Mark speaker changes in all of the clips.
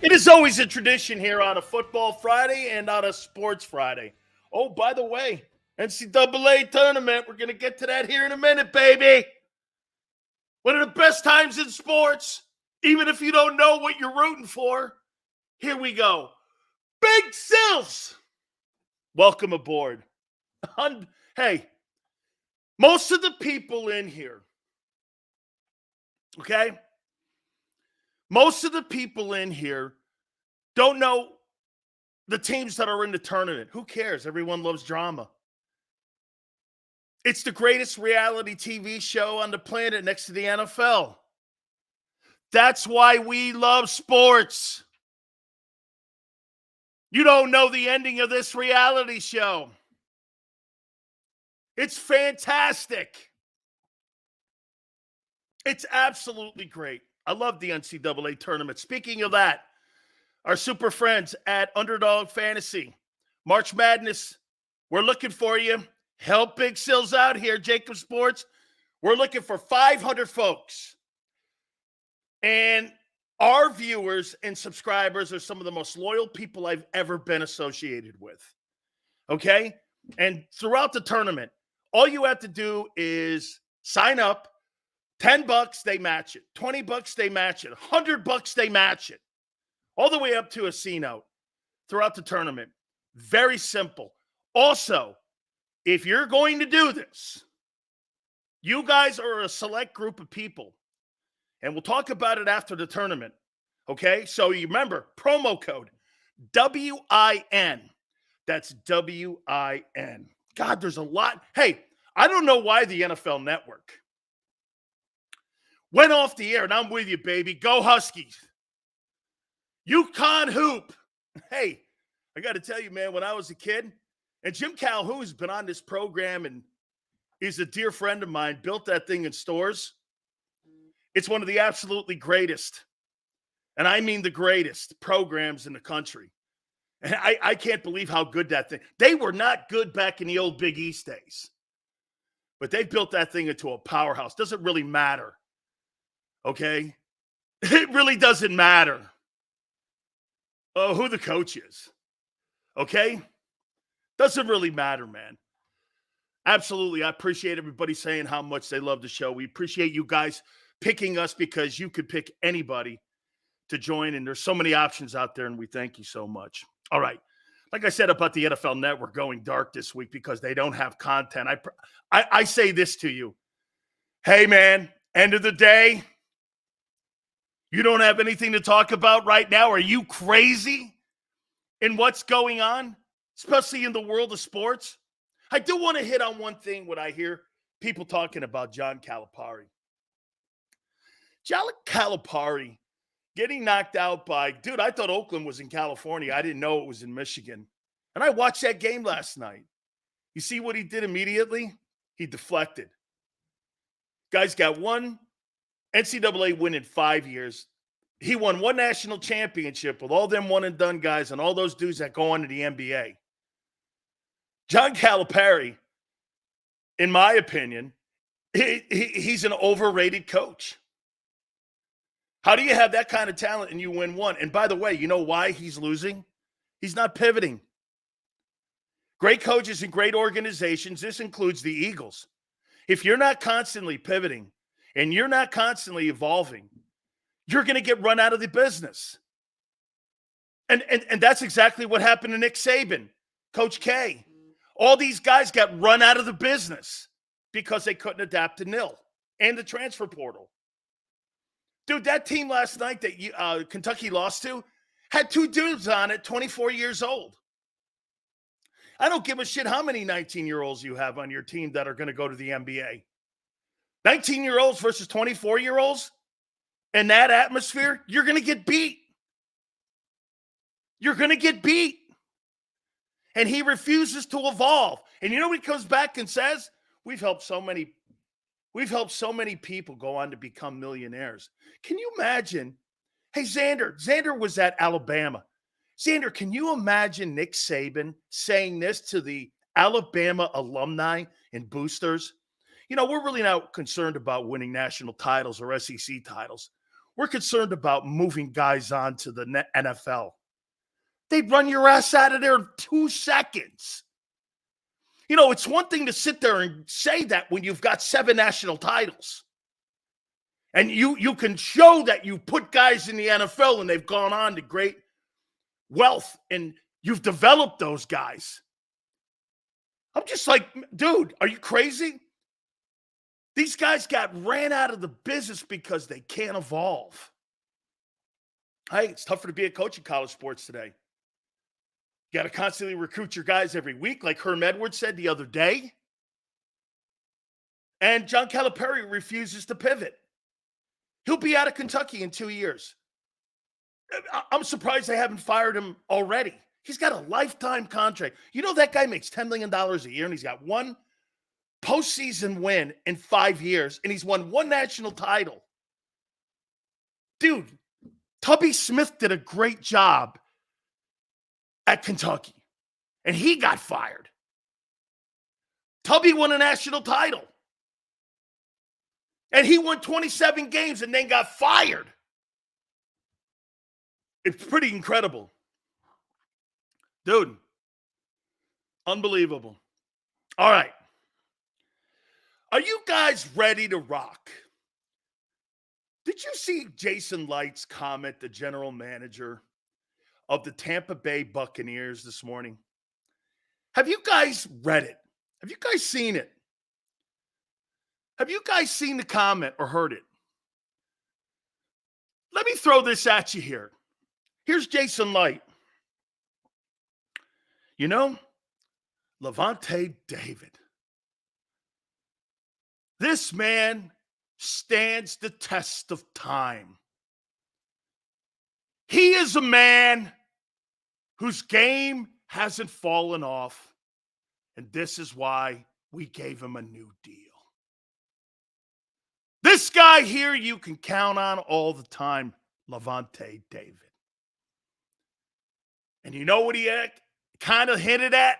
Speaker 1: It is always a tradition here on a Football Friday and on a Sports Friday. Oh, by the way, NCAA tournament. We're going to get to that here in a minute, baby. One of the best times in sports, even if you don't know what you're rooting for. Here we go. Big Sills, welcome aboard. Hey, most of the people in here, okay? Most of the people in here don't know the teams that are in the tournament. Who cares? Everyone loves drama. It's the greatest reality TV show on the planet next to the NFL. That's why we love sports. You don't know the ending of this reality show. It's fantastic. It's absolutely great. I love the NCAA tournament. Speaking of that, our super friends at Underdog Fantasy, March Madness, we're looking for you. Help Big Sills out here, JAKIB Sports. We're looking for 500 folks. And our viewers and subscribers are some of the most loyal people I've ever been associated with. Okay? And throughout the tournament, all you have to do is sign up. $10, they match it. $20, they match it. $100, they match it. All the way up to a C note throughout the tournament. Very simple. Also, if you're going to do this, you guys are a select group of people. And we'll talk about it after the tournament. Okay? So you remember, promo code WIN. That's WIN. God, there's a lot. Hey, I don't know why the NFL Network went off the air, and I'm with you, baby. Go Huskies. UConn Hoop. Hey, I got to tell you, man, when I was a kid, and Jim Calhoun's been on this program and he's a dear friend of mine, built that thing in stores. It's one of the absolutely greatest, and I mean the greatest programs in the country. And I can't believe how good that thing. They were not good back in the old Big East days, but they built that thing into a powerhouse. Doesn't really matter. Okay? It really doesn't matter who the coach is. Okay? Doesn't really matter, man. Absolutely. I appreciate everybody saying how much they love the show. We appreciate you guys picking us because you could pick anybody to join, and there's so many options out there, and we thank you so much. All right. Like I said about the NFL Network going dark this week because they don't have content. I say this to you. Hey, man, end of the day, you don't have anything to talk about right now? Are you crazy in what's going on, especially in the world of sports? I do want to hit on one thing when I hear people talking about John Calipari. John Calipari getting knocked out by, dude, I thought Oakland was in California. I didn't know it was in Michigan. And I watched that game last night. You see what he did immediately? He deflected. Guy's got one NCAA win in 5 years. He won one national championship with all them one-and-done guys and all those dudes that go on to the NBA. John Calipari, in my opinion, he's an overrated coach. How do you have that kind of talent and you win one? And by the way, you know why he's losing? He's not pivoting. Great coaches and great organizations, this includes the Eagles. If you're not constantly pivoting and you're not constantly evolving, you're going to get run out of the business. And that's exactly what happened to Nick Saban, Coach K. All these guys got run out of the business because they couldn't adapt to nil and the transfer portal. Dude, that team last night that Kentucky lost to had two dudes on it, 24 years old. I don't give a shit how many 19-year-olds you have on your team that are going to go to the NBA. 19-year-olds versus 24-year-olds in that atmosphere, you're going to get beat. You're going to get beat. And he refuses to evolve. And you know what he comes back and says? We've helped so many people go on to become millionaires. Can you imagine? Hey, Xander was at Alabama. Xander, can you imagine Nick Saban saying this to the Alabama alumni and boosters? You know, we're really not concerned about winning national titles or SEC titles. We're concerned about moving guys on to the NFL. They'd run your ass out of there in 2 seconds. You know, it's one thing to sit there and say that when you've got 7 national titles. And you can show that you put guys in the NFL and they've gone on to great wealth and you've developed those guys. I'm just like, dude, are you crazy? These guys got ran out of the business because they can't evolve. Hey, it's tougher to be a coach in college sports today. You got to constantly recruit your guys every week, like Herm Edwards said the other day. And John Calipari refuses to pivot. He'll be out of Kentucky in 2 years. I'm surprised they haven't fired him already. He's got a lifetime contract. You know that guy makes $10 million a year, and he's got 1 postseason win in 5 years, and he's won 1 national title. Dude, Tubby Smith did a great job at Kentucky, and he got fired. Tubby won a national title, and he won 27 games and then got fired. It's pretty incredible. Dude, unbelievable. All right. Are you guys ready to rock? Did you see Jason Licht's comment, the general manager of the Tampa Bay Buccaneers this morning? Have you guys read it? Have you guys seen it? Have you guys seen the comment or heard it? Let me throw this at you here. Here's Jason Licht. You know, Lavonte David. This man stands the test of time. He is a man whose game hasn't fallen off, and this is why we gave him a new deal. This guy here you can count on all the time, Lavonte David. And you know what he kind of hinted at?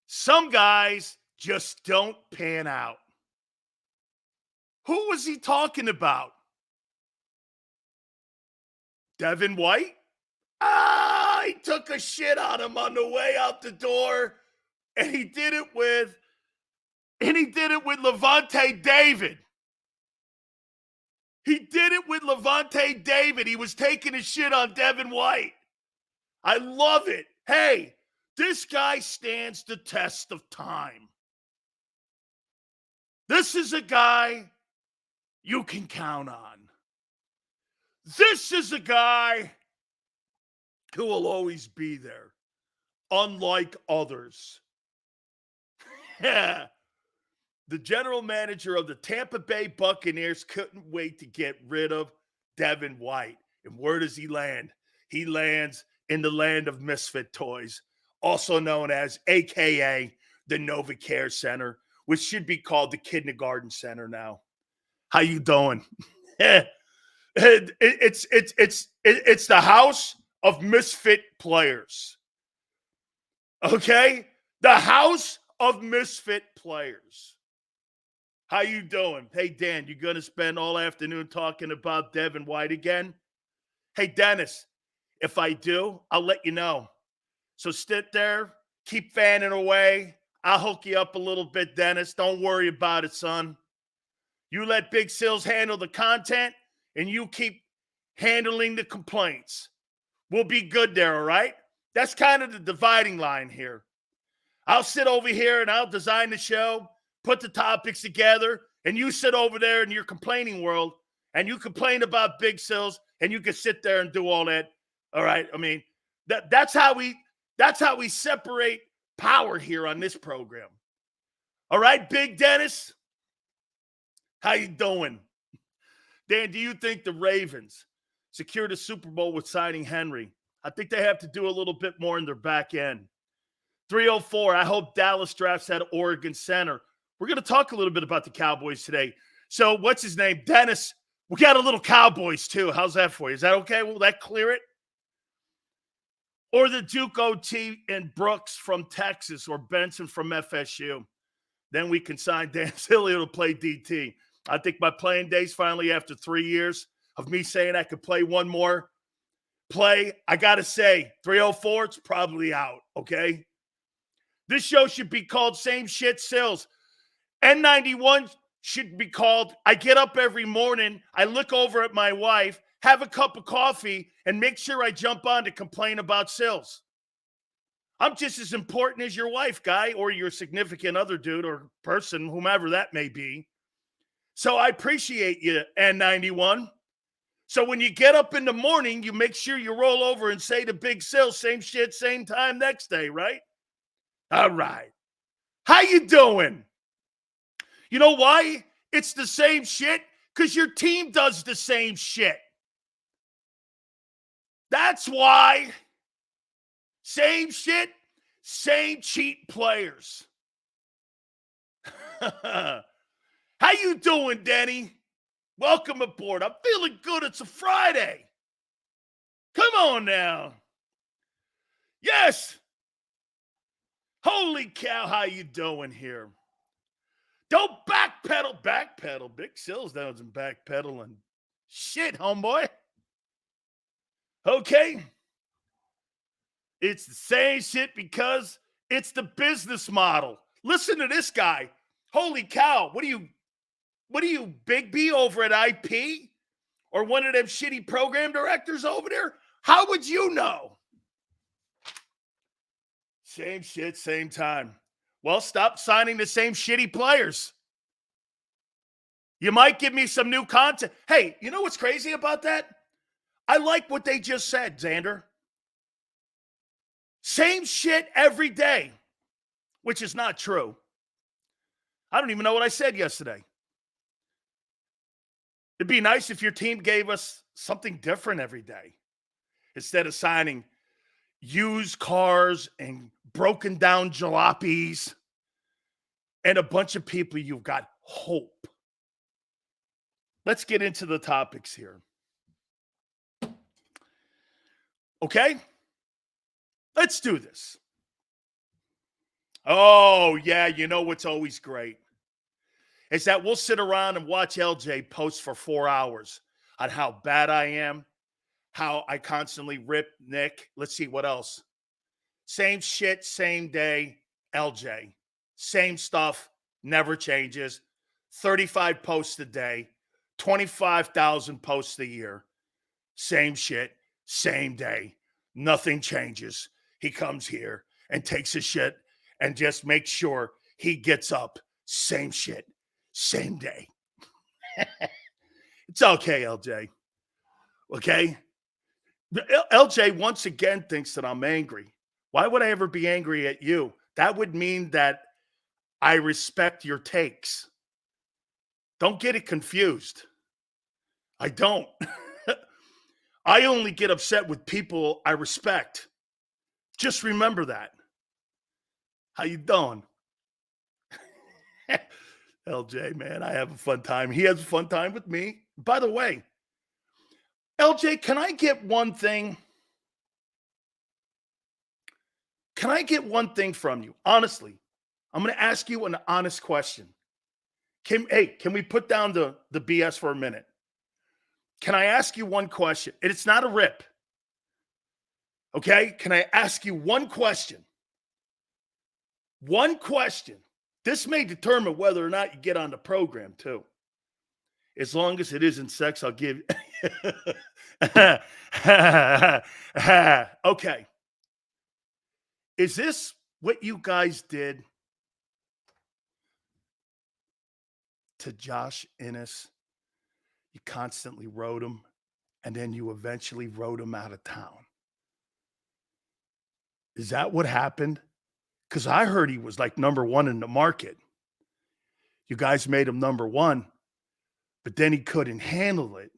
Speaker 1: Some guys just don't pan out. Who was he talking about? Devin White? He took a shit on him on the way out the door, and he did it with Lavonte David. He did it with Lavonte David. He was taking a shit on Devin White. I love it. Hey, this guy stands the test of time. This is a guy you can count on. This is a guy who will always be there, unlike others. Yeah. The general manager of the Tampa Bay Buccaneers couldn't wait to get rid of Devin White. And where does he land? He lands in the land of misfit toys, also known as AKA the Nova Care Center, which should be called the Kindergarten Center now. How you doing? It's the house of misfit players. Okay? The house of misfit players. How you doing? Hey, Dan, you going to spend all afternoon talking about Devin White again? Hey, Dennis, if I do, I'll let you know. So sit there, keep fanning away. I'll hook you up a little bit, Dennis. Don't worry about it, son. You let Big Sills handle the content, and you keep handling the complaints. We'll be good there, all right? That's kind of the dividing line here. I'll sit over here, and I'll design the show, put the topics together, and you sit over there in your complaining world, and you complain about Big Sills, and you can sit there and do all that. All right? I mean, that's how we separate power here on this program. All right, Big Dennis? How you doing? Dan, do you think the Ravens secured a Super Bowl with signing Henry? I think they have to do a little bit more in their back end. 304, I hope Dallas drafts that Oregon center. We're going to talk a little bit about the Cowboys today. So what's his name? Dennis, we got a little Cowboys too. How's that for you? Is that okay? Will that clear it? Or the Duke OT and Brooks from Texas or Benson from FSU. Then we can sign Dan Sileo to play DT. I think my playing days finally, after 3 years of me saying I could play one more play, I got to say, 304, it's probably out, okay? This show should be called Same Shit Sills. N91 should be called I get up every morning, I look over at my wife, have a cup of coffee, and make sure I jump on to complain about Sills. I'm just as important as your wife, guy, or your significant other dude or person, whomever that may be. So I appreciate you, N91. So when you get up in the morning, you make sure you roll over and say to Big Sills, same shit, same time next day, right? All right. How you doing? You know why it's the same shit? Because your team does the same shit. That's why. Same shit, same cheat players. How you doing, Denny? Welcome aboard. I'm feeling good. It's a Friday. Come on now. Yes. Holy cow, how you doing here? Don't backpedal. Backpedal. Big Sills doesn't backpedaling. Shit, homeboy. Okay. It's the same shit because it's the business model. Listen to this guy. Holy cow. What are you, Big B over at IP? Or one of them shitty program directors over there? How would you know? Same shit, same time. Well, stop signing the same shitty players. You might give me some new content. Hey, you know what's crazy about that? I like what they just said, Xander. Same shit every day, which is not true. I don't even know what I said yesterday. It'd be nice if your team gave us something different every day instead of signing used cars and broken down jalopies and a bunch of people you've got hope. Let's get into the topics here. Okay? Let's do this. Oh, yeah, you know what's always great is that we'll sit around and watch LJ post for 4 hours on how bad I am, how I constantly rip Nick. Let's see what else. Same shit, same day, LJ. Same stuff, never changes. 35 posts a day, 25,000 posts a year. Same shit, same day. Nothing changes. He comes here and takes a shit and just makes sure he gets up. Same shit, same day. It's okay, LJ. Okay? LJ once again thinks that I'm angry. Why would I ever be angry at you? That would mean that I respect your takes. Don't get it confused. I don't. I only get upset with people I respect. Just remember that. How you doing? LJ, man, I have a fun time. He has a fun time with me. By the way, LJ, can I get one thing? Can I get one thing from you? Honestly, I'm going to ask you an honest question. Can we put down the BS for a minute? Can I ask you one question? And it's not a rip. Okay? Can I ask you one question? One question. This may determine whether or not you get on the program, too. As long as it isn't sex, I'll give you. Okay. Is this what you guys did to Josh Innes? You constantly rode him, and then you eventually rode him out of town. Is that what happened? Because I heard he was like number one in the market. You guys made him number one, but then he couldn't handle it.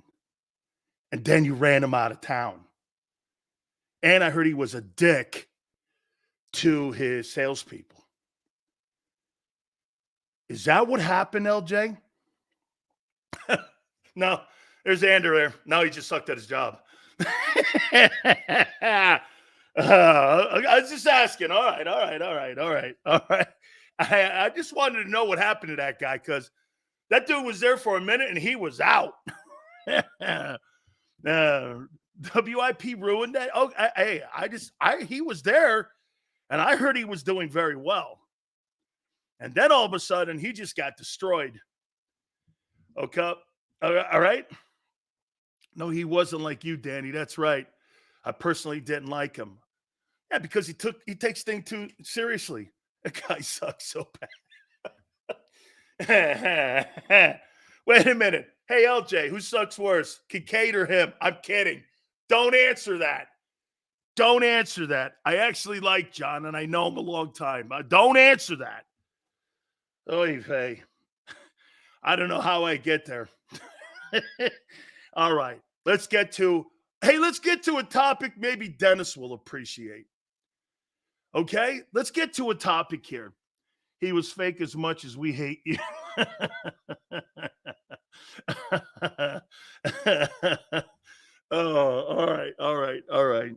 Speaker 1: And then you ran him out of town. And I heard he was a dick to his salespeople. Is that what happened, LJ? No, there's Andrew there. Now he just sucked at his job. I was just asking. All right. I just wanted to know what happened to that guy because That dude was there for a minute and he was out. WIP ruined that. Oh, he was there and I heard he was doing very well. And then all of a sudden he just got destroyed. Okay. All right. No, he wasn't like you, Danny. That's right. I personally didn't like him. Yeah, because he takes things too seriously. That guy sucks so bad. Wait a minute. Hey, LJ, who sucks worse, Kincaid or him? I'm kidding. Don't answer that. Don't answer that. I actually like John, and I know him a long time. Don't answer that. Oy vey. I don't know how I get there. All right. Let's get to a topic maybe Dennis will appreciate. Okay? Let's get to a topic here. He was fake as much as we hate you. Oh, all right.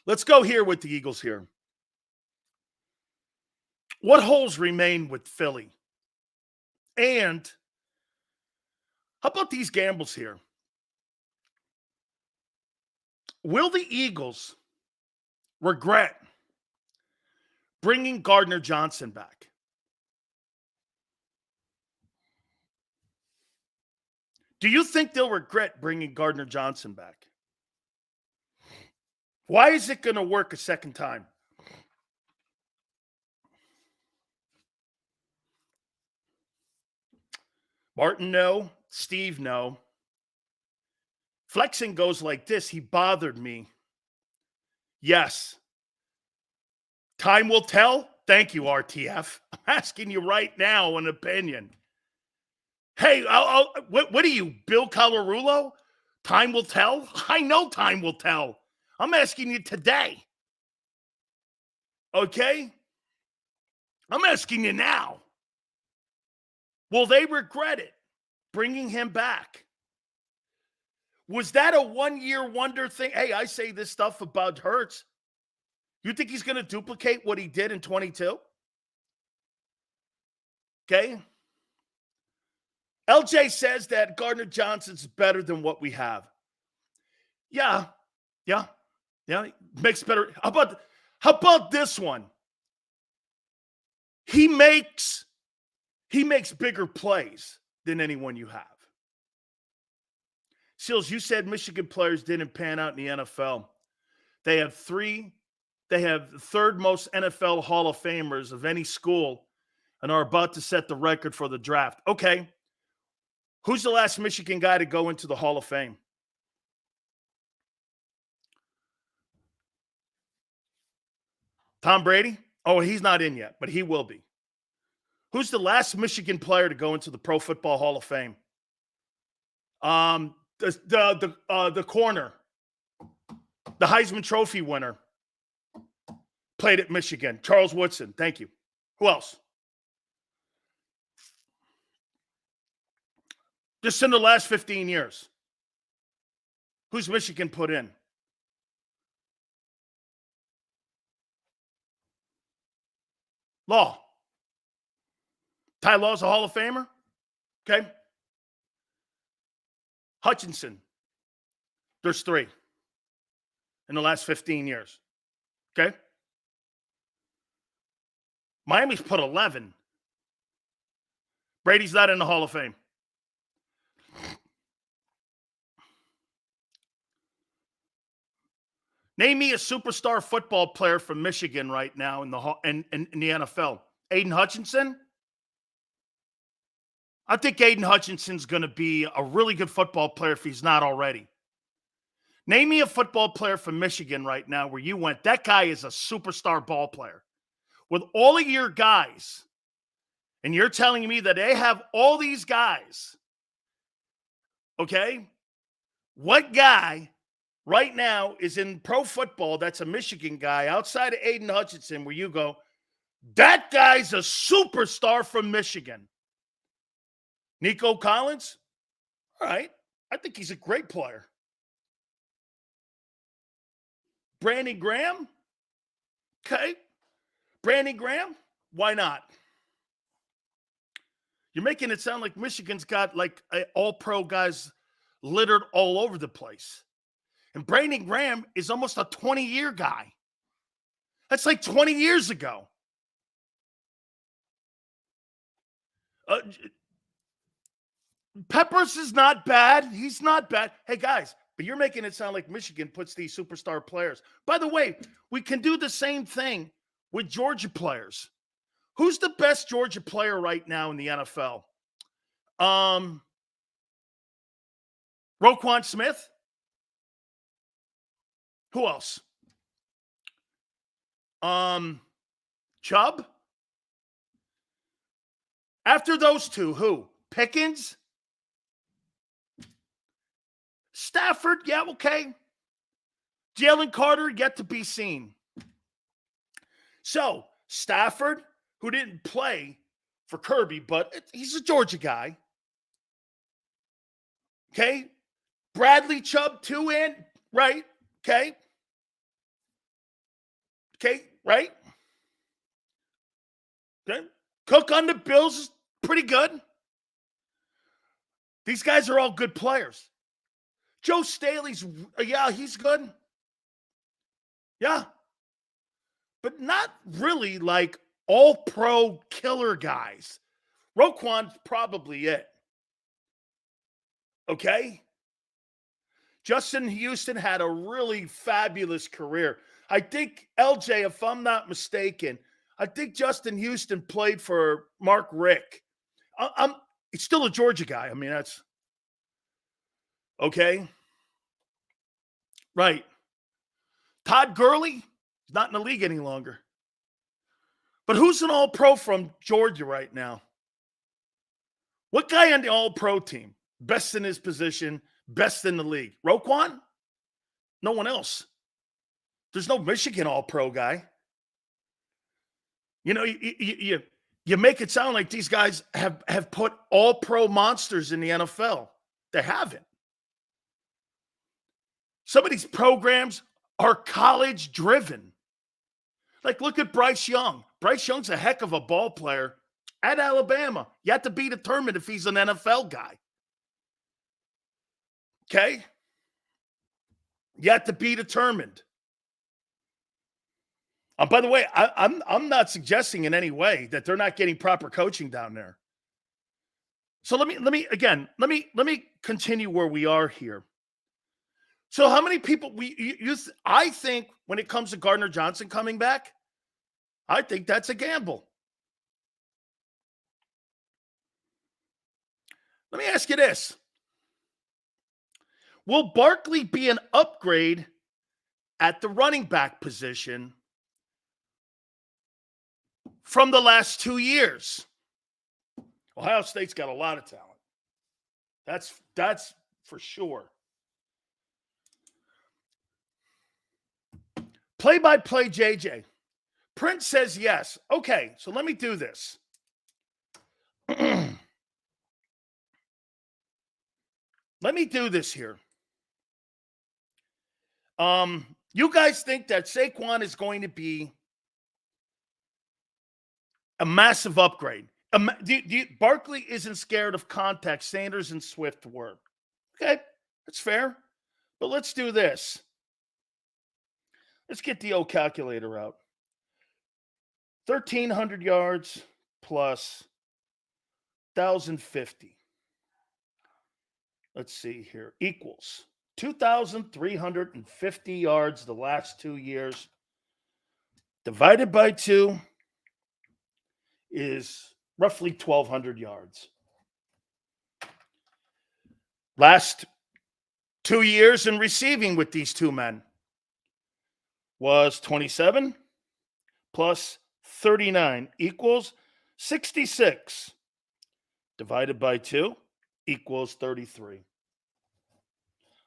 Speaker 1: Let's go here with the Eagles here. What holes remain with Philly? And how about these gambles here? Will the Eagles regret bringing Gardner Johnson back? Do you think they'll regret bringing Gardner Johnson back? Why is it going to work a second time? Martin, no. Steve, no. Flexing goes like this. He bothered me. Yes. Time will tell. Thank you, RTF. I'm asking you right now an opinion. Hey, what are you, Bill Colarulo? Time will tell? I know time will tell. I'm asking you today. Okay? I'm asking you now. Will they regret it, bringing him back? Was that a one-year wonder thing? Hey, I say this stuff about Hurts. You think he's going to duplicate what he did in 22? Okay? LJ says that Gardner Johnson's better than what we have. Yeah. Makes better. How about this one? He makes bigger plays than anyone you have. Seals, you said Michigan players didn't pan out in the NFL. They have the third most NFL Hall of Famers of any school and are about to set the record for the draft. Okay. Who's the last Michigan guy to go into the Hall of Fame? Tom Brady? Oh, he's not in yet, but he will be. Who's the last Michigan player to go into the Pro Football Hall of Fame? The corner, the Heisman Trophy winner, played at Michigan. Charles Woodson. Thank you. Who else? Just in the last 15 years. Who's Michigan put in? Law. Ty Law's a Hall of Famer. Okay. Hutchinson. There's 3 in the last 15 years. Okay. Miami's put 11. Brady's not in the Hall of Fame. Name me a superstar football player from Michigan right now in the NFL. Aiden Hutchinson? I think Aiden Hutchinson's going to be a really good football player if he's not already. Name me a football player from Michigan right now where you went, that guy is a superstar ball player. With all of your guys, and you're telling me that they have all these guys, okay? What guy right now is in pro football that's a Michigan guy outside of Aiden Hutchinson where you go, that guy's a superstar from Michigan? Nico Collins? All right. I think he's a great player. Brandon Graham? Okay. Brandon Graham? Why not? You're making it sound like Michigan's got like all-pro guys littered all over the place. And Brandon Graham is almost a 20-year guy. That's like 20 years ago. Peppers is not bad. He's not bad. Hey, guys, but you're making it sound like Michigan puts these superstar players. By the way, we can do the same thing with Georgia players. Who's the best Georgia player right now in the NFL? Roquan Smith? Who else? Chubb? After those two, who? Pickens? Stafford? Yeah, okay. Jalen Carter, yet to be seen. So, Stafford, who didn't play for Kirby, but he's a Georgia guy. Okay? Bradley Chubb, 2 in, right? Okay? Okay, right? Okay. Cook on the Bills is pretty good. These guys are all good players. Joe Staley's, yeah, he's good. Yeah. But not really like all-pro killer guys. Roquan's probably it. Okay? Justin Houston had a really fabulous career. I think, LJ, if I'm not mistaken, I think Justin Houston played for Mark Richt. He's still a Georgia guy. I mean, that's okay. Right. Todd Gurley, he's not in the league any longer. But who's an all-pro from Georgia right now? What guy on the all-pro team? Best in his position, best in the league. Roquan? No one else. There's no Michigan all-pro guy. You know, you make it sound like these guys have put all-pro monsters in the NFL. They haven't. Some of these programs are college-driven. Like, look at Bryce Young. Bryce Young's a heck of a ball player at Alabama. You have to be determined if he's an NFL guy. Okay? You have to be determined. By the way, I'm not suggesting in any way that they're not getting proper coaching down there. So let me continue where we are here. So how many people I think when it comes to Gardner Johnson coming back, I think that's a gamble. Let me ask you this. Will Barkley be an upgrade at the running back position from the last 2 years? Ohio State's got a lot of talent. That's for sure. Play-by-play JJ. Prince says yes. Okay, so let me do this. Let me do this here. You guys think that Saquon is going to be a massive upgrade? Barkley isn't scared of contact. Sanders and Swift were. Okay, that's fair. But let's do this. Let's get the old calculator out. 1,300 yards plus 1,050. Let's see here. Equals 2,350 yards the last 2 years. Divided by 2 is roughly 1,200 yards. Last 2 years in receiving with these two men was 27 plus 39 equals 66. Divided by 2 equals 33.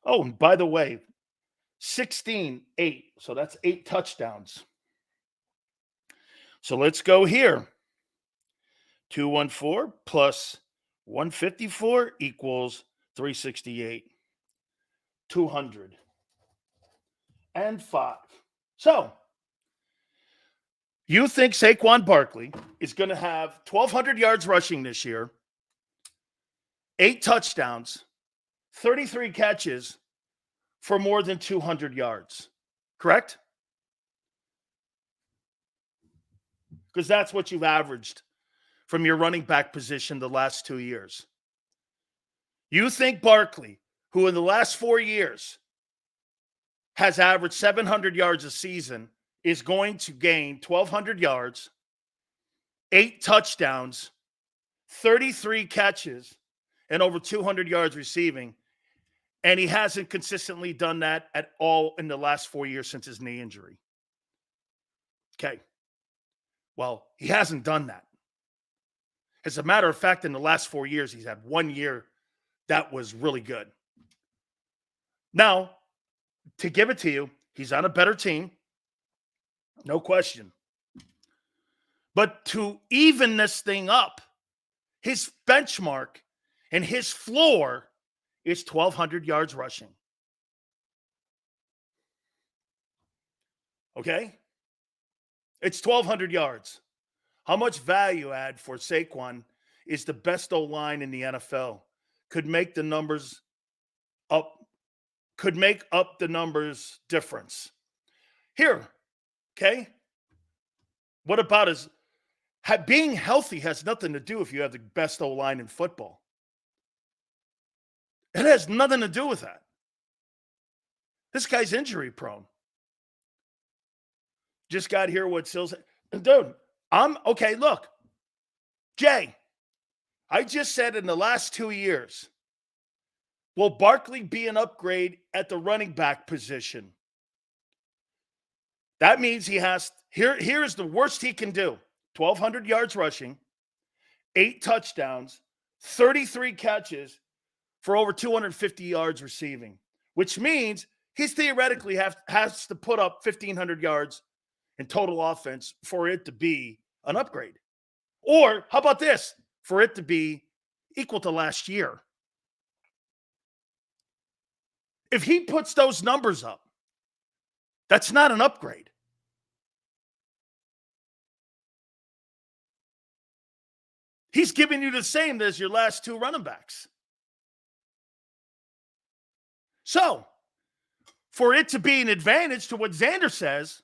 Speaker 1: Oh, and by the way, 16, 8. So that's 8 touchdowns. So let's go here. 214 plus 154 equals 368. 205. So, you think Saquon Barkley is going to have 1,200 yards rushing this year, 8 touchdowns, 33 catches for more than 200 yards. Correct? Because that's what you've averaged from your running back position the last 2 years. You think Barkley, who in the last 4 years has averaged 700 yards a season, is going to gain 1,200 yards, 8 touchdowns, 33 catches, and over 200 yards receiving, and he hasn't consistently done that at all in the last 4 years since his knee injury. Okay. Well, he hasn't done that. As a matter of fact, in the last 4 years, he's had 1 year that was really good. Now, to give it to you, he's on a better team. No question. But to even this thing up, his benchmark and his floor is 1,200 yards rushing. Okay? It's 1,200 yards. How much value add for Saquon is the best O-line in the NFL? Could make the numbers up, could make up the numbers difference. Here, okay? What about his being healthy has nothing to do if you have the best O-line in football. It has nothing to do with that. This guy's injury prone. Just got here what Sills. Dude, okay, look. Jay, I just said in the last 2 years, will Barkley be an upgrade at the running back position? That means he has, here's the worst he can do. 1,200 yards rushing, 8 touchdowns, 33 catches for over 250 yards receiving, which means he's theoretically has to put up 1,500 yards in total offense for it to be an upgrade. Or how about this? For it to be equal to last year. If he puts those numbers up, that's not an upgrade. He's giving you the same as your last 2 running backs. So, for it to be an advantage to what Xander says,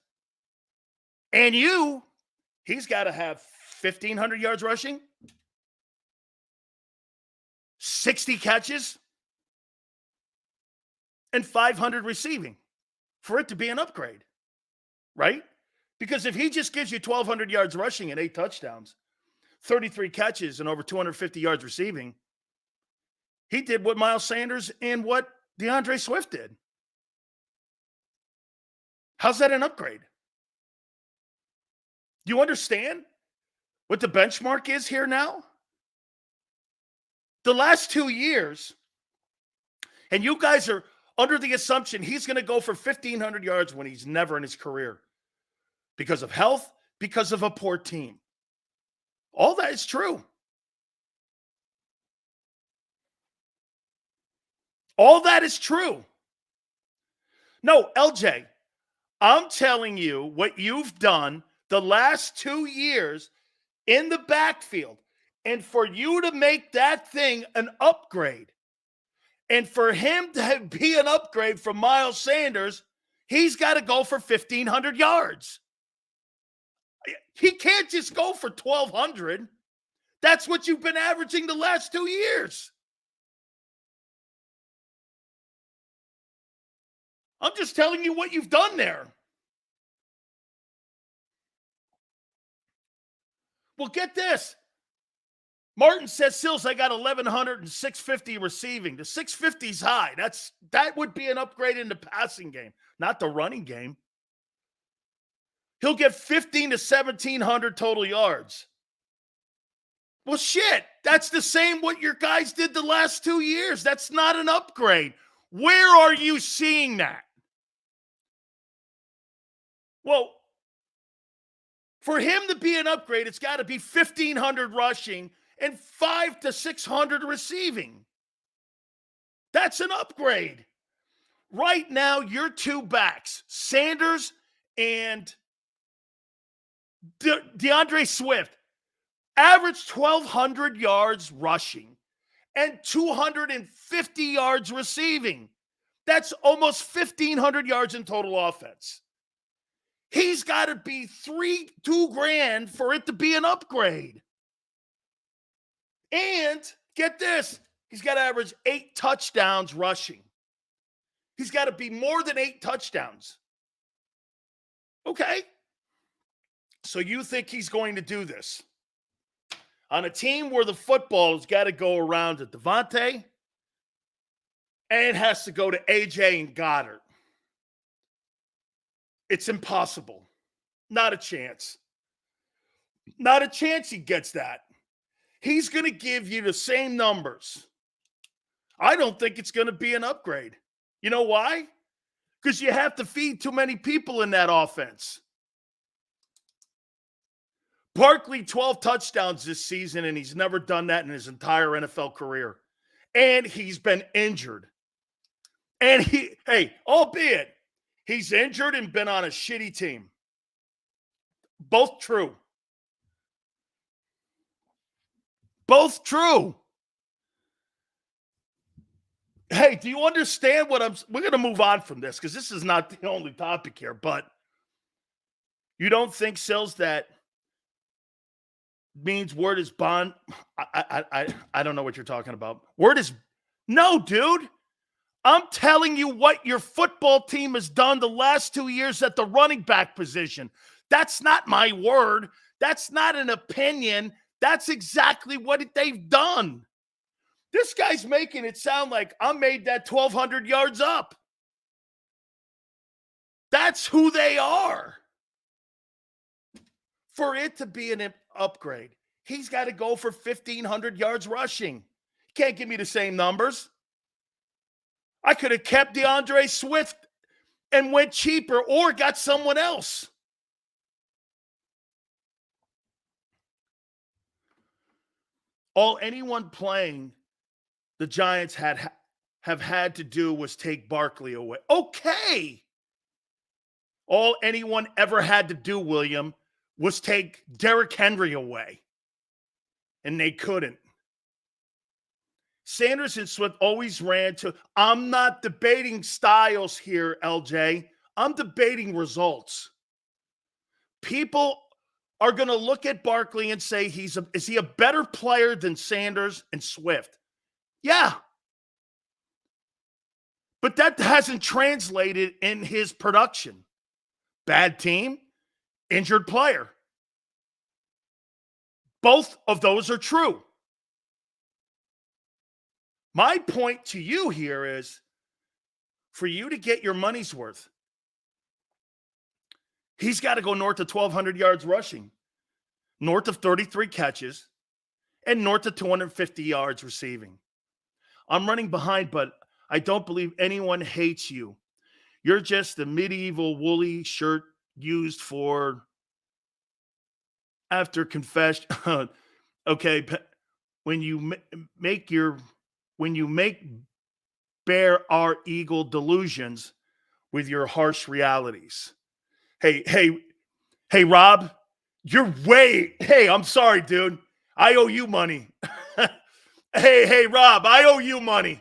Speaker 1: and he's got to have 1,500 yards rushing, 60 catches, and 500 receiving for it to be an upgrade, right? Because if he just gives you 1,200 yards rushing and 8 touchdowns, 33 catches and over 250 yards receiving, he did what Miles Sanders and what DeAndre Swift did. How's that an upgrade? Do you understand what the benchmark is here now? The last 2 years, and you guys are under the assumption he's going to go for 1,500 yards when he's never in his career because of health, because of a poor team. All that is true. All that is true. No, LJ, I'm telling you what you've done the last 2 years in the backfield. And for you to make that thing an upgrade, and for him to be an upgrade from Miles Sanders, he's got to go for 1,500 yards. He can't just go for 1,200. That's what you've been averaging the last 2 years. I'm just telling you what you've done there. Well, get this. Martin says, Sills, I got 1,100 and 650 receiving. The 650 is high. That would be an upgrade in the passing game, not the running game. He'll get 1,500 to 1,700 total yards. Well, shit, that's the same what your guys did the last 2 years. That's not an upgrade. Where are you seeing that? Well, for him to be an upgrade, it's got to be 1,500 rushing and 500 to 600 receiving. That's an upgrade. Right now, your 2 backs, Sanders and DeAndre Swift, average 1,200 yards rushing and 250 yards receiving. That's almost 1,500 yards in total offense. He's got to be $2,000 for it to be an upgrade. And get this, he's got to average 8 touchdowns rushing. He's got to be more than 8 touchdowns. Okay. So you think he's going to do this? On a team where the football has got to go around to Devontae, and it has to go to AJ and Goddard. It's impossible. Not a chance. Not a chance he gets that. He's going to give you the same numbers. I don't think it's going to be an upgrade. You know why? Because you have to feed too many people in that offense. Barkley, 12 touchdowns this season, and he's never done that in his entire NFL career. And he's been injured. And albeit he's injured and been on a shitty team. Both true. Both true. Hey, do you understand what we're going to move on from this because this is not the only topic here, but you don't think, Sills, that means word is bond? I don't know what you're talking about. No, dude. I'm telling you what your football team has done the last 2 years at the running back position. That's not my word. That's not an opinion. That's exactly what they've done. This guy's making it sound like I made that 1,200 yards up. That's who they are. For it to be an upgrade, he's got to go for 1,500 yards rushing. Can't give me the same numbers. I could have kept DeAndre Swift and went cheaper or got someone else. All anyone playing the Giants have had to do was take Barkley away. Okay. All anyone ever had to do, William, was take Derrick Henry away. And they couldn't. Sanders and Swift always ran to, I'm not debating styles here, LJ. I'm debating results. People are going to look at Barkley and say, is he a better player than Sanders and Swift? Yeah. But that hasn't translated in his production. Bad team, injured player. Both of those are true. My point to you here is for you to get your money's worth, he's got to go north of 1,200 yards rushing, north of 33 catches, and north of 250 yards receiving. I'm running behind, but I don't believe anyone hates you. You're just the medieval woolly shirt used for after confession. Okay, when you make bare our eagle delusions with your harsh realities. Hey, Rob, I'm sorry, dude. I owe you money. Hey, Rob, I owe you money.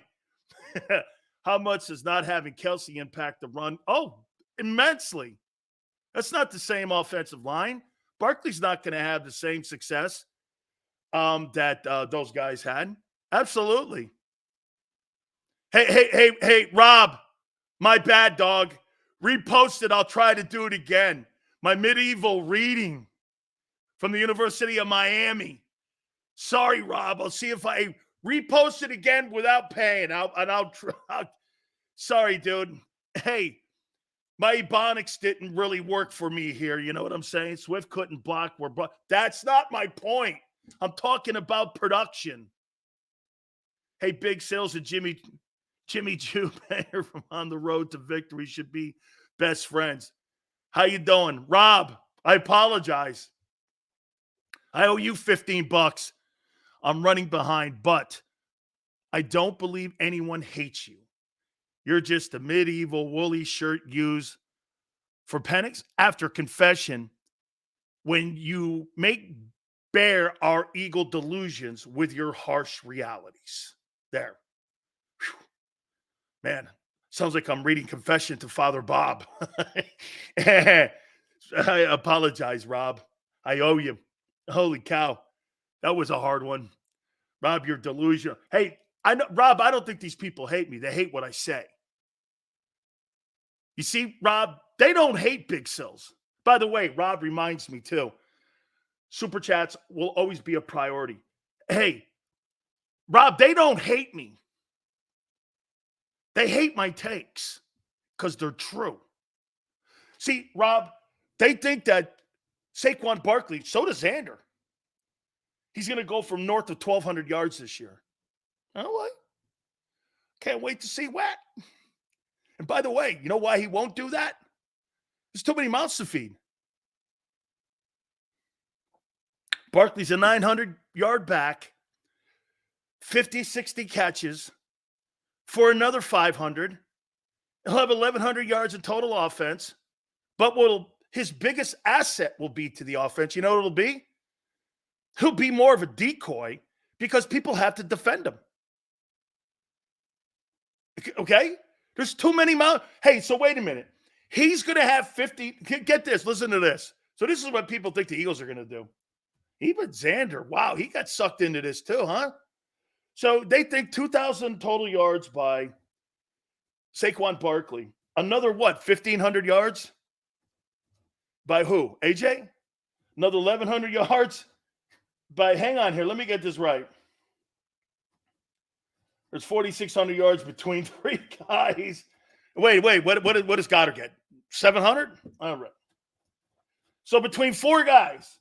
Speaker 1: How much does not having Kelsey impact the run? Oh, immensely. That's not the same offensive line. Barkley's not going to have the same success that those guys had. Absolutely. Hey, Rob, my bad, dog. Repost it. I'll try to do it again. My medieval reading from the University of Miami. Sorry, Rob. I'll see if I repost it again without paying. I'll try. Sorry, dude. Hey, my Ebonics didn't really work for me here. You know what I'm saying? Swift couldn't block. That's not my point. I'm talking about production. Hey, Big Sales and Jimmy Jew Banger from On the Road to Victory should be best friends. How you doing? Rob, I apologize. I owe you $15. I'm running behind, but I don't believe anyone hates you. You're just a medieval woolly shirt used for Penix after confession when you make bare our eagle delusions with your harsh realities. There. Whew. Man, sounds like I'm reading Confession to Father Bob. I apologize, Rob. I owe you. Holy cow. That was a hard one. Rob, you're delusional. Hey, I know, Rob, I don't think these people hate me. They hate what I say. You see, Rob, they don't hate Big Sills. By the way, Rob reminds me too. Super chats will always be a priority. Hey, Rob, they don't hate me. They hate my takes because they're true. See, Rob, they think that Saquon Barkley, so does Xander. He's going to go from north of 1,200 yards this year. Oh, what? Can't wait to see what. And by the way, you know why he won't do that? There's too many mouths to feed. Barkley's a 900-yard back, 50, 60 catches for another 500. He'll have 1,100 yards in total offense. But what his biggest asset will be to the offense, you know what it'll be? He'll be more of a decoy because people have to defend him. Okay? There's too many mouths. Hey, so wait a minute. He's going to have 50. Get this. Listen to this. So this is what people think the Eagles are going to do. Even Xander, wow, he got sucked into this too, huh? So they think 2,000 total yards by Saquon Barkley. Another what, 1,500 yards? By who? AJ? Another 1,100 yards? By, hang on here, let me get this right. There's 4,600 yards between three guys. Wait, what does Goddard get? 700? All right. So between four guys,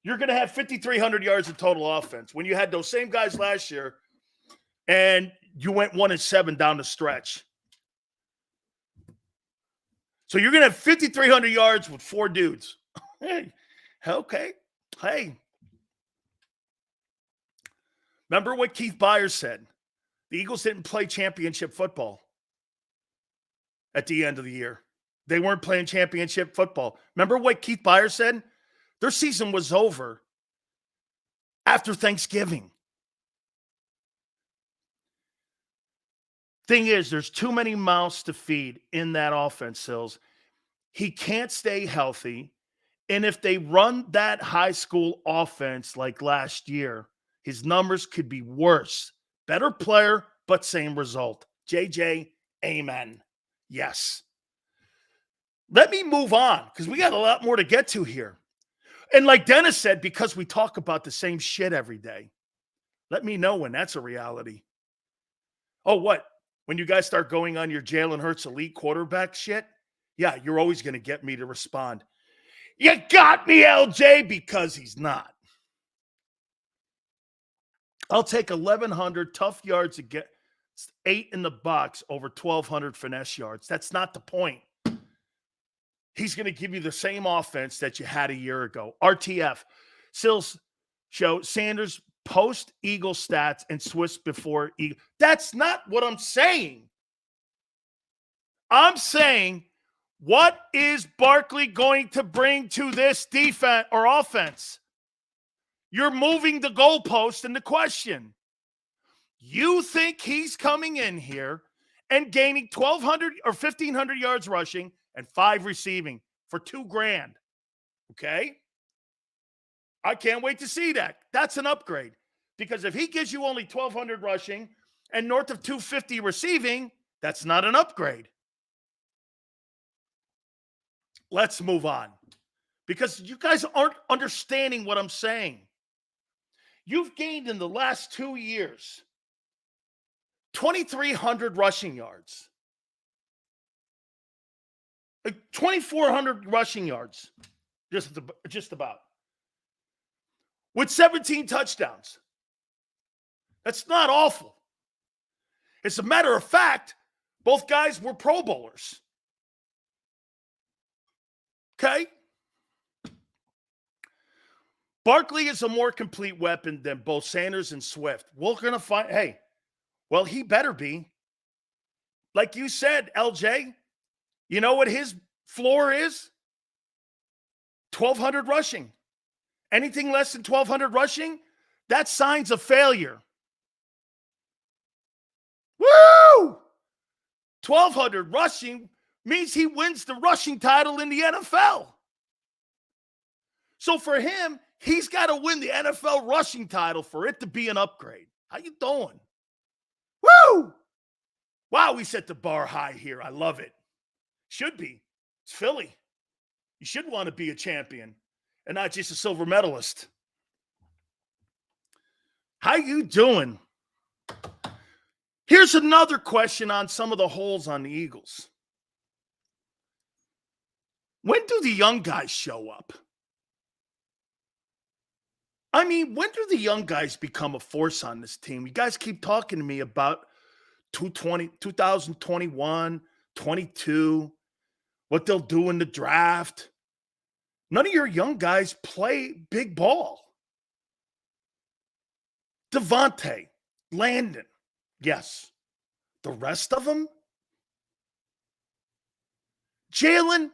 Speaker 1: you're going to have 5,300 yards of total offense when you had those same guys last year and you went 1-7 down the stretch. So you're going to have 5,300 yards with four dudes. Hey, okay. Hey. Remember what Keith Byers said? The Eagles didn't play championship football at the end of the year. They weren't playing championship football. Remember what Keith Byers said? Their season was over after Thanksgiving. Thing is, there's too many mouths to feed in that offense, Sills. He can't stay healthy. And if they run that high school offense like last year, his numbers could be worse. Better player, but same result. JJ, amen. Yes. Let me move on because we got a lot more to get to here. And like Dennis said, because we talk about the same shit every day, let me know when that's a reality. Oh, what? When you guys start going on your Jalen Hurts elite quarterback shit, yeah, you're always going to get me to respond. You got me, LJ, because he's not. I'll take 1,100 tough yards to get 8 in the box over 1,200 finesse yards. That's not the point. He's going to give you the same offense that you had a year ago. RTF. Sills show Sanders post-Eagle stats and Swiss before Eagle. That's not what I'm saying. I'm saying, what is Barkley going to bring to this defense or offense? You're moving the goalpost in the question. You think he's coming in here and gaining 1,200 or 1,500 yards rushing and 5 receiving for $2,000. Okay? I can't wait to see that. That's an upgrade. Because if he gives you only 1,200 rushing and north of 250 receiving, that's not an upgrade. Let's move on. Because you guys aren't understanding what I'm saying. You've gained in the last 2 years 2,300 rushing yards. 2,400 rushing yards, just about. With 17 touchdowns. That's not awful. As a matter of fact, both guys were Pro Bowlers. Okay? Barkley is a more complete weapon than both Sanders and Swift. We're going to find, hey, well, he better be. Like you said, LJ, you know what his floor is? 1,200 rushing. Anything less than 1,200 rushing, that's signs of failure. Woo! 1,200 rushing means he wins the rushing title in the NFL. So for him, he's got to win the NFL rushing title for it to be an upgrade. How you doing? Woo! Wow, we set the bar high here. I love it. Should be. It's Philly. You should want to be a champion and not just a silver medalist. How you doing? Here's another question on some of the holes on the Eagles. When do the young guys show up? I mean, when do the young guys become a force on this team? You guys keep talking to me about 2021, 22, what they'll do in the draft. None of your young guys play big ball. Devontae, Landon, yes. The rest of them? Jalen,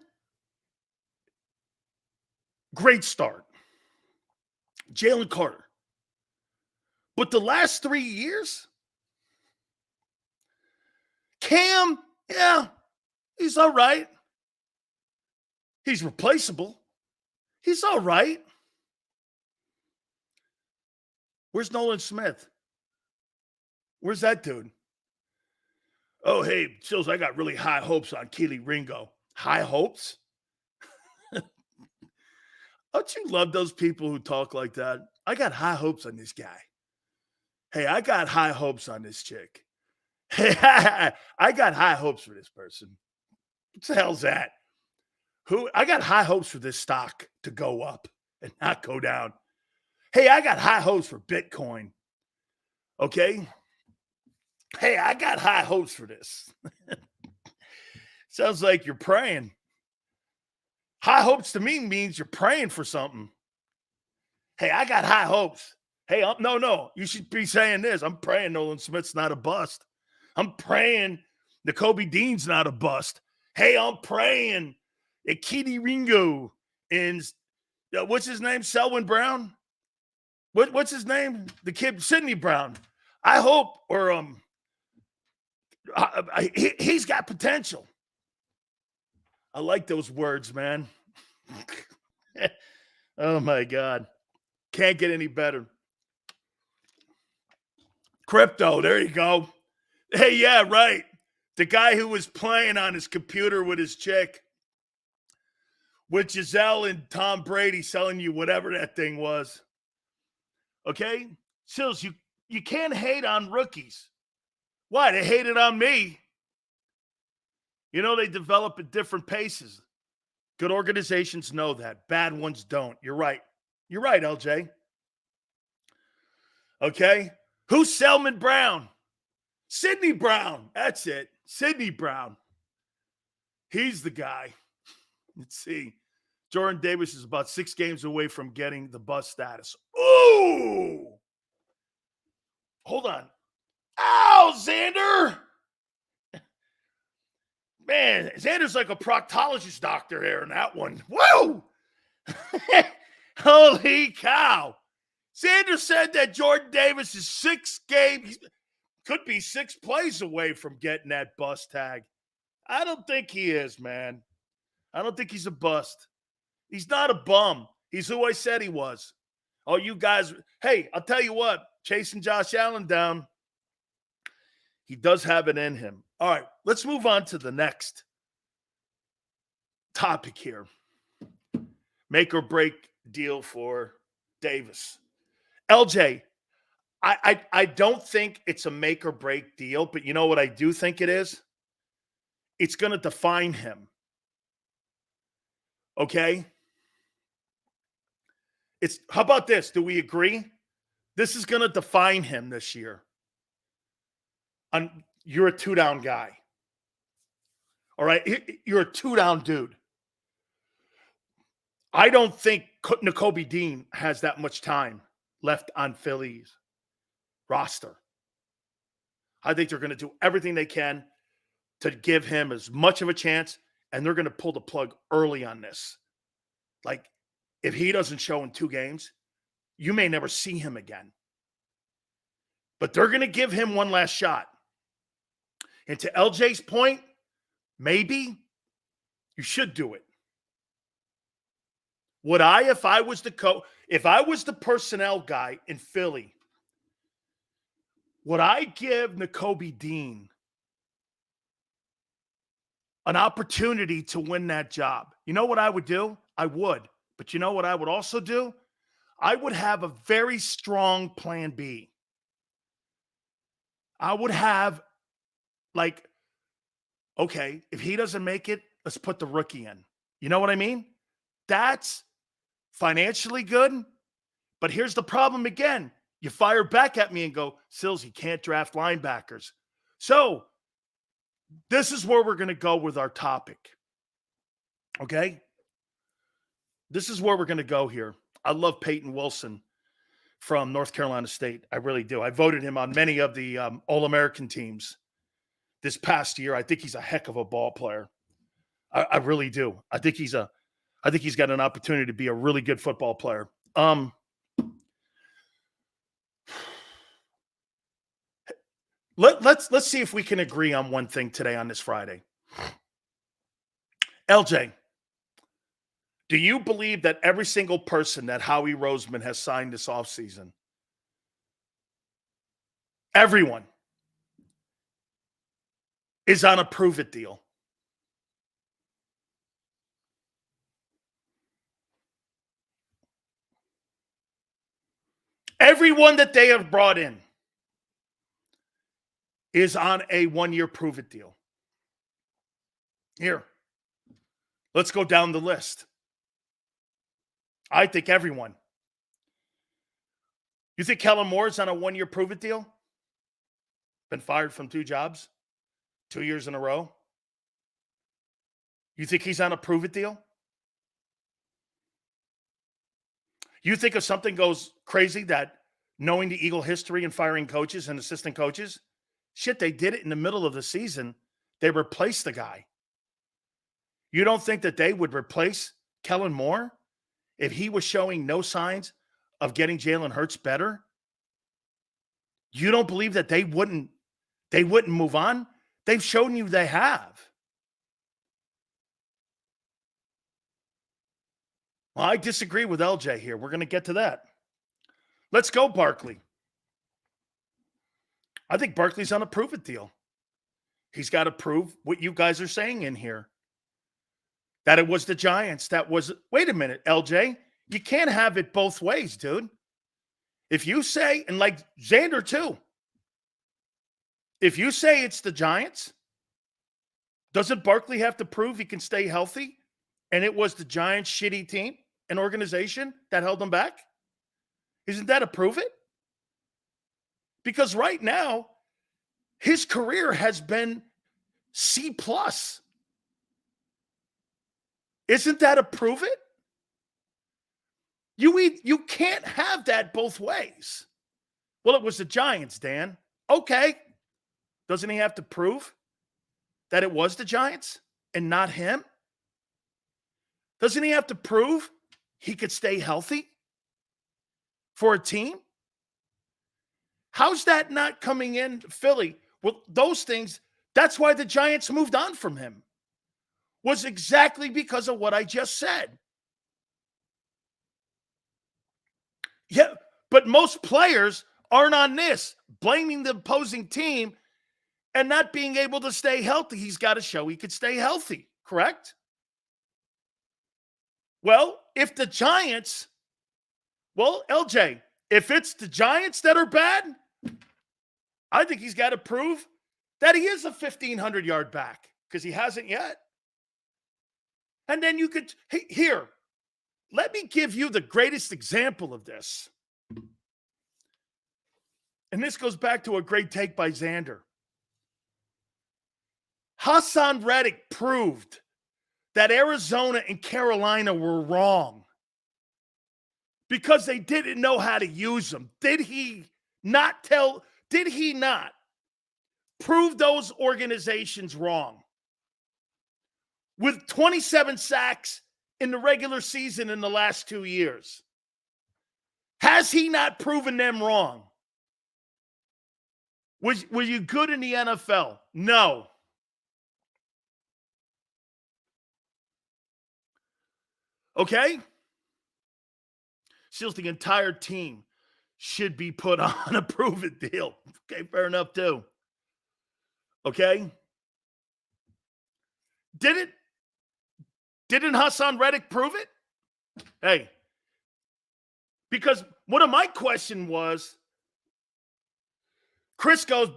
Speaker 1: great start. Jalen Carter. But the last 3 years, Cam, yeah, he's all right. He's replaceable. He's all right. Where's Nolan Smith? Where's that dude? Oh, hey, Sills, I got really high hopes on Keely Ringo. High hopes? Don't you love those people who talk like that? I got high hopes on this guy. Hey, I got high hopes on this chick. Hey, I got high hopes for this person. What the hell's that? I got high hopes for this stock to go up and not go down. Hey, I got high hopes for Bitcoin. Okay? Hey, I got high hopes for this. Sounds like you're praying. High hopes to me means you're praying for something. Hey, I got high hopes. Hey, no. You should be saying this. I'm praying Nolan Smith's not a bust. I'm praying Nakobe Dean's not a bust. Hey, I'm praying that Keely Ringo and what's his name? Selwyn Brown? What's his name? The kid, Sidney Brown. I hope, or he's got potential. I like those words, man. Oh, my God. Can't get any better. Crypto, there you go. Hey, yeah, right. The guy who was playing on his computer with his chick, with Giselle and Tom Brady selling you whatever that thing was. Okay? Sills, you can't hate on rookies. Why? They hated on me. You know, they develop at different paces. Good organizations know that. Bad ones don't. You're right. You're right, LJ. Okay? Who's Selman Brown? Sidney Brown. That's it. Sidney Brown. He's the guy. Let's see. Jordan Davis is about 6 games away from getting the bust status. Ooh! Hold on. Ow, Xander! Man, Xander's like a proctologist doctor here in that one. Whoa! Holy cow. Xander said that Jordan Davis is 6 games, could be 6 plays away from getting that bust tag. I don't think he is, man. I don't think he's a bust. He's not a bum. He's who I said he was. Oh, you guys, hey, I'll tell you what, chasing Josh Allen down, he does have it in him. All right, let's move on to the next topic here. Make or break deal for Davis. LJ, I don't think it's a make or break deal, but you know what I do think it is? It's going to define him. Okay? How about this? Do we agree? This is going to define him this year. You're a 2-down guy. All right? You're a 2-down dude. I don't think Nakobe Dean has that much time left on Philly's roster. I think they're going to do everything they can to give him as much of a chance, and they're going to pull the plug early on this. Like, if he doesn't show in 2 games, you may never see him again. But they're going to give him one last shot. And to LJ's point, maybe you should do it. Would I, if I was the personnel guy in Philly, would I give Nakobe Dean an opportunity to win that job? You know what I would do? I would. But you know what I would also do? I would have a very strong plan B. I would have, like, okay, if he doesn't make it, let's put the rookie in. You know what I mean? That's financially good. But here's the problem again. You fire back at me and go, Sills, you can't draft linebackers. So this is where we're going to go with our topic. Okay? This is where we're going to go here. I love Peyton Wilson from North Carolina State. I really do. I voted him on many of the All-American teams this past year. I think he's a heck of a ball player. I really do. I think he's got an opportunity to be a really good football player. Let's see if we can agree on one thing today on this Friday. LJ, do you believe that every single person that Howie Roseman has signed this offseason, everyone, is on a prove-it deal? Everyone that they have brought in is on a one-year prove-it deal. Here, let's go down the list. I think everyone. You think Kellen Moore's on a one-year prove-it deal? Been fired from 2 jobs, 2 years in a row? You think he's on a prove-it deal? You think if something goes crazy, that knowing the Eagle history and firing coaches and assistant coaches, shit, they did it in the middle of the season. They replaced the guy. You don't think that they would replace Kellen Moore if he was showing no signs of getting Jalen Hurts better? You don't believe that they wouldn't move on? They've shown you they have. Well, I disagree with LJ here. We're going to get to that. Let's go, Barkley. I think Barkley's on a prove-it deal. He's got to prove what you guys are saying in here. That it was the Giants. Wait a minute, LJ. You can't have it both ways, dude. If you say, and like Xander too, if you say it's the Giants, doesn't Barkley have to prove he can stay healthy? And it was the Giants' shitty team and organization that held him back? Isn't that a prove it? Because right now, his career has been C+. Isn't that a prove it? You can't have that both ways. Well, it was the Giants, Dan. Okay. Doesn't he have to prove that it was the Giants and not him? Doesn't he have to prove he could stay healthy for a team? How's that not coming in Philly? Well, those things, that's why the Giants moved on from him. Was exactly because of what I just said. Yeah, but most players aren't on this, blaming the opposing team and not being able to stay healthy. He's got to show he could stay healthy, correct? Well, if the Giants, LJ, if it's the Giants that are bad, I think he's got to prove that he is a 1,500-yard back because he hasn't yet. And then you could, here, let me give you the greatest example of this. And this goes back to a great take by Xander. Hassan Reddick proved that Arizona and Carolina were wrong because they didn't know how to use him. Did he not prove those organizations wrong? With 27 sacks in the regular season in the last 2 years. Has he not proven them wrong? were you good in the NFL? No. Okay? Still, the entire team should be put on a prove-it deal. Okay, fair enough, too. Okay? Didn't Hassan Reddick prove it? Hey, because one of my question was, Chris goes,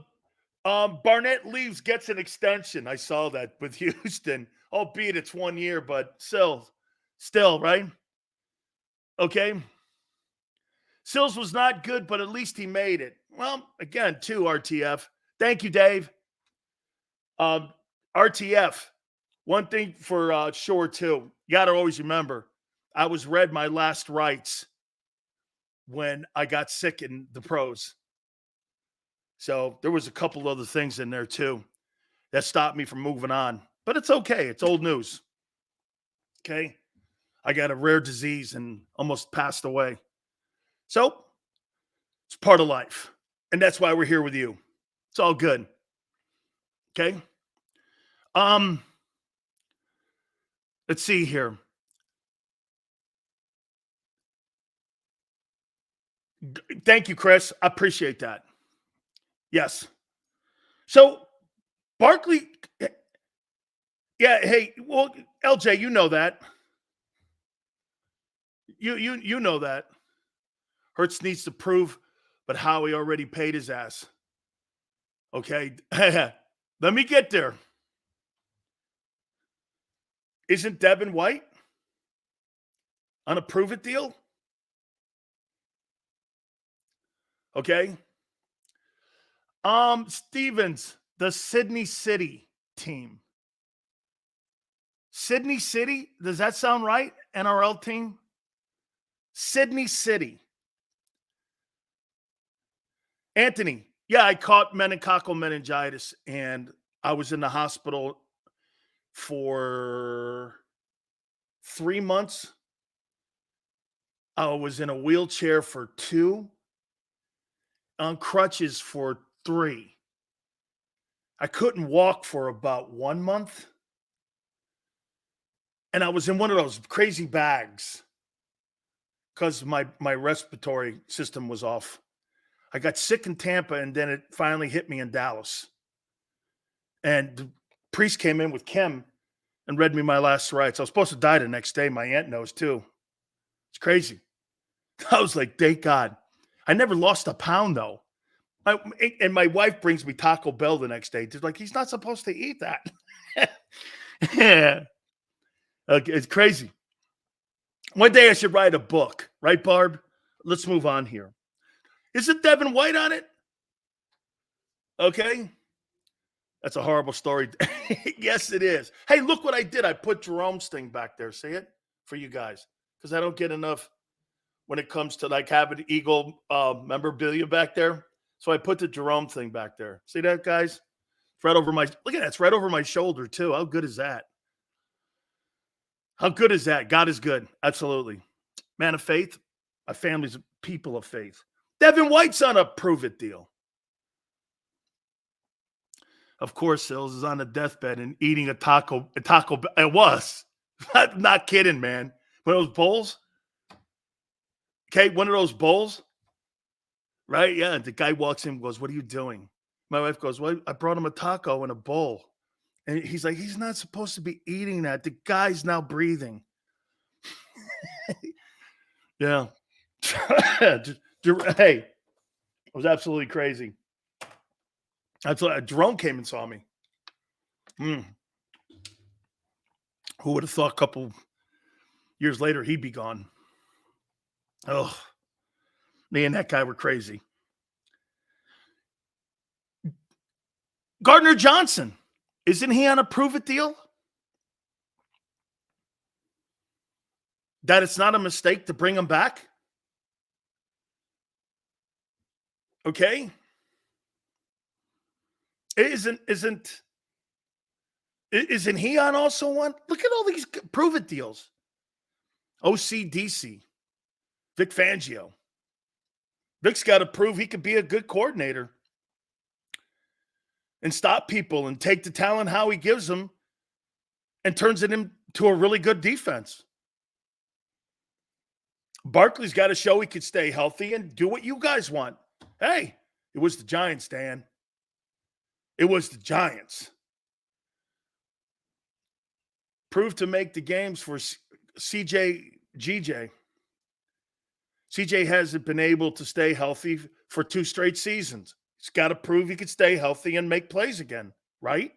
Speaker 1: Barnett leaves, gets an extension. I saw that with Houston, albeit it's 1 year, but still, right? Okay. Sills was not good, but at least he made it. Well, again, too, RTF. Thank you, Dave. RTF. One thing for sure, too. You got to always remember, I was read my last rites when I got sick in the pros. So there was a couple other things in there, too, that stopped me from moving on. But it's okay. It's old news. Okay? I got a rare disease and almost passed away. So it's part of life. And that's why we're here with you. It's all good. Okay? Let's see here. Thank you, Chris. I appreciate that. Yes. So Barkley, yeah, hey, well, LJ, you know that. You know that. Hurts needs to prove, but Howie already paid his ass. Okay. Let me get there. Isn't Devin White on a prove-it deal? Okay. Stevens, the Sydney City team. Sydney City, does that sound right? NRL team? Sydney City. Anthony, yeah, I caught meningococcal meningitis, and I was in the hospital for 3 months. I was in a wheelchair for 2, on crutches for 3. I couldn't walk for about 1 month. And I was in one of those crazy bags because my respiratory system was off. I got sick in Tampa, and then it finally hit me in Dallas. And the priest came in with Kim and read me my last rites. I was supposed to die the next day. My aunt knows too. It's crazy. I was like, thank God. I never lost a pound, though. And my wife brings me Taco Bell the next day. She's like, he's not supposed to eat that. Yeah. It's crazy. One day I should write a book. Right, Barb? Let's move on here. Isn't Devin White on it? Okay. That's a horrible story. Yes, it is. Hey, look what I did. I put Jerome's thing back there. See it? For you guys. Because I don't get enough when it comes to like having Eagle memorabilia back there. So I put the Jerome thing back there. See that, guys? It's right over my, look at that. It's right over my shoulder, too. How good is that? How good is that? God is good. Absolutely. Man of faith. My family's people of faith. Devin White's on a prove-it deal. Of course, Sills is on a deathbed and eating a taco. It was. I'm not kidding, man. One of those bowls. Okay, one of those bowls. Right? Yeah. The guy walks in and goes, what are you doing? My wife goes, well, I brought him a taco in a bowl. And he's like, he's not supposed to be eating that. The guy's now breathing. Yeah. Hey, it was absolutely crazy. Jerome came and saw me. Who would have thought a couple years later he'd be gone? Oh, me and that guy were crazy. Gardner Johnson, isn't he on a prove-it deal? That it's not a mistake to bring him back? Okay. Isn't he on also one? Look at all these prove-it deals. OCDC. Vic Fangio. Vic's got to prove he could be a good coordinator. and stop people and take the talent Howie gives them and turns it into a really good defense. Barkley's got to show he could stay healthy and do what you guys want. Hey, it was the Giants, Dan. It was the Giants. Proved to make the games for GJ. CJ hasn't been able to stay healthy for 2 straight seasons. He's got to prove he could stay healthy and make plays again, right?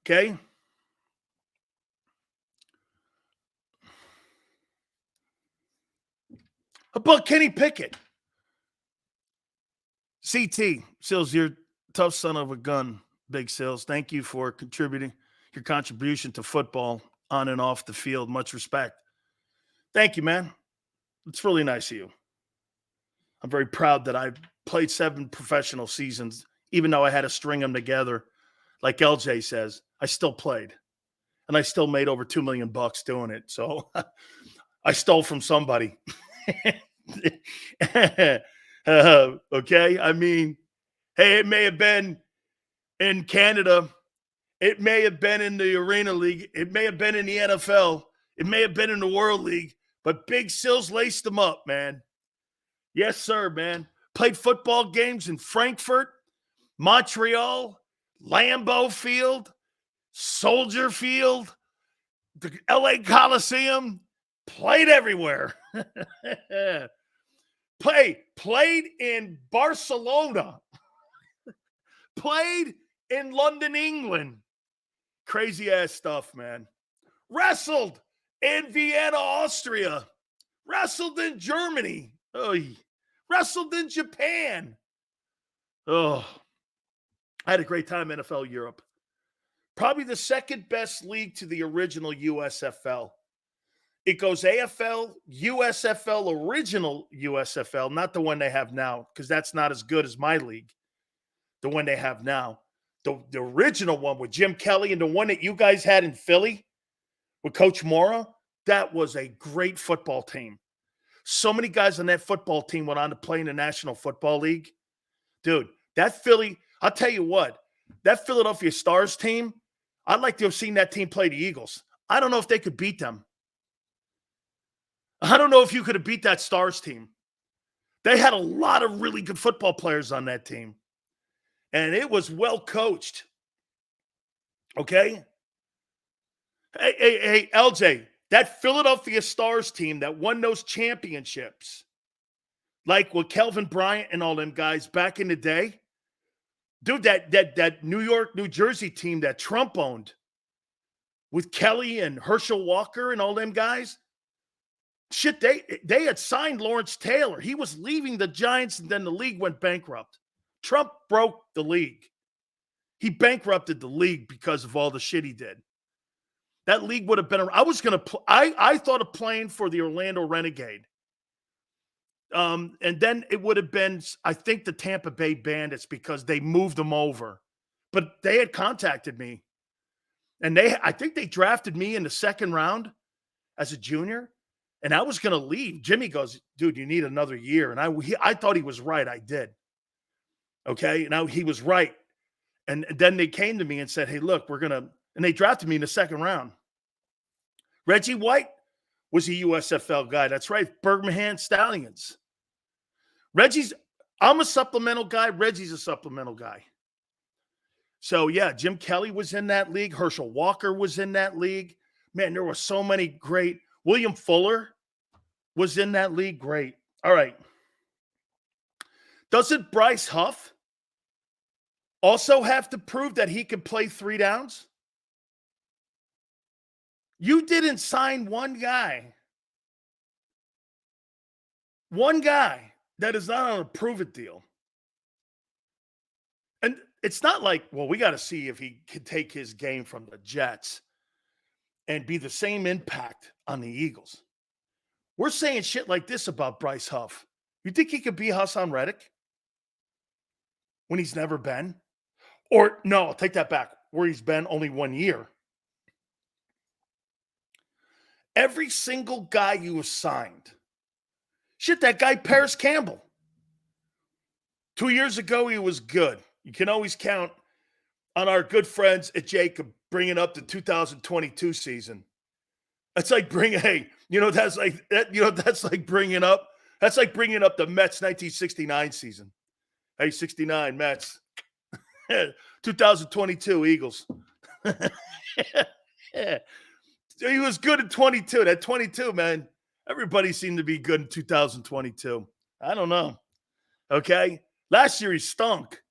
Speaker 1: Okay? About Kenny Pickett. CT, Sills, you're a tough son of a gun, Big Sills. Thank you for contributing your contribution to football on and off the field. Much respect. Thank you, man. It's really nice of you. I'm very proud that I played 7 professional seasons, even though I had to string them together. Like LJ says, I still played. And I still made over $2 million doing it. So I stole from somebody. Okay? I mean, hey, it may have been in Canada. It may have been in the Arena League. It may have been in the NFL. It may have been in the World League. But Big Sills laced them up, man. Yes, sir, man. Played football games in Frankfurt, Montreal, Lambeau Field, Soldier Field, the LA Coliseum. Played everywhere. Played in Barcelona. Played in London, England. Crazy ass stuff, man. Wrestled in Vienna, Austria. Wrestled in Germany. Oh, wrestled in Japan. Oh, I had a great time in NFL Europe. Probably the second best league to the original USFL. It goes AFL, USFL, original USFL, not the one they have now, because that's not as good as my league, the one they have now. The original one with Jim Kelly and the one that you guys had in Philly with Coach Mora, that was a great football team. So many guys on that football team went on to play in the National Football League. Dude, that Philly, I'll tell you what, that Philadelphia Stars team, I'd like to have seen that team play the Eagles. I don't know if they could beat them. I don't know if you could have beat that Stars team. They had a lot of really good football players on that team. And it was well coached. Okay? Hey, LJ, that Philadelphia Stars team that won those championships, like with Kelvin Bryant and all them guys back in the day, dude, that New York, New Jersey team that Trump owned with Kelly and Herschel Walker and all them guys, shit, they had signed Lawrence Taylor. He was leaving the Giants, and then the league went bankrupt. Trump broke the league. He bankrupted the league because of all the shit he did. That league would have been. I thought of playing for the Orlando Renegade. And then it would have been, I think, the Tampa Bay Bandits, because they moved them over. But they had contacted me. And I think they drafted me in the 2nd round as a junior. And I was going to leave. Jimmy goes, dude, you need another year. And I thought he was right. I did. Okay. Now he was right. And then they came to me and said, hey, look, and they drafted me in the 2nd round. Reggie White was a USFL guy. That's right. Birmingham Stallions. I'm a supplemental guy. Reggie's a supplemental guy. So, yeah, Jim Kelly was in that league. Herschel Walker was in that league. Man, there were so many great. William Fuller was in that league. Great. All right. Doesn't Bryce Huff also have to prove that he can play 3 downs? You didn't sign one guy that is not on a prove-it deal. And it's not like, well, we got to see if he can take his game from the Jets and be the same impact on the Eagles. We're saying shit like this about Bryce Huff. You think he could be Hassan Reddick when he's never been? Or, no, I'll take that back, where he's been only 1 year. Every single guy you have signed, shit, that guy Paris Campbell, 2 years ago, he was good. You can always count on our good friends at JAKIB bringing up the 2022 season. That's like bringing bringing up the Mets 1969 season. Hey, 69 Mets. 2022 Eagles. Yeah. He was good in 22. That 22, man. Everybody seemed to be good in 2022. I don't know. Okay. Last year he stunk.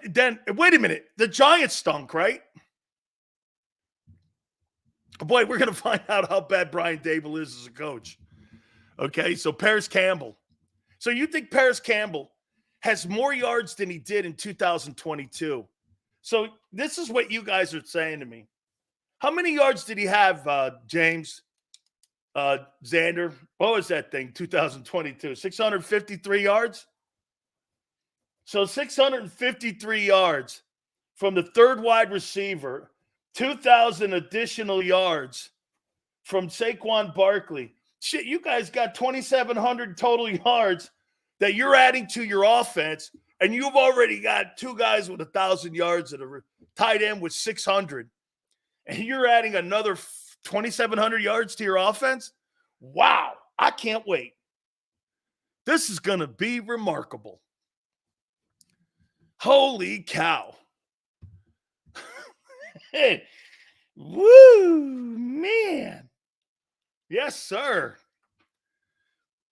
Speaker 1: Then wait a minute. The Giants stunk, right? Boy, we're going to find out how bad Brian Dable is as a coach. Okay. So Paris Campbell. So you think Paris Campbell has more yards than he did in 2022. So this is what you guys are saying to me. How many yards did he have, James? Xander? What was that thing, 2022? 653 yards? So 653 yards from the third wide receiver, 2,000 additional yards from Saquon Barkley. Shit, you guys got 2,700 total yards that you're adding to your offense, and you've already got two guys with 1,000 yards that are tied in with 600, and you're adding another 2,700 yards to your offense? Wow, I can't wait. This is going to be remarkable. Holy cow. Hey, woo, man. Yes, sir.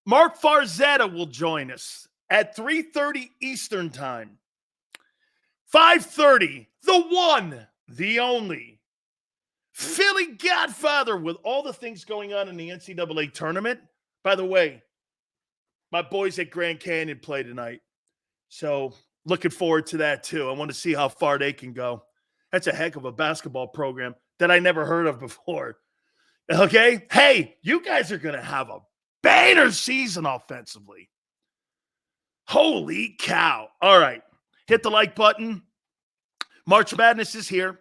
Speaker 1: Mark Farzetta will join us at 3:30 Eastern Time. 5:30, the one, the only, Philly Godfather with all the things going on in the NCAA tournament. By the way, my boys at Grand Canyon play tonight. So looking forward to that too. I want to see how far they can go. That's a heck of a basketball program that I never heard of before. Okay? Hey, you guys are going to have a banner season offensively. Holy cow. All right. Hit the like button. March Madness is here.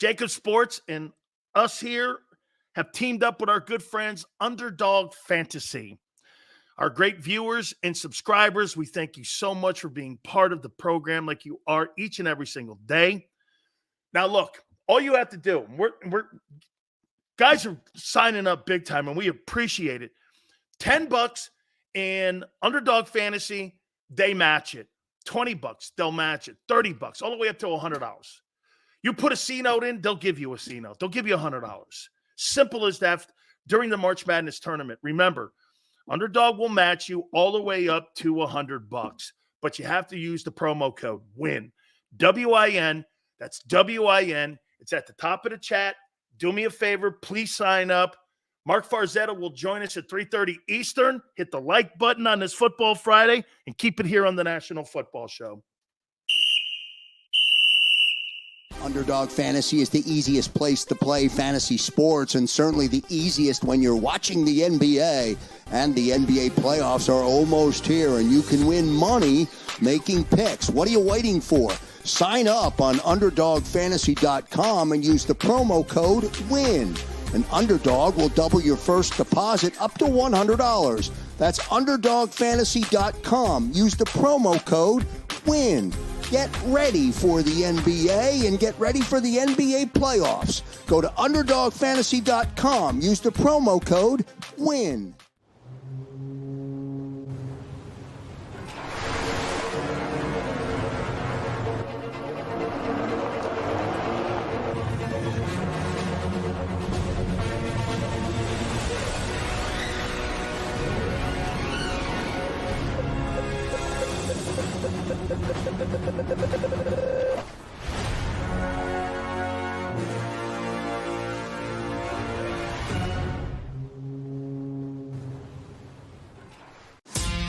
Speaker 1: JAKIB Sports and us here have teamed up with our good friends Underdog Fantasy. Our great viewers and subscribers, we thank you so much for being part of the program like you are each and every single day. Now, look, all you have to do, we're guys are signing up big time, and we appreciate it. $10 in Underdog Fantasy, they match it. $20, they'll match it. $30, all the way up to $100. You put a C note in, they'll give you a C note. They'll give you $100. Simple as that during the March Madness tournament. Remember, Underdog will match you all the way up to $100, but you have to use the promo code WIN. WIN. That's WIN. It's at the top of the chat. Do me a favor. Please sign up. Mark Farzetta will join us at 3:30 Eastern. Hit the like button on this Football Friday and keep it here on the National Football Show.
Speaker 2: Underdog Fantasy is the easiest place to play fantasy sports, and certainly the easiest when you're watching the NBA. And the NBA playoffs are almost here, and you can win money making picks. What are you waiting for? Sign up on UnderdogFantasy.com and use the promo code WIN. An Underdog will double your first deposit up to $100. That's UnderdogFantasy.com. Use the promo code WIN. Get ready for the NBA and get ready for the NBA playoffs. Go to UnderdogFantasy.com. Use the promo code WIN.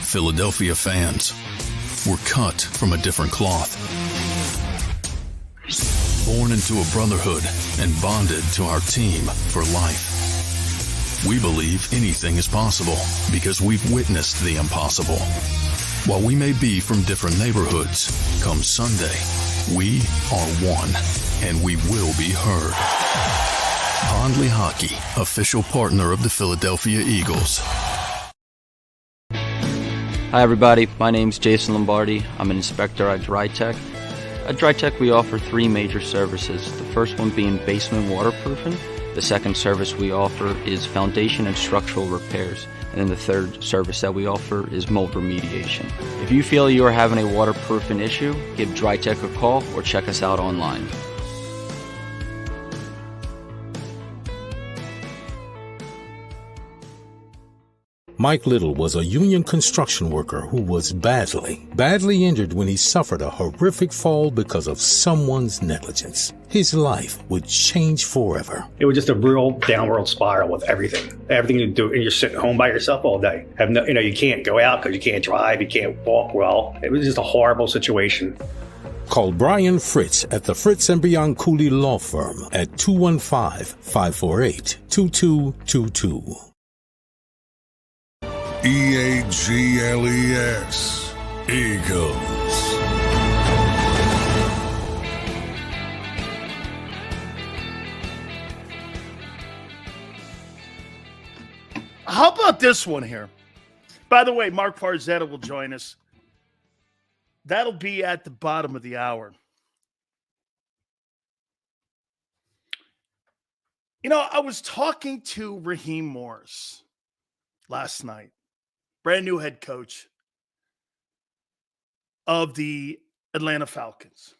Speaker 3: Philadelphia fans, we're cut from a different cloth. Born into a brotherhood and bonded to our team for life. We believe anything is possible because we've witnessed the impossible. While we may be from different neighborhoods, come Sunday, we are one, and we will be heard. Pondley Hockey, official partner of the Philadelphia Eagles.
Speaker 4: Hi everybody, my name's Jason Lombardi. I'm an inspector at DryTech. At DryTech we offer 3 major services. The first one being basement waterproofing. The second service we offer is foundation and structural repairs. And then the third service that we offer is mold remediation. If you feel you are having a waterproofing issue, give DryTech a call or check us out online.
Speaker 5: Mike Little was a union construction worker who was badly injured when he suffered a horrific fall because of someone's negligence. His life would change forever.
Speaker 6: It was just a real downward spiral with everything. Everything you do, and you're sitting home by yourself all day. You can't go out because you can't drive, you can't walk well. It was just a horrible situation.
Speaker 5: Call Brian Fritz at the Fritz & Beyond Cooley Law Firm at 215-548-2222.
Speaker 7: EAGLES, Eagles.
Speaker 1: How about this one here? By the way, Mark Farzetta will join us. That'll be at the bottom of the hour. I was talking to Raheem Morris last night. Brand new head coach of the Atlanta Falcons.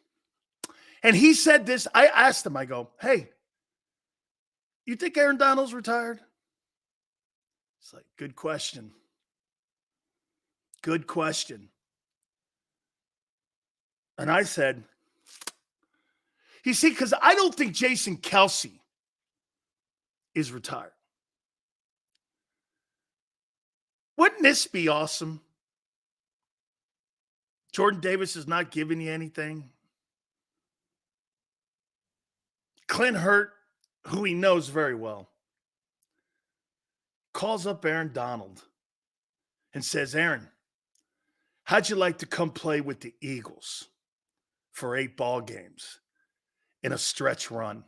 Speaker 1: And he said this. I asked him, I go, hey, you think Aaron Donald's retired? It's like, good question. Good question. And I said, you see, because I don't think Jason Kelce is retired. Wouldn't this be awesome? Jordan Davis is not giving you anything. Clint Hurt, who he knows very well, calls up Aaron Donald and says, Aaron, how'd you like to come play with the Eagles for 8 ball games in a stretch run?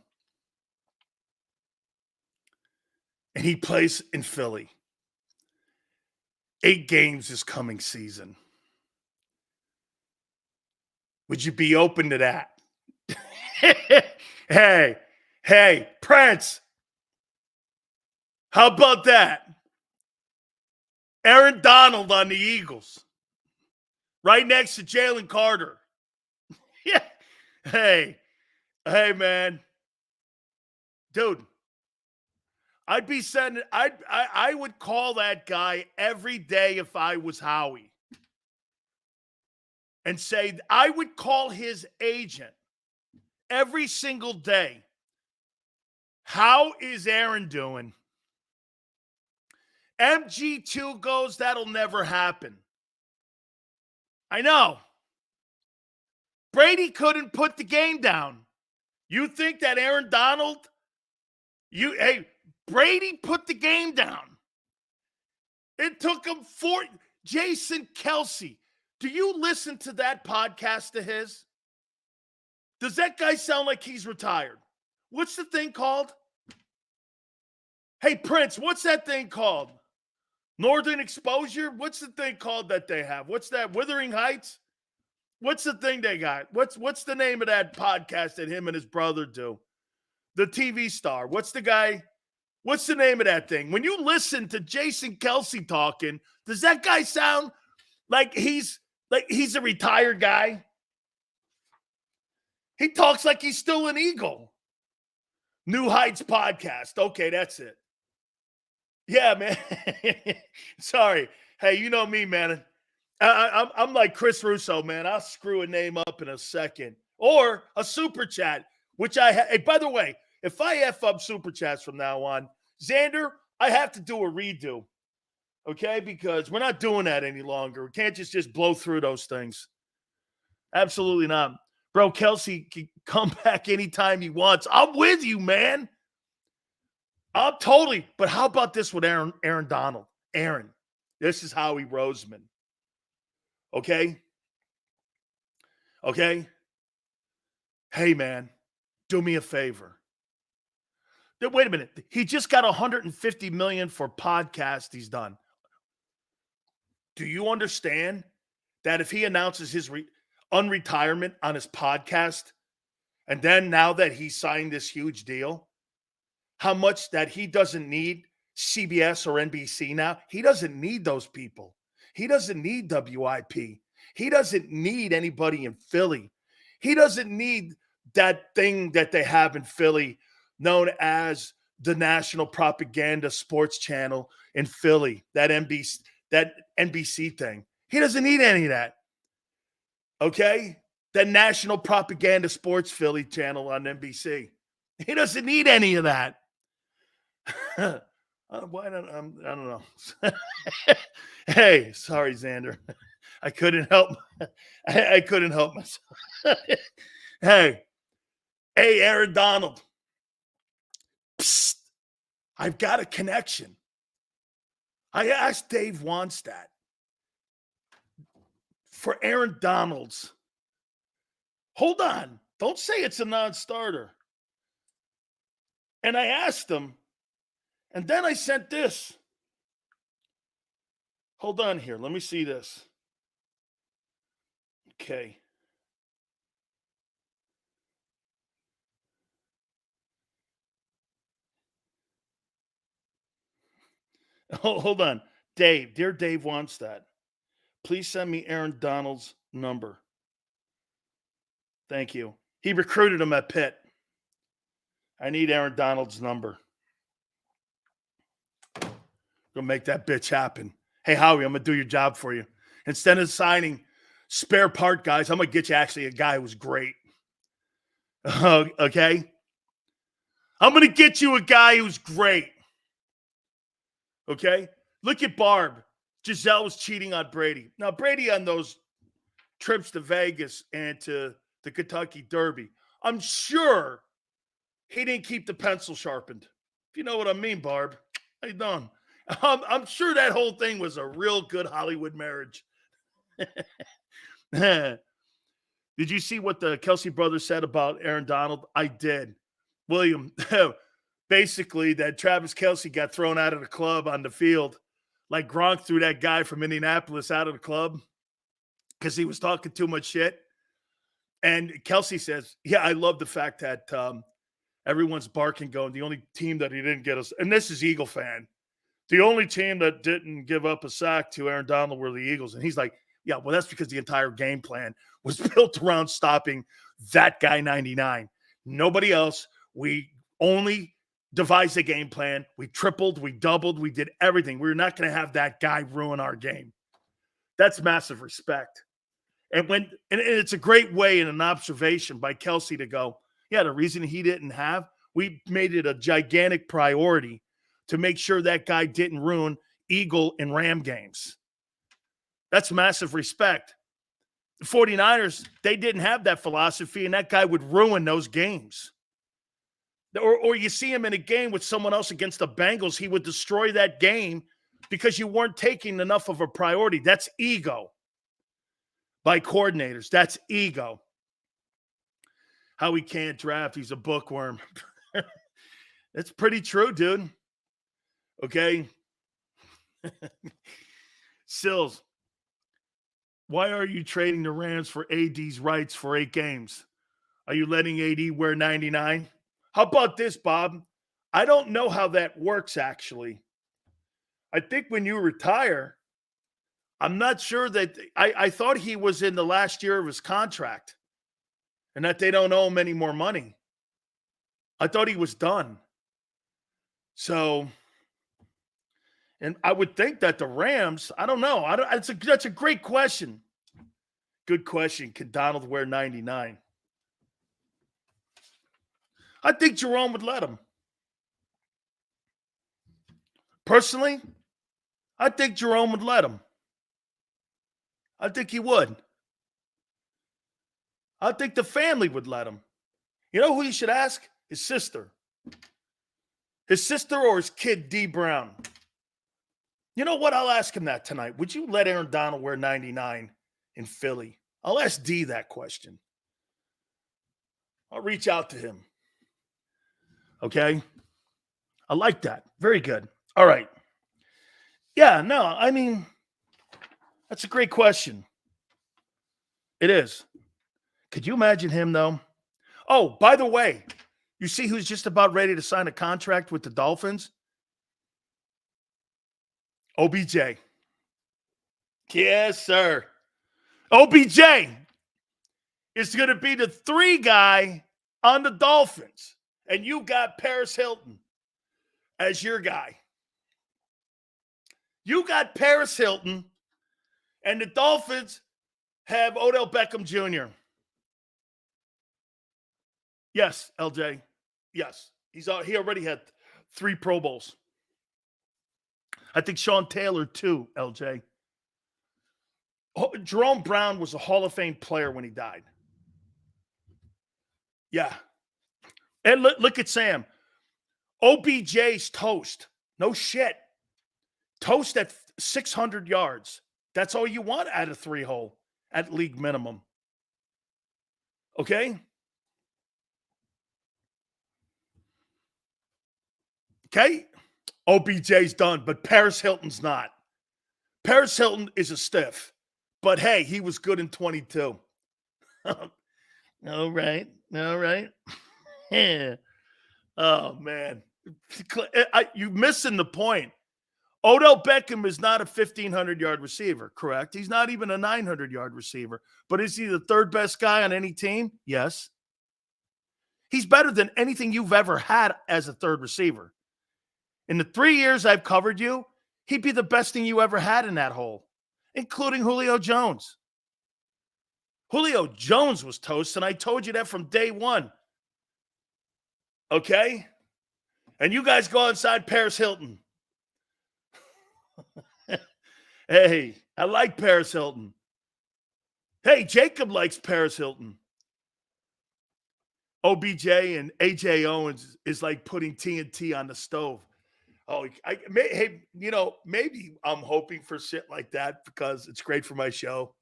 Speaker 1: And he plays in Philly. 8 games this coming season. Would you be open to that? Hey, Prince. How about that? Aaron Donald on the Eagles. Right next to Jalen Carter. Yeah. Hey, man. Dude. I'd be sending, I would call that guy every day if I was Howie. And say, I would call his agent every single day. How is Aaron doing? MG2 goes, that'll never happen. I know. Brady couldn't put the game down. You think that Aaron Donald, Brady put the game down. It took him Jason Kelce. Do you listen to that podcast of his? Does that guy sound like he's retired? What's the thing called? Hey, Prince, what's that thing called? Northern Exposure? What's the thing called that they have? What's that? Wuthering Heights? What's the thing they got? What's the name of that podcast that him and his brother do? The TV star. What's the guy? What's the name of that thing? When you listen to Jason Kelce talking, does that guy sound like he's a retired guy? He talks like he's still an Eagle. New Heights podcast. Okay, that's it. Yeah, man. Sorry. Hey, you know me, man. I'm like Chris Russo, man. I'll screw a name up in a second. Or a super chat, which hey, by the way, if I F up super chats from now on, Xander, I have to do a redo. Okay? Because we're not doing that any longer. We can't just blow through those things. Absolutely not. Bro, Kelce can come back anytime he wants. I'm with you, man. I'm totally. But how about this with Aaron Donald? Aaron, this is Howie Roseman. Okay? Okay? Hey, man, do me a favor. Wait a minute. He just got $150 million for podcast he's done. Do you understand that if he announces his unretirement on his podcast, and then now that he signed this huge deal, how much that he doesn't need CBS or NBC now? He doesn't need those people. He doesn't need WIP. He doesn't need anybody in Philly. He doesn't need that thing that they have in Philly known as the National Propaganda Sports Channel in Philly, that NBC thing. He doesn't need any of that. Okay? The National Propaganda Sports Philly channel on NBC. He doesn't need any of that. I don't know. Hey, sorry, Xander. I couldn't help. I couldn't help myself. Hey, Aaron Donald. Psst, I've got a connection. I asked Dave Wannstedt for Aaron Donald's. Hold on. Don't say it's a non-starter. And I asked him, and then I sent this. Hold on here. Let me see this. Okay. Hold on. Dave, dear Dave Wannstedt, please send me Aaron Donald's number. Thank you. He recruited him at Pitt. I need Aaron Donald's number. Gonna make that bitch happen. Hey, Howie, I'm gonna do your job for you. Instead of signing spare part guys, I'm gonna get you actually a guy who's great. Okay? I'm gonna get you a guy who's great. Okay? Look at Barb. Giselle was cheating on Brady. Now, Brady on those trips to Vegas and to the Kentucky Derby, I'm sure he didn't keep the pencil sharpened. If you know what I mean, Barb. How you doing? I'm sure that whole thing was a real good Hollywood marriage. Did you see what the Kelsey brothers said about Aaron Donald? I did. William, basically that Travis Kelsey got thrown out of the club on the field like Gronk threw that guy from Indianapolis out of the club because he was talking too much shit. And Kelsey says, yeah, I love the fact that everyone's barking going, the only team that he didn't get us, and this is Eagle fan, the only team that didn't give up a sack to Aaron Donald were the Eagles. And he's like, yeah, well, that's because the entire game plan was built around stopping that guy 99. Nobody else. We only devised a game plan. We tripled, we doubled, we did everything. We're not going to have that guy ruin our game. That's massive respect. And it's a great way and an observation by Kelsey to go, yeah, the reason he didn't have, we made it a gigantic priority to make sure that guy didn't ruin Eagle and Ram games. That's massive respect. The 49ers, they didn't have that philosophy, and that guy would ruin those games. Or you see him in a game with someone else against the Bengals, he would destroy that game because you weren't taking enough of a priority. That's ego by coordinators. That's ego. How he can't draft, he's a bookworm. It's pretty true, dude. Okay? Sills, why are you trading the Rams for AD's rights for 8 games? Are you letting AD wear 99? How about this, Bob? I don't know how that works, actually. I think when you retire, I'm not sure that I thought he was in the last year of his contract and that they don't owe him any more money. I thought he was done. So, and I would think that the Rams, I don't know. That's a great question. Good question. Can Donald wear 99? I think Jerome would let him. Personally, I think Jerome would let him. I think he would. I think the family would let him. You know who you should ask? His sister. His sister or his kid, D. Brown. You know what? I'll ask him that tonight. Would you let Aaron Donald wear 99 in Philly? I'll ask D that question. I'll reach out to him. Okay? I like that. Very good. All right. Yeah, no, I mean, That's a great question. It is. Could you imagine him, though? Oh, by the way, you see who's just about ready to sign a contract with the Dolphins? OBJ. Yes, sir. OBJ is going to be the 3 guy on the Dolphins. And you got Paris Hilton as your guy. You got Paris Hilton, and the Dolphins have Odell Beckham Jr. Yes, LJ. Yes. He already had 3 Pro Bowls. I think Sean Taylor, too, LJ. Jerome Brown was a Hall of Fame player when he died. Yeah. And look at Sam. OBJ's toast. No shit. Toast at 600 yards. That's all you want at a 3-hole at league minimum. Okay? Okay? OBJ's done, but Paris Hilton's not. Paris Hilton is a stiff. But hey, he was good in 22. All right. Yeah. Oh, man. You're missing the point. Odell Beckham is not a 1,500-yard receiver, correct? He's not even a 900-yard receiver. But is he the 3rd best guy on any team? Yes. He's better than anything you've ever had as a 3rd receiver. In the 3 years I've covered you, he'd be the best thing you ever had in that hole, including Julio Jones. Julio Jones was toast, and I told you that from day one. Okay? And you guys go inside Paris Hilton. Hey, I like Paris Hilton. Hey, Jacob likes Paris Hilton. OBJ and AJ Owens is like putting TNT on the stove. Oh, hey, maybe I'm hoping for shit like that because it's great for my show.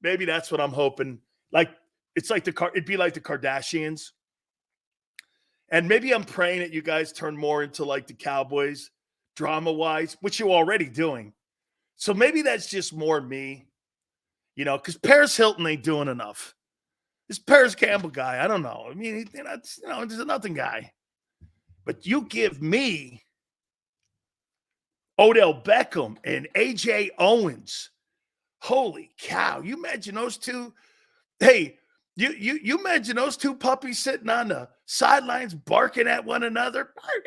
Speaker 1: Maybe that's what I'm hoping. Like, it'd be like the Kardashians. And maybe I'm praying that you guys turn more into like the Cowboys, drama-wise, which you're already doing. So maybe that's just more me, because Paris Hilton ain't doing enough. This Paris Campbell guy, I don't know. I mean, he's a nothing guy. But you give me Odell Beckham and AJ Owens. Holy cow. You imagine those two? Hey, you imagine those 2 puppies sitting on the sidelines barking at one another? I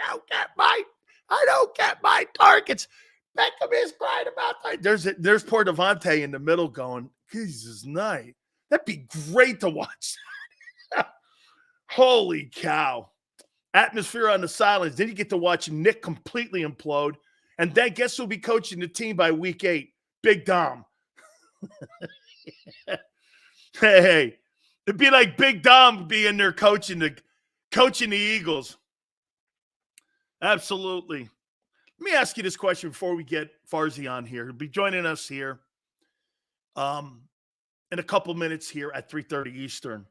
Speaker 1: don't get my targets. Beckham is crying about that. There's poor Devontae in the middle going, Jesus night. That'd be great to watch. Holy cow. Atmosphere on the sidelines. Then you get to watch Nick completely implode. And then guess who'll be coaching the team by week 8? Big Dom. Hey, it'd be like Big Dom being there coaching the Eagles. Absolutely. Let me ask you this question before we get Farzy on here. He'll be joining us here in a couple minutes here at 3:30 Eastern.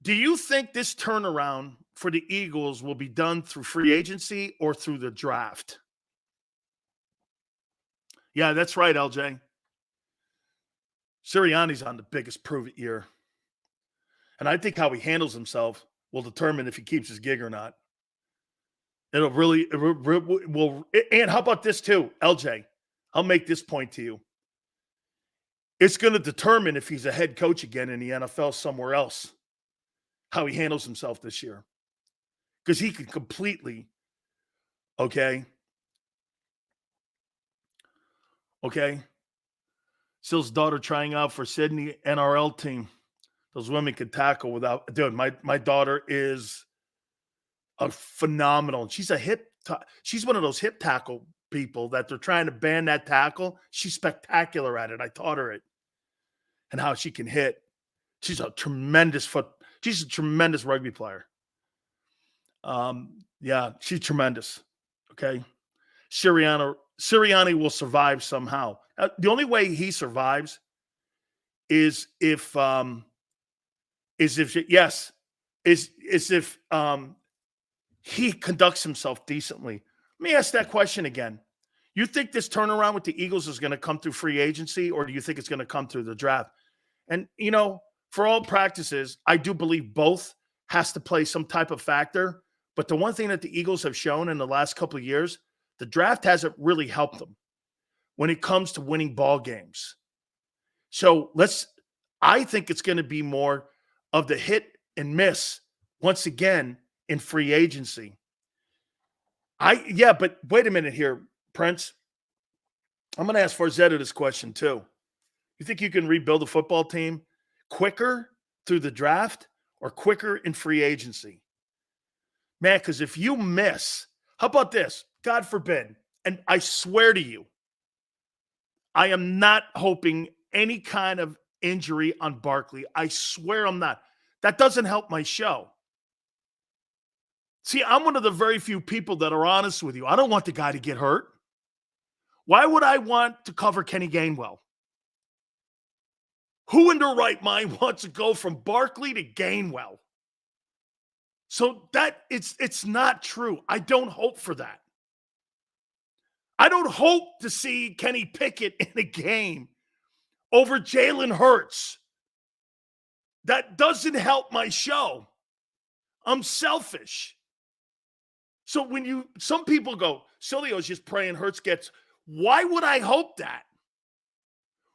Speaker 1: Do you think this turnaround for the Eagles will be done through free agency or through the draft? Yeah, that's right, LJ. Sirianni's on the biggest prove-it year. And I think how he handles himself will determine if he keeps his gig or not. It will. And how about this too, LJ? I'll make this point to you. It's going to determine if he's a head coach again in the NFL somewhere else, how he handles himself this year. Because he could completely, okay? Sill's daughter trying out for Sydney NRL team. Those women can tackle without, dude, my daughter is a phenomenal. She's she's one of those hip tackle people that they're trying to ban that tackle. She's spectacular at it. I taught her it and how she can hit. She's a tremendous rugby player. Yeah, she's tremendous. Okay. Sirianni will survive somehow. The only way he survives is if he conducts himself decently. Let me ask that question again. You think this turnaround with the Eagles is going to come through free agency, or do you think it's going to come through the draft? And, for all practices, I do believe both has to play some type of factor. But the one thing that the Eagles have shown in the last couple of years, the draft hasn't really helped them when it comes to winning ball games. So I think it's going to be more of the hit and miss once again in free agency. But wait a minute here, Prince. I'm going to ask Farzetta this question too. You think you can rebuild a football team quicker through the draft or quicker in free agency? Man, because if you miss, how about this? God forbid, and I swear to you, I am not hoping any kind of injury on Barkley. I swear I'm not. That doesn't help my show. See, I'm one of the very few people that are honest with you. I don't want the guy to get hurt. Why would I want to cover Kenny Gainwell? Who in their right mind wants to go from Barkley to Gainwell? So that it's not true. I don't hope for that. I don't hope to see Kenny Pickett in a game over Jalen Hurts. That doesn't help my show. I'm selfish. So some people go, Sileo's just praying Hurts gets. Why would I hope that?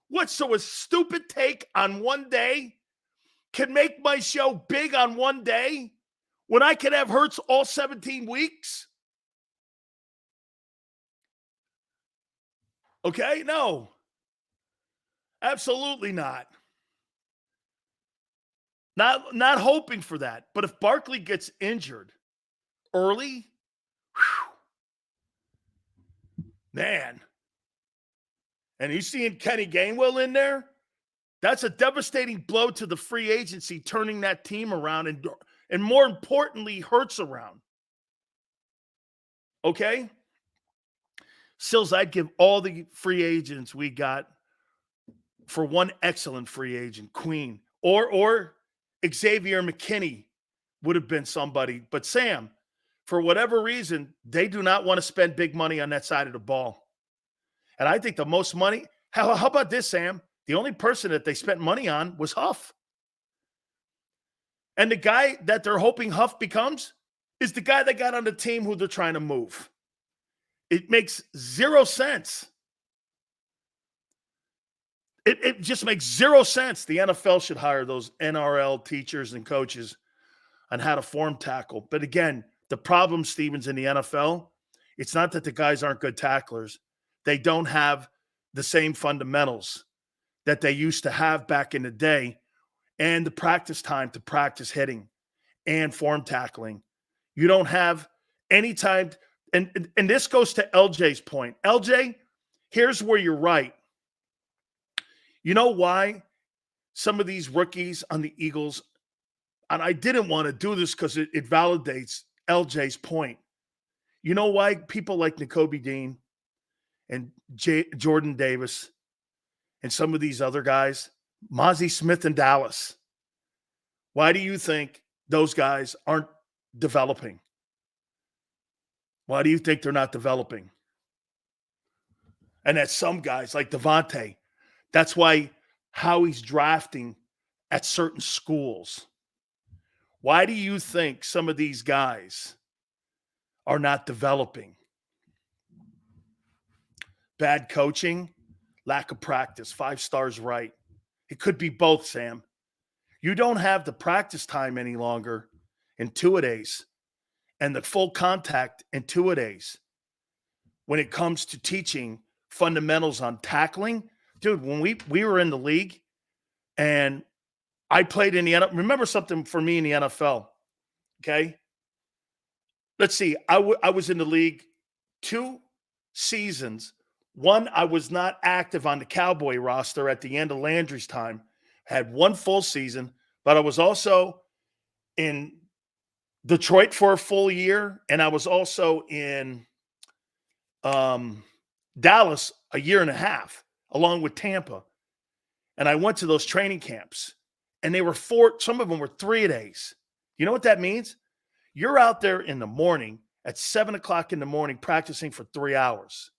Speaker 1: What, so a stupid take on one day can make my show big on one day when I could have Hurts all 17 weeks? Okay, no. Absolutely not. Not hoping for that. But if Barkley gets injured early, man. And you seeing Kenny Gainwell in there? That's a devastating blow to the free agency, turning that team around and more importantly, Hurts around. Okay? Sills, I'd give all the free agents we got for one excellent free agent, Queen. Or Xavier McKinney would have been somebody. But Sam, for whatever reason, they do not want to spend big money on that side of the ball. And I think the most money, how about this, Sam? The only person that they spent money on was Huff. And the guy that they're hoping Huff becomes is the guy that got on the team who they're trying to move. It makes zero sense. It just makes zero sense. The NFL should hire those NRL teachers and coaches on how to form tackle. But again, the problem, Stevens, in the NFL, it's not that the guys aren't good tacklers. They don't have the same fundamentals that they used to have back in the day and the practice time to practice hitting and form tackling. You don't have any time. And this goes to LJ's point. LJ, here's where you're right. You know why some of these rookies on the Eagles, and I didn't want to do this because it validates LJ's point. You know why people like Nakobe Dean and Jordan Davis and some of these other guys, Mozzie Smith in Dallas, why do you think those guys aren't developing? Why do you think they're not developing? And that some guys like Devontae, that's why Howie's drafting at certain schools. Why do you think some of these guys are not developing? Bad coaching, lack of practice, 5 stars right. It could be both, Sam. You don't have the practice time any longer in two-a-days and the full contact in two-a-days when it comes to teaching fundamentals on tackling. Dude, when we were in the league and I played in the NFL, remember something for me in the NFL, okay? Let's see. I was in the league 2 seasons. One, I was not active on the Cowboy roster at the end of Landry's time. I had 1 full season, but I was also in Detroit for a full year, and I was also in Dallas a year and a half, along with Tampa. And I went to those training camps, and they were 4, some of them were 3-a-days. You know what that means? You're out there in the morning at 7 o'clock in the morning practicing for 3 hours.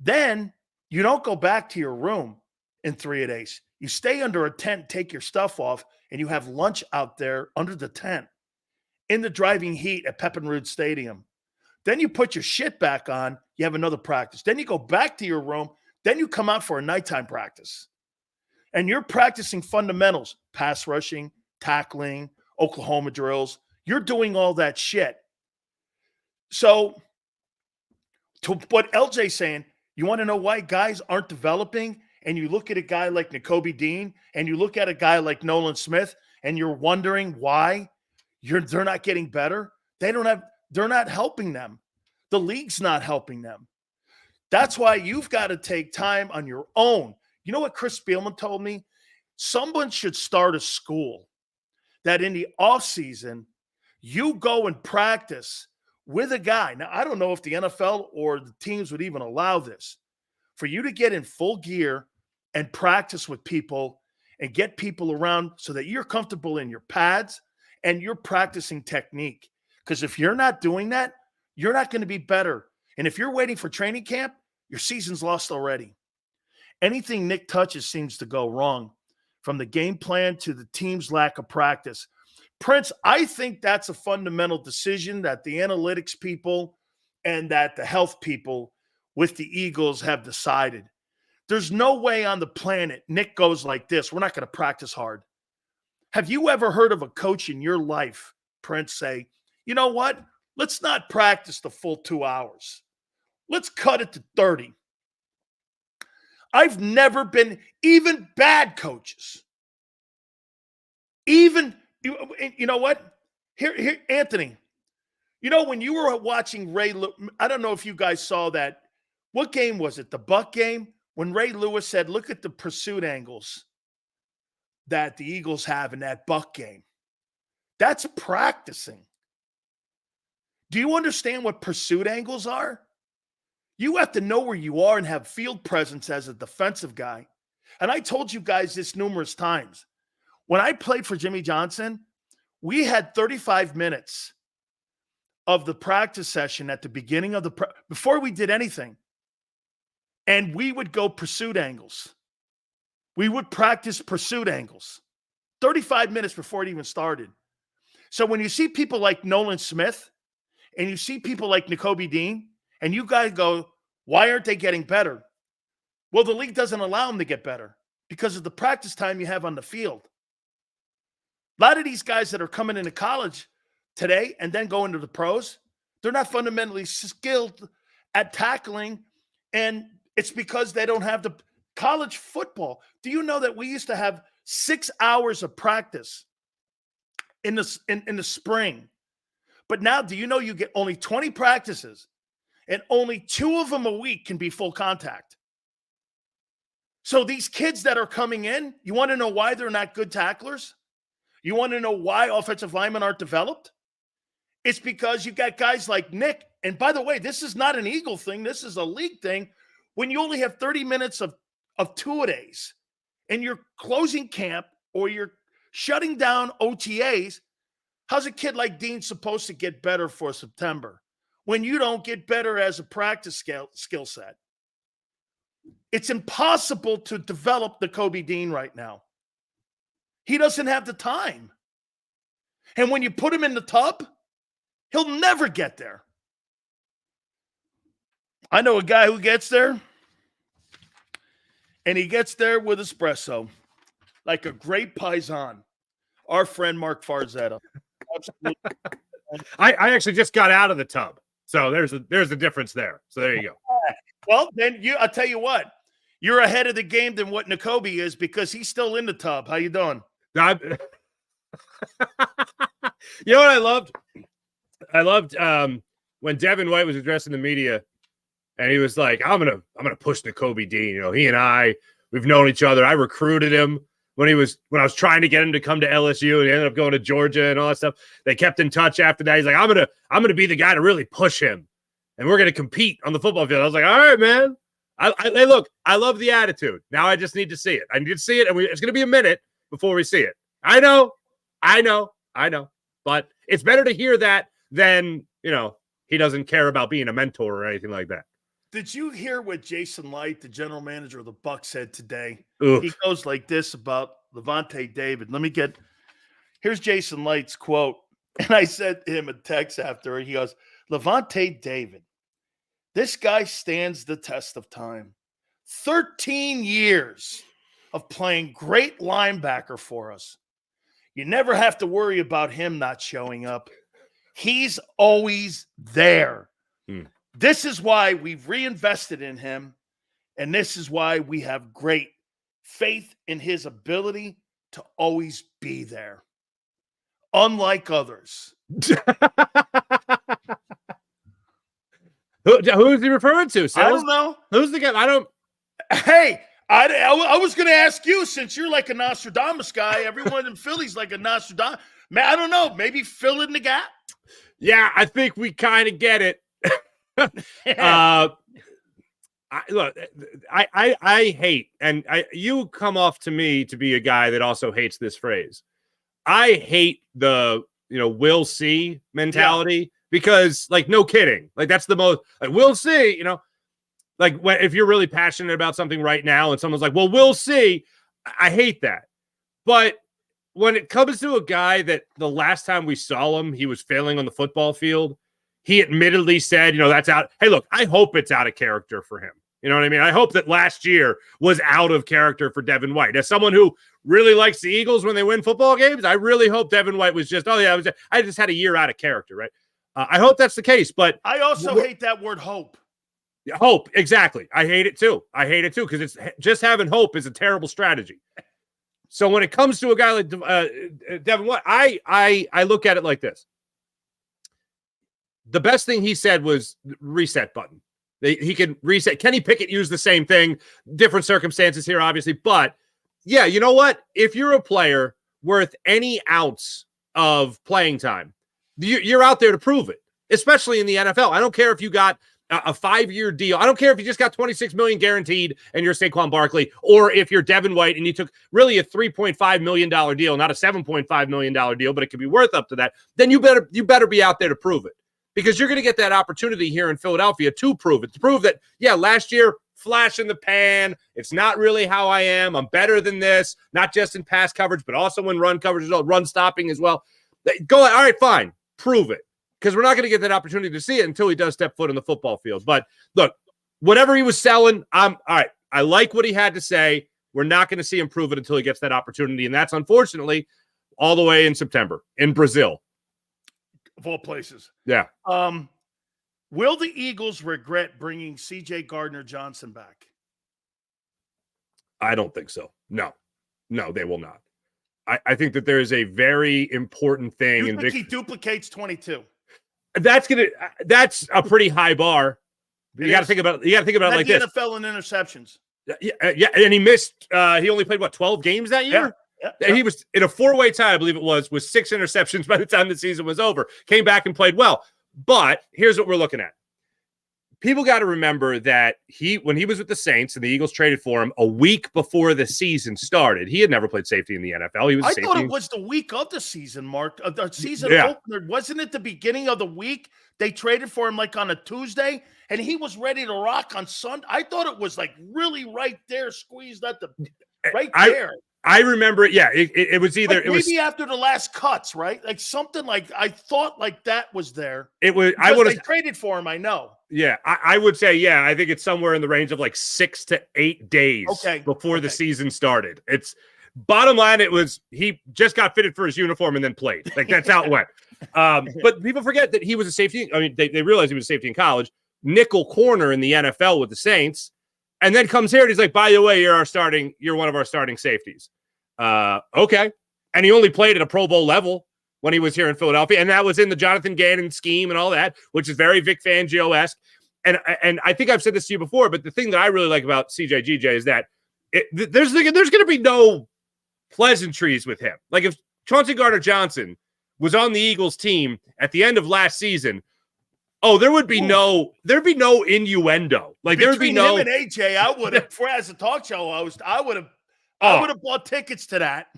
Speaker 1: Then you don't go back to your room in 3 days. You stay under a tent, take your stuff off, and you have lunch out there under the tent in the driving heat at Pepinrood Stadium. Then you put your shit back on. You have another practice. Then you go back to your room. Then you come out for a nighttime practice. And you're practicing fundamentals, pass rushing, tackling, Oklahoma drills. You're doing all that shit. So to what LJ's saying, you want to know why guys aren't developing? And you look at a guy like Nakobe Dean and you look at a guy like Nolan Smith and you're wondering why they're not getting better. They're not helping them. The league's not helping them. That's why you've got to take time on your own. You know what Chris Spielman told me? Someone should start a school that in the offseason, you go and practice with a guy. Now, I don't know if the NFL or the teams would even allow this. For you to get in full gear and practice with people and get people around so that you're comfortable in your pads and you're practicing technique. Because if you're not doing that, you're not going to be better. And if you're waiting for training camp, your season's lost already. Anything Nick touches seems to go wrong, from the game plan to the team's lack of practice. Prince, I think that's a fundamental decision that the analytics people and that the health people with the Eagles have decided. There's no way on the planet Nick goes like this. We're not going to practice hard. Have you ever heard of a coach in your life, Prince, say, you know what? Let's not practice the full 2 hours. Let's cut it to 30. I've never been, even bad coaches, even, you know what? Here, Anthony, you know, when you were watching I don't know if you guys saw that. What game was it? The Buck game? When Ray Lewis said, look at the pursuit angles that the Eagles have in that Buck game. That's practicing. Do you understand what pursuit angles are? You have to know where you are and have field presence as a defensive guy. And I told you guys this numerous times. When I played for Jimmy Johnson, we had 35 minutes of the practice session at the beginning of before we did anything. And we would go pursuit angles. We would practice pursuit angles 35 minutes before it even started. So when you see people like Nolan Smith and you see people like Nakobe Dean, and you guys go, why aren't they getting better? Well, the league doesn't allow them to get better because of the practice time you have on the field. A lot of these guys that are coming into college today and then go into the pros, they're not fundamentally skilled at tackling, and it's because they don't have the college football. Do you know that we used to have 6 hours of practice in the spring? But now, do you know you get only 20 practices and only 2 of them a week can be full contact? So these kids that are coming in, you want to know why they're not good tacklers? You want to know why offensive linemen aren't developed? It's because you got guys like Nick. And by the way, this is not an Eagle thing. This is a league thing. When you only have 30 minutes of two-a-days and you're closing camp or you're shutting down OTAs, how's a kid like Dean supposed to get better for September when you don't get better as a practice skill set? It's impossible to develop the Kobe Dean right now. He doesn't have the time. And when you put him in the tub, he'll never get there. I know a guy who gets there, and he gets there with espresso, like a great paisan. Our friend Mark Farzetta. Absolutely.
Speaker 8: I actually just got out of the tub, so there's a difference there. So there you go.
Speaker 1: Well, then I'll tell you what, you're ahead of the game than what Nakobe is because he's still in the tub. How you doing?
Speaker 8: You know what I loved? I loved when Devin White was addressing the media, and he was like, "I'm gonna push Nakobe Dean. You know, he and we've known each other. I recruited him when I was trying to get him to come to LSU, and he ended up going to Georgia and all that stuff. They kept in touch after that. He's like, I'm gonna be the guy to really push him, and we're gonna compete on the football field." I was like, "All right, man. Hey, look, I love the attitude. Now I just need to see it. I need to see it, and it's gonna be a minute before we see it. I know, but it's better to hear that than he doesn't care about being a mentor or anything like that."
Speaker 1: Did you hear what Jason Light, the general manager of the Bucs, said today?
Speaker 8: Oof.
Speaker 1: He goes like this about Levante David. Here's Jason Light's quote. And I sent him a text after. He goes, Levante David, this guy stands the test of time. 13 years of playing great linebacker for us. You never have to worry about him not showing up. He's always there. This is why we've reinvested in him, and this is why we have great faith in his ability to always be there, unlike others.
Speaker 8: Who's he referring to?
Speaker 1: I don't know.
Speaker 8: Who's the guy?
Speaker 1: Hey, I was going to ask you, since you're like a Nostradamus guy, everyone in Philly's like a Nostradamus. Man, I don't know. Maybe fill in the gap.
Speaker 8: Yeah, I think we kind of get it. I hate, and you come off to me to be a guy that also hates this phrase. I hate the we'll see mentality because, like, no kidding, like that's the most, like, we'll see, like if you're really passionate about something right now and someone's like, well, we'll see. I hate that. But when it comes to a guy that the last time we saw him, he was failing on the football field. He admittedly said, that's out. Hey, look, I hope it's out of character for him. You know what I mean? I hope that last year was out of character for Devin White. As someone who really likes the Eagles when they win football games, I really hope Devin White was just, I just had a year out of character, right? I hope that's the case. But
Speaker 1: I also hate that word hope.
Speaker 8: Hope, exactly. I hate it too. Because it's just having hope is a terrible strategy. So when it comes to a guy like Devin White, I look at it like this. The best thing he said was reset button. He can reset. Kenny Pickett used the same thing. Different circumstances here, obviously. But, yeah, you know what? If you're a player worth any ounce of playing time, you're out there to prove it, especially in the NFL. I don't care if you got a 5-year deal. I don't care if you just got $26 million guaranteed and you're Saquon Barkley, or if you're Devin White and you took really a $3.5 million deal, not a $7.5 million deal, but it could be worth up to that. Then you better be out there to prove it. Because you're going to get that opportunity here in Philadelphia to prove it. To prove that, yeah, last year, flash in the pan. It's not really how I am. I'm better than this, not just in pass coverage, but also in run coverage as well, run stopping as well. Go, all right, fine. Prove it. Because we're not going to get that opportunity to see it until he does step foot in the football field. But look, whatever he was selling, all right. I like what he had to say. We're not going to see him prove it until he gets that opportunity. And that's unfortunately all the way in September in Brazil.
Speaker 1: Of all places.
Speaker 8: Yeah.
Speaker 1: Will the Eagles regret bringing C.J. Gardner-Johnson back?
Speaker 8: I don't think so. No, they will not. I think that there is a very important thing.
Speaker 1: You think he duplicates 22?
Speaker 8: That's a pretty high bar. You got to think about it like this.
Speaker 1: NFL and interceptions.
Speaker 8: Yeah, and he missed. He only played 12 games that year. Yeah. He was in a 4-way tie, I believe it was 6 interceptions by the time the season was over. Came back and played well. But here's what we're looking at. People got to remember that when he was with the Saints and the Eagles traded for him a week before the season started, he had never played safety in the NFL.
Speaker 1: I thought it was the week of the season, Mark. The season opener. Wasn't it the beginning of the week? They traded for him like on a Tuesday, and he was ready to rock on Sunday. I thought it was like really right there, squeezed at the right there.
Speaker 8: I remember it. Yeah, it was either
Speaker 1: like maybe after the last cuts, right? Like something like I thought like that was there.
Speaker 8: It was.
Speaker 1: They traded for him. I know.
Speaker 8: Yeah, I would say I think it's somewhere in the range of like 6 to 8 days before the season started. It's bottom line. It was he just got fitted for his uniform and then played. Like that's how it went. But people forget that he was a safety. I mean, they realized he was a safety in college, nickel corner in the NFL with the Saints. And then comes here and he's like, by the way, you're one of our starting safeties. Okay. And he only played at a Pro Bowl level when he was here in Philadelphia. And that was in the Jonathan Gannon scheme and all that, which is very Vic Fangio-esque. And I think I've said this to you before, but the thing that I really like about CJ is that there's going to be no pleasantries with him. Like if Chauncey Gardner-Johnson was on the Eagles team at the end of last season, there'd be no innuendo. Like there would be no
Speaker 1: him and AJ. I would have, as a talk show host, I would have bought tickets to that.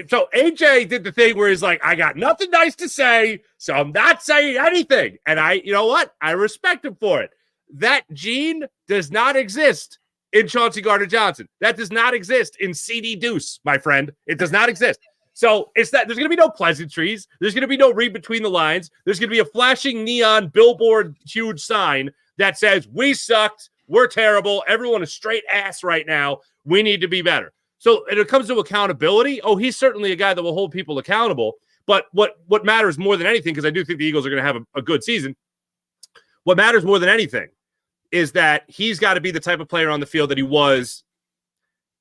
Speaker 8: So AJ did the thing where he's like, I got nothing nice to say, so I'm not saying anything. And you know what? I respect him for it. that gene does not exist in Chauncey Gardner-Johnson. That does not exist in CD Deuce, my friend. It does not exist. So it's that there's going to be no pleasantries. There's going to be no read between the lines. There's going to be a flashing neon billboard, huge sign that says, we sucked. We're terrible. Everyone is straight ass right now. We need to be better. So when it comes to accountability, he's certainly a guy that will hold people accountable. But what matters more than anything, because I do think the Eagles are going to have a good season, what matters more than anything is that he's got to be the type of player on the field that he was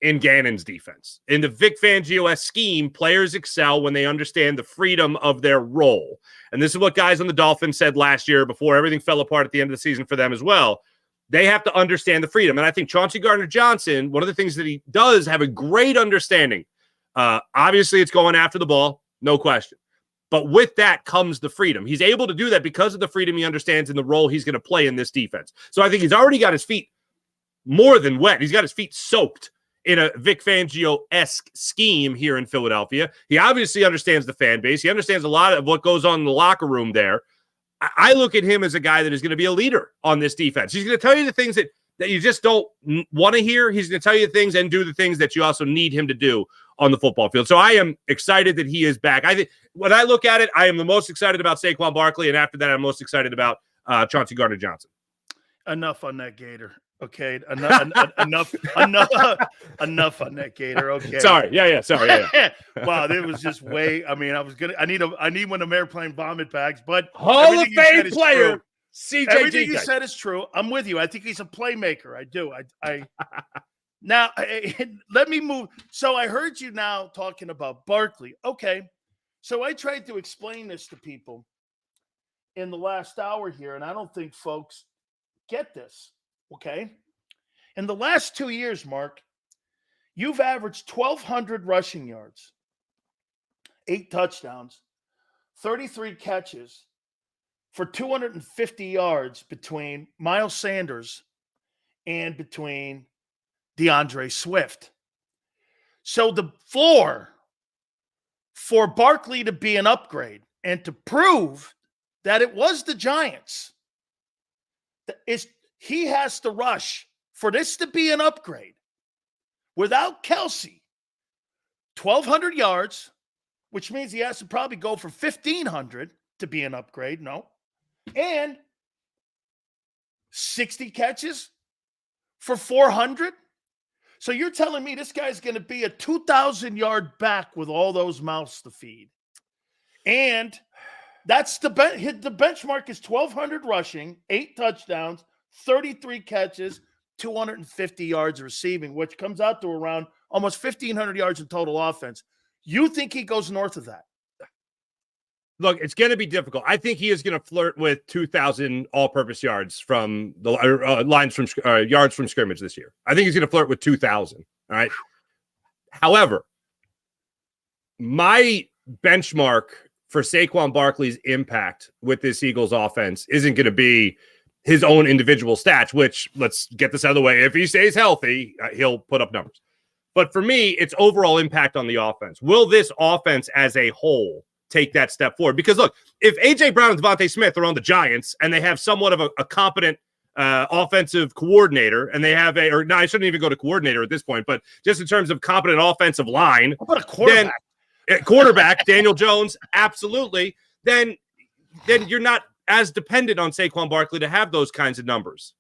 Speaker 8: in Gannon's defense. In the Vic Fangio scheme, players excel when they understand the freedom of their role. And this is what guys on the Dolphins said last year before everything fell apart at the end of the season for them as well. They have to understand the freedom. And I think Chauncey Gardner-Johnson, one of the things that he does have a great understanding. Obviously, it's going after the ball, no question. But with that comes the freedom. He's able to do that because of the freedom he understands in the role he's going to play in this defense. So I think he's already got his feet more than wet. He's got his feet soaked in a Vic Fangio-esque scheme here in Philadelphia. He obviously understands the fan base. He understands a lot of what goes on in the locker room there. I look at him as a guy that is going to be a leader on this defense. He's going to tell you the things that you just don't want to hear. He's going to tell you things and do the things that you also need him to do on the football field. So I am excited that he is back. I think when I look at it, I am the most excited about Saquon Barkley, and after that, I'm most excited about Chauncey Gardner-Johnson.
Speaker 1: Enough on that Gator. Okay, enough on that Gator. Okay.
Speaker 8: Sorry. Yeah. Sorry. Yeah.
Speaker 1: Wow, it was just way. I mean, I need one of them airplane vomit bags, but
Speaker 8: Hall of Fame player, CJ.
Speaker 1: Everything you said is true. I'm with you. I think he's a playmaker. I do. I now let me move. So I heard you now talking about Barkley. Okay, so I tried to explain this to people in the last hour here, and I don't think folks get this. Okay. In the last 2 years, Mark, you've averaged 1,200 rushing yards, 8 touchdowns, 33 catches for 250 yards between Miles Sanders and between DeAndre Swift. So the floor for Barkley to be an upgrade and to prove that it was the Giants is he has to rush for this to be an upgrade. Without Kelsey, 1,200 yards, which means he has to probably go for 1,500 to be an upgrade. No. And 60 catches for 400. So you're telling me this guy's going to be a 2,000-yard back with all those mouths to feed. And that's the benchmark is 1,200 rushing, 8 touchdowns, 33 catches, 250 yards receiving, which comes out to around almost 1,500 yards in total offense. You think he goes north of that?
Speaker 8: Look, it's going to be difficult. I think he is going to flirt with 2,000 all-purpose yards from the lines from yards from scrimmage this year. I think he's going to flirt with 2,000. All right. However, my benchmark for Saquon Barkley's impact with this Eagles offense isn't going to be his own individual stats, which, let's get this out of the way. If he stays healthy, he'll put up numbers. But for me, it's overall impact on the offense. Will this offense as a whole take that step forward? Because look, if A.J. Brown and Devontae Smith are on the Giants and they have somewhat of a competent offensive coordinator, and they have I shouldn't even go to coordinator at this point, but just in terms of competent offensive line.
Speaker 1: How about a quarterback?
Speaker 8: Quarterback, Daniel Jones, absolutely. Then you're not as dependent on Saquon Barkley to have those kinds of numbers.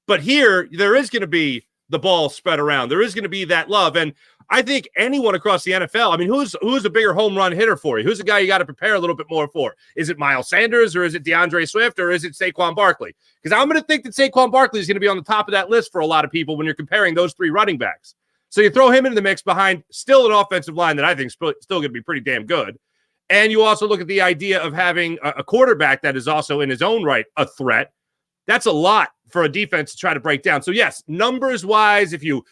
Speaker 8: But here, there is going to be the ball spread around. There is going to be that love. And I think anyone across the NFL, I mean, who's a bigger home run hitter for you? Who's the guy you got to prepare a little bit more for? Is it Miles Sanders, or is it DeAndre Swift, or is it Saquon Barkley? Because I'm going to think that Saquon Barkley is going to be on the top of that list for a lot of people when you're comparing those 3 running backs. So you throw him into the mix behind still an offensive line that I think is still going to be pretty damn good. And you also look at the idea of having a quarterback that is also in his own right a threat. That's a lot for a defense to try to break down. So yes, numbers-wise, if you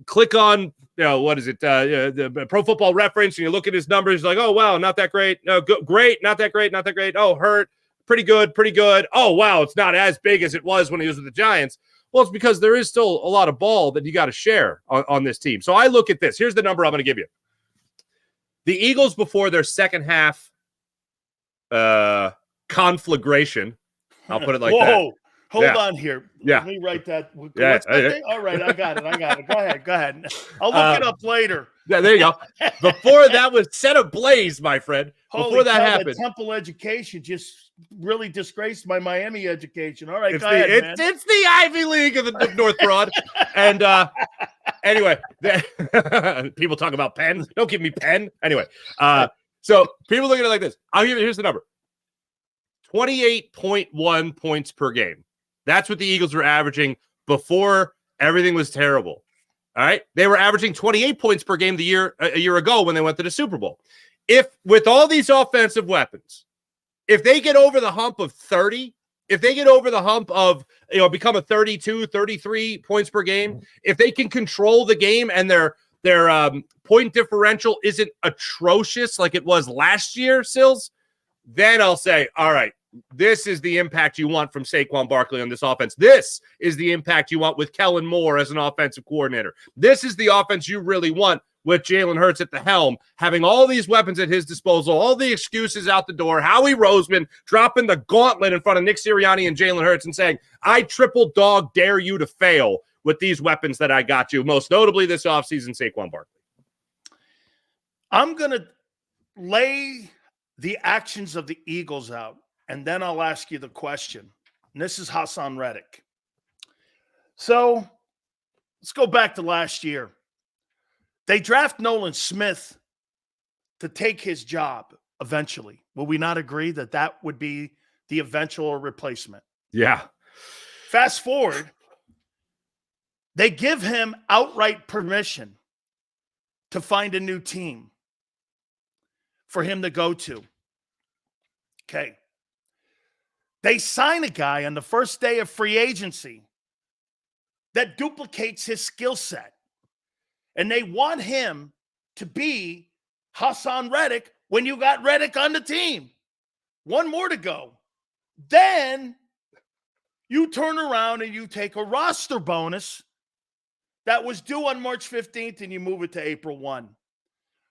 Speaker 8: click on, the Pro Football Reference, and you look at his numbers, like, oh, wow, not that great. No, great, not that great, not that great. Oh, hurt, pretty good, pretty good. Oh, wow, it's not as big as it was when he was with the Giants. Well, it's because there is still a lot of ball that you got to share on this team. So I look at this. Here's the number I'm going to give you. The Eagles, before their second half conflagration, I'll put it like that.
Speaker 1: Hold on here.
Speaker 8: Yeah.
Speaker 1: Let me write that.
Speaker 8: Yeah.
Speaker 1: What's that thing? All right, I got it. Go ahead. I'll look it up later.
Speaker 8: Yeah, there you go. Before that was set ablaze, my friend. Before that happened.
Speaker 1: Temple education just really disgraced my Miami education. All right,
Speaker 8: It's
Speaker 1: go ahead, man.
Speaker 8: It's the Ivy League of the North Broad. And anyway, people talk about Penn. Don't give me Penn. Anyway, so people look at it like this. Here's the number. 28.1 points per game. That's what the Eagles were averaging before everything was terrible. All right. They were averaging 28 points per game a year ago when they went to the Super Bowl. If with all these offensive weapons, if they get over the hump of 30, if they get over the hump of, become a 32, 33 points per game, if they can control the game and their point differential isn't atrocious like it was last year, Sills, then I'll say, all right, this is the impact you want from Saquon Barkley on this offense. This is the impact you want with Kellen Moore as an offensive coordinator. This is the offense you really want with Jalen Hurts at the helm, having all these weapons at his disposal, all the excuses out the door, Howie Roseman dropping the gauntlet in front of Nick Sirianni and Jalen Hurts and saying, I triple dog dare you to fail with these weapons that I got you, most notably this offseason, Saquon Barkley.
Speaker 1: I'm going to lay the actions of the Eagles out, and then I'll ask you the question. And this is Hassan Reddick. So let's go back to last year. They draft Nolan Smith to take his job eventually. Will we not agree that that would be the eventual replacement?
Speaker 8: Yeah.
Speaker 1: Fast forward, they give him outright permission to find a new team for him to go to. Okay. They sign a guy on the first day of free agency that duplicates his skill set. And they want him to be Hassan Reddick when you got Reddick on the team. One more to go. Then you turn around and you take a roster bonus that was due on March 15th and you move it to April 1.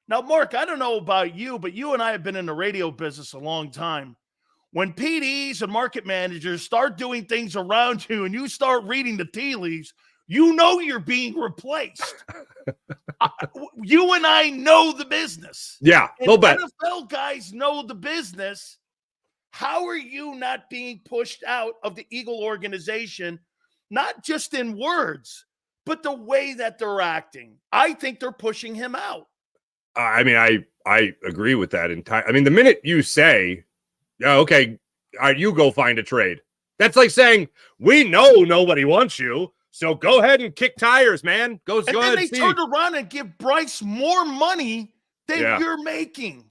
Speaker 1: Now, Mark, I don't know about you, but you and I have been in the radio business a long time. When PDs and market managers start doing things around you and you start reading the tea leaves, you know you're being replaced. You and I know the business.
Speaker 8: Yeah, no bet.
Speaker 1: NFL guys know the business. How are you not being pushed out of the Eagle organization, not just in words, but the way that they're acting? I think they're pushing him out.
Speaker 8: I mean, I agree with that entire. I mean, the minute you say, okay, you go find a trade, that's like saying, we know nobody wants you, so go ahead and kick tires, man. Go
Speaker 1: then
Speaker 8: ahead.
Speaker 1: They turn around and give Bryce more money than you're making.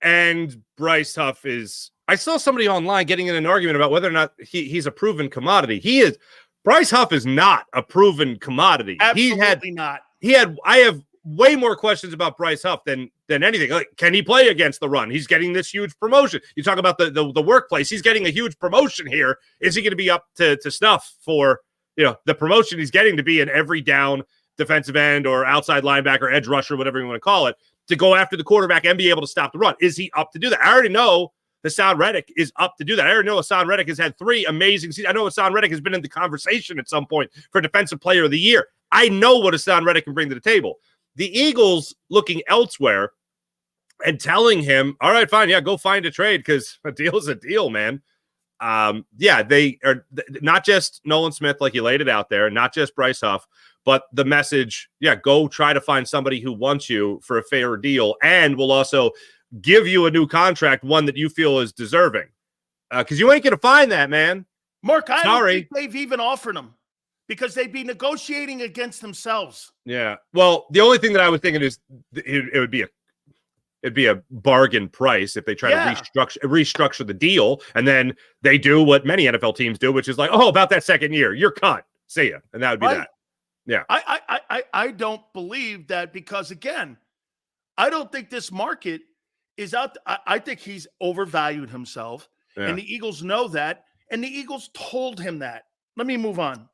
Speaker 8: And Bryce Huff is. I saw somebody online getting in an argument about whether or not he's a proven commodity. He is. Bryce Huff is not a proven commodity.
Speaker 1: Absolutely not.
Speaker 8: I have way more questions about Bryce Huff than anything. Like, can he play against the run? He's getting this huge promotion. You talk about the workplace. He's getting a huge promotion here. Is he going to be up to snuff for the promotion he's getting to be an every down defensive end or outside linebacker, edge rusher, whatever you want to call it, to go after the quarterback and be able to stop the run? Is he up to do that? I already know Hassan Reddick is up to do that. I already know Hassan Reddick has had 3 amazing seasons. I know Hassan Reddick has been in the conversation at some point for Defensive Player of the Year. I know what Hassan Reddick can bring to the table. The Eagles looking elsewhere and telling him, all right, fine, go find a trade because a deal is a deal, man. They are not just Nolan Smith, like you laid it out there, not just Bryce Huff, but the message, go try to find somebody who wants you for a fair deal and will also give you a new contract, one that you feel is deserving. Because you ain't going to find that, man.
Speaker 1: Mark, I don't think they've even offered him because they'd be negotiating against themselves.
Speaker 8: Yeah. Well, the only thing that I was thinking is it'd be a bargain price if they try to restructure the deal, and then they do what many NFL teams do, which is like, about that second year, you're cut. See ya. And that would be that. Yeah.
Speaker 1: I don't believe that because, again, I don't think this market is out. I think he's overvalued himself, and the Eagles know that, and the Eagles told him that. Let me move on.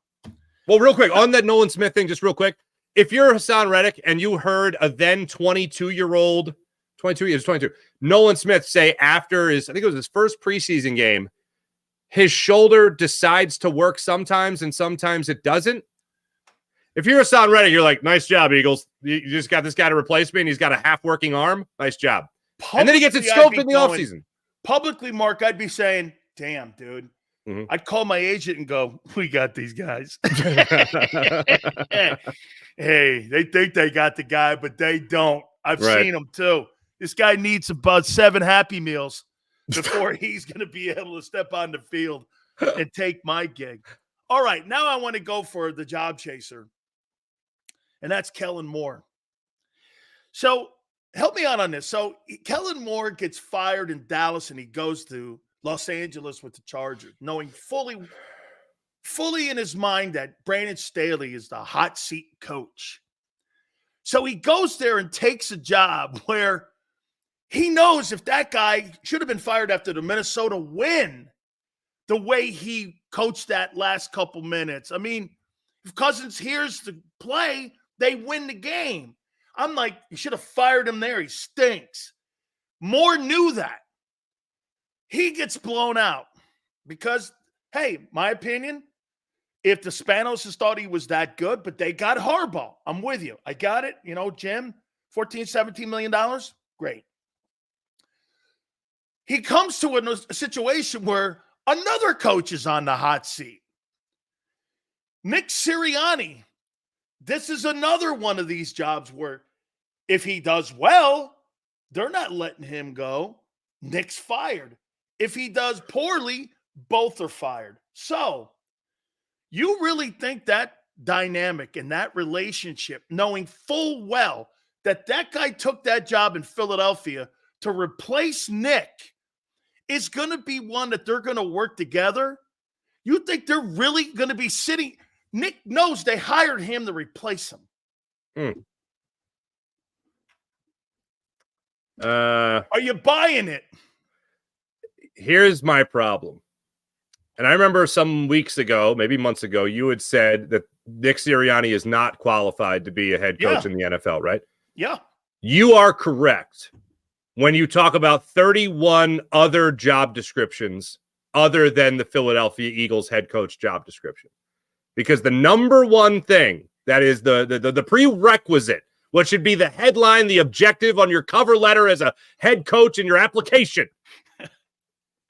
Speaker 8: Well, real quick, on that Nolan Smith thing, just real quick, if you're Hassan Reddick and you heard a then 22-year-old, 22, Nolan Smith say after I think it was his first preseason game, his shoulder decides to work sometimes and sometimes it doesn't. If you're Hassan Reddick, you're like, nice job, Eagles. You just got this guy to replace me, and he's got a half-working arm. Nice job. And then he gets it scoped in the offseason.
Speaker 1: Publicly, Mark, I'd be saying, damn, dude.
Speaker 8: Mm-hmm.
Speaker 1: I'd call my agent and go, we got these guys. Hey, they think they got the guy, but they don't. I've seen them too. This guy needs about 7 Happy Meals before he's going to be able to step on the field and take my gig. All right, now I want to go for the job chaser, and that's Kellen Moore. So help me out on this. So Kellen Moore gets fired in Dallas, and he goes to Los Angeles with the Chargers, knowing fully in his mind that Brandon Staley is the hot seat coach. So he goes there and takes a job where he knows if that guy should have been fired after the Minnesota win, the way he coached that last couple minutes. I mean, if Cousins hears the play, they win the game. I'm like, you should have fired him there. He stinks. Moore knew that. He gets blown out because, hey, my opinion, if the Spanoses thought he was that good, but they got Harbaugh. I'm with you. I got it. You know, Jim, $14, $17 million. Great. He comes to a situation where another coach is on the hot seat. Nick Sirianni. This is another one of these jobs where if he does well, they're not letting him go. Nick's fired. If he does poorly, both are fired. So you really think that dynamic and that relationship, knowing full well that that guy took that job in Philadelphia to replace Nick, is going to be one that they're going to work together? You think they're really going to be sitting? Nick knows they hired him to replace him. Are you buying it?
Speaker 8: Here's my problem. And I remember some weeks ago, maybe months ago, you had said that Nick Sirianni is not qualified to be a head coach in the NFL, right?
Speaker 1: Yeah.
Speaker 8: You are correct when you talk about 31 other job descriptions other than the Philadelphia Eagles head coach job description. Because the number one thing that is the prerequisite, what should be the headline, the objective on your cover letter as a head coach in your application,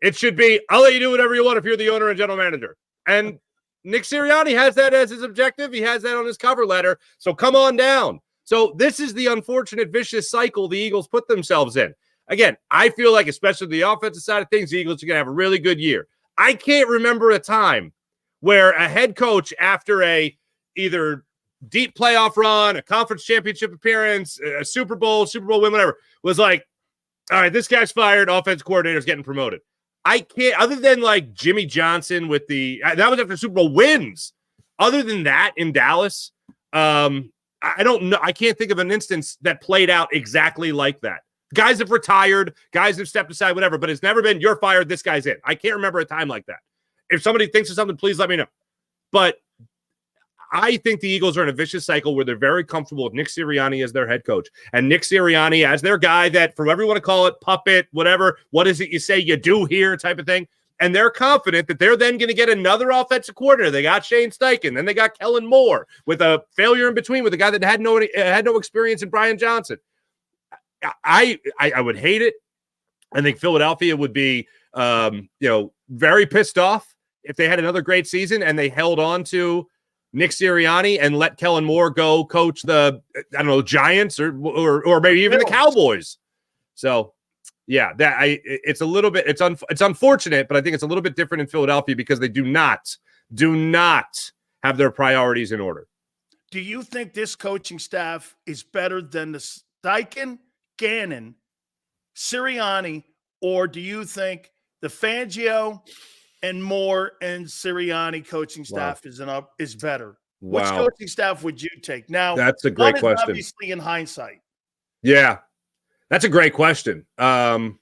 Speaker 8: it should be, I'll let you do whatever you want if you're the owner and general manager. And Nick Sirianni has that as his objective. He has that on his cover letter. So come on down. So this is the unfortunate vicious cycle the Eagles put themselves in. Again, I feel like, especially the offensive side of things, the Eagles are going to have a really good year. I can't remember a time where a head coach after a either deep playoff run, a conference championship appearance, a Super Bowl win, whatever, was like, all right, this guy's fired, offense coordinator's getting promoted. I can't, other than like Jimmy Johnson with that was after Super Bowl wins. Other than that in Dallas, I don't know. I can't think of an instance that played out exactly like that. Guys have retired, guys have stepped aside, whatever, but it's never been, you're fired, this guy's in. I can't remember a time like that. If somebody thinks of something, please let me know. But I think the Eagles are in a vicious cycle where they're very comfortable with Nick Sirianni as their head coach and Nick Sirianni as their guy that, for whatever you want to call it, puppet, whatever, what is it you say you do here type of thing. And they're confident that they're then going to get another offensive coordinator. They got Shane Steichen. Then they got Kellen Moore with a failure in between with a guy that had no experience in Brian Johnson. I would hate it. I think Philadelphia would be, very pissed off if they had another great season and they held on to Nick Sirianni and let Kellen Moore go coach the, Giants or maybe even the Cowboys. So, yeah, it's a little bit, it's unfortunate, but I think it's a little bit different in Philadelphia because they do not have their priorities in order.
Speaker 1: Do you think this coaching staff is better than the Steichen, Gannon, Sirianni, or do you think the Fangio and Moore and Sirianni coaching staff is better?
Speaker 8: Wow.
Speaker 1: Which coaching staff would you take? Now,
Speaker 8: that's a great question.
Speaker 1: Obviously, in hindsight.
Speaker 8: Yeah, that's a great question. You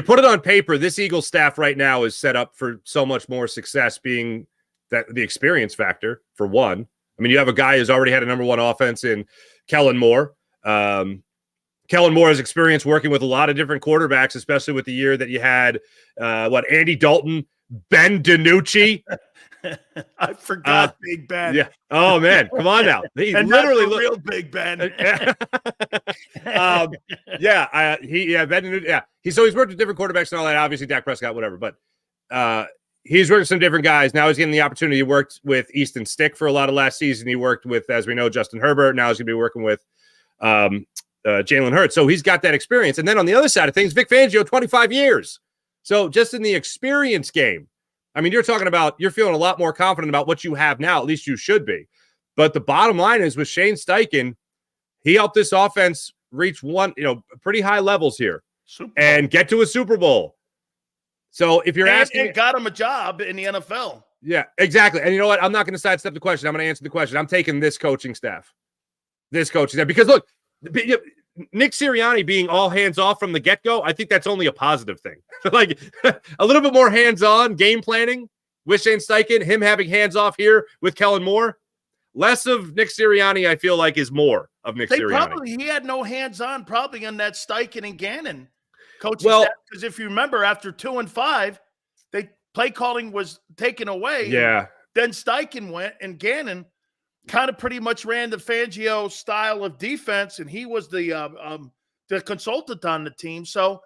Speaker 8: put it on paper, this Eagles staff right now is set up for so much more success, being that the experience factor, for one. I mean, you have a guy who's already had a number one offense in Kellen Moore. Kellen Moore has experience working with a lot of different quarterbacks, especially with the year that you had, Andy Dalton, Ben DiNucci.
Speaker 1: I forgot Big Ben.
Speaker 8: Yeah. Oh, man. Come on now. He
Speaker 1: and
Speaker 8: literally
Speaker 1: not the real Big Ben.
Speaker 8: Ben DiNucci. Yeah. He's worked with different quarterbacks and all that. Obviously, Dak Prescott, whatever. But he's worked with some different guys. Now he's getting the opportunity. He worked with Easton Stick for a lot of last season. He worked with, as we know, Justin Herbert. Now he's going to be working with Jalen Hurts. So he's got that experience. And then on the other side of things, Vic Fangio, 25 years. So just in the experience game, I mean, you're talking about, you're feeling a lot more confident about what you have now. At least you should be. But the bottom line is with Shane Steichen, he helped this offense reach pretty high levels here and get to a Super Bowl. So if you're asking,
Speaker 1: and got him a job in the NFL.
Speaker 8: Yeah, exactly. And you know what? I'm not going to sidestep the question. I'm going to answer the question. I'm taking this coaching staff. Because look, Nick Sirianni being all hands off from the get-go, I think that's only a positive thing. Like a little bit more hands-on game planning with Shane Steichen, him having hands off here with Kellen Moore. Less of Nick Sirianni, I feel like, is more of Nick Sirianni.
Speaker 1: He had no hands-on probably on that Steichen and Gannon coaching staff. Because if you remember, after 2 and 5, play calling was taken away.
Speaker 8: Yeah.
Speaker 1: Then Steichen went, and Gannon kind of pretty much ran the Fangio style of defense, and he was the consultant on the team. So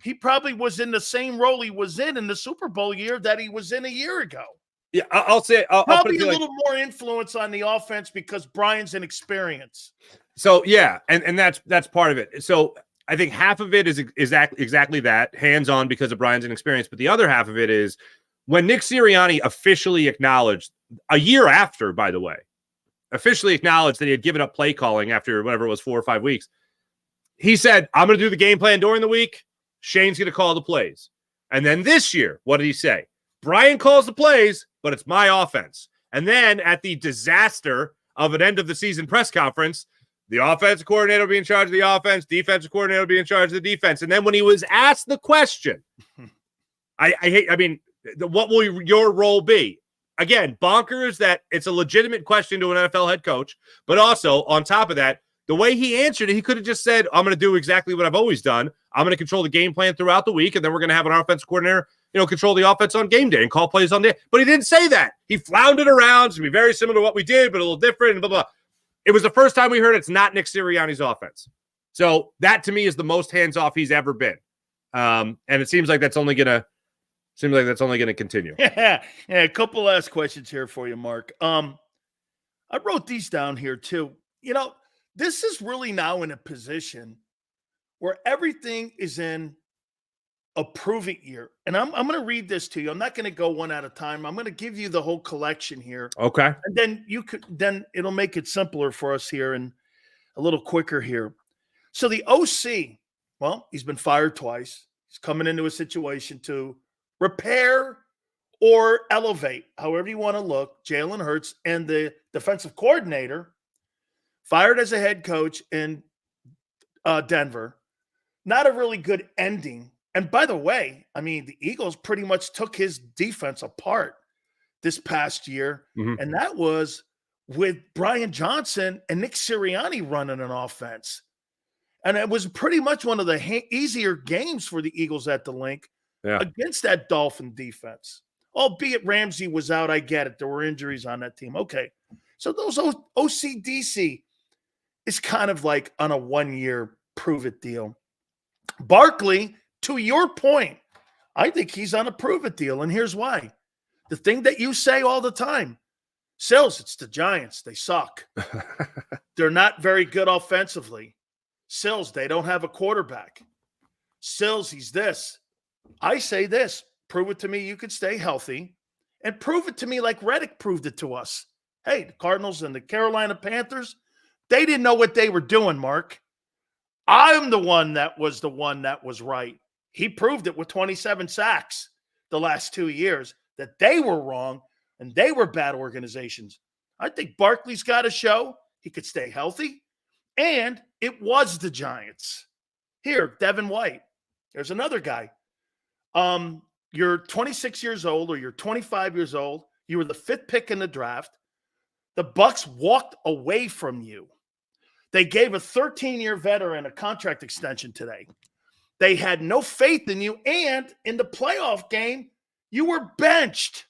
Speaker 1: he probably was in the same role he was in the Super Bowl year that he was in a year ago.
Speaker 8: Yeah, I'll say
Speaker 1: probably a little more influence on the offense because Brian's inexperienced.
Speaker 8: So yeah, and that's part of it. So I think half of it is exactly that, hands-on because of Brian's inexperience, but the other half of it is when Nick Sirianni officially acknowledged, a year after, by the way, officially acknowledged that he had given up play calling after whatever it was, 4 or 5 weeks. He said, I'm going to do the game plan during the week. Shane's going to call the plays. And then this year, what did he say? Brian calls the plays, but it's my offense. And then at the disaster of an end of the season press conference, the offensive coordinator will be in charge of the offense, defensive coordinator will be in charge of the defense. And then when he was asked the question, what will your role be? Again, bonkers that it's a legitimate question to an NFL head coach, but also on top of that, the way he answered it, he could have just said, I'm going to do exactly what I've always done. I'm going to control the game plan throughout the week, and then we're going to have an offensive coordinator, control the offense on game day and call plays on day. But he didn't say that. He floundered around. It's going to be very similar to what we did, but a little different, and blah, blah. It was the first time we heard it's not Nick Sirianni's offense. So that, to me, is the most hands-off he's ever been. And it seems like that's only going to continue.
Speaker 1: Yeah, a couple last questions here for you, Mark. I wrote these down here too. This is really now in a position where everything is in a prove-it year. And I'm going to read this to you. I'm not going to go one at a time. I'm going to give you the whole collection here.
Speaker 8: Okay.
Speaker 1: And then it'll make it simpler for us here and a little quicker here. So the OC, well, he's been fired twice. He's coming into a situation to repair or elevate, however you want to look, Jalen Hurts, and the defensive coordinator fired as a head coach in Denver. Not a really good ending. And by the way, the Eagles pretty much took his defense apart this past year. Mm-hmm. And that was with Brian Johnson and Nick Sirianni running an offense. And it was pretty much one of the easier games for the Eagles at the Link against that Dolphin defense. Albeit Ramsey was out, I get it. There were injuries on that team. Okay. So those OCDC is kind of like on a 1-year prove-it deal. Barkley, to your point, I think he's on a prove-it deal, and here's why. The thing that you say all the time, Sills, it's the Giants. They suck. They're not very good offensively. Sills, they don't have a quarterback. Sills, he's this. I say this. Prove it to me you could stay healthy, and prove it to me like Reddick proved it to us. Hey, the Cardinals and the Carolina Panthers, they didn't know what they were doing, Mark. I'm the one that was right. He proved it with 27 sacks the last 2 years that they were wrong and they were bad organizations. I think Barkley's got to show he could stay healthy, and it was the Giants. Here, Devin White. There's another guy. You're 26 years old or you're 25 years old. You were the 5th pick in the draft. The Bucs walked away from you. They gave a 13-year veteran a contract extension today. They had no faith in you, and in the playoff game, you were benched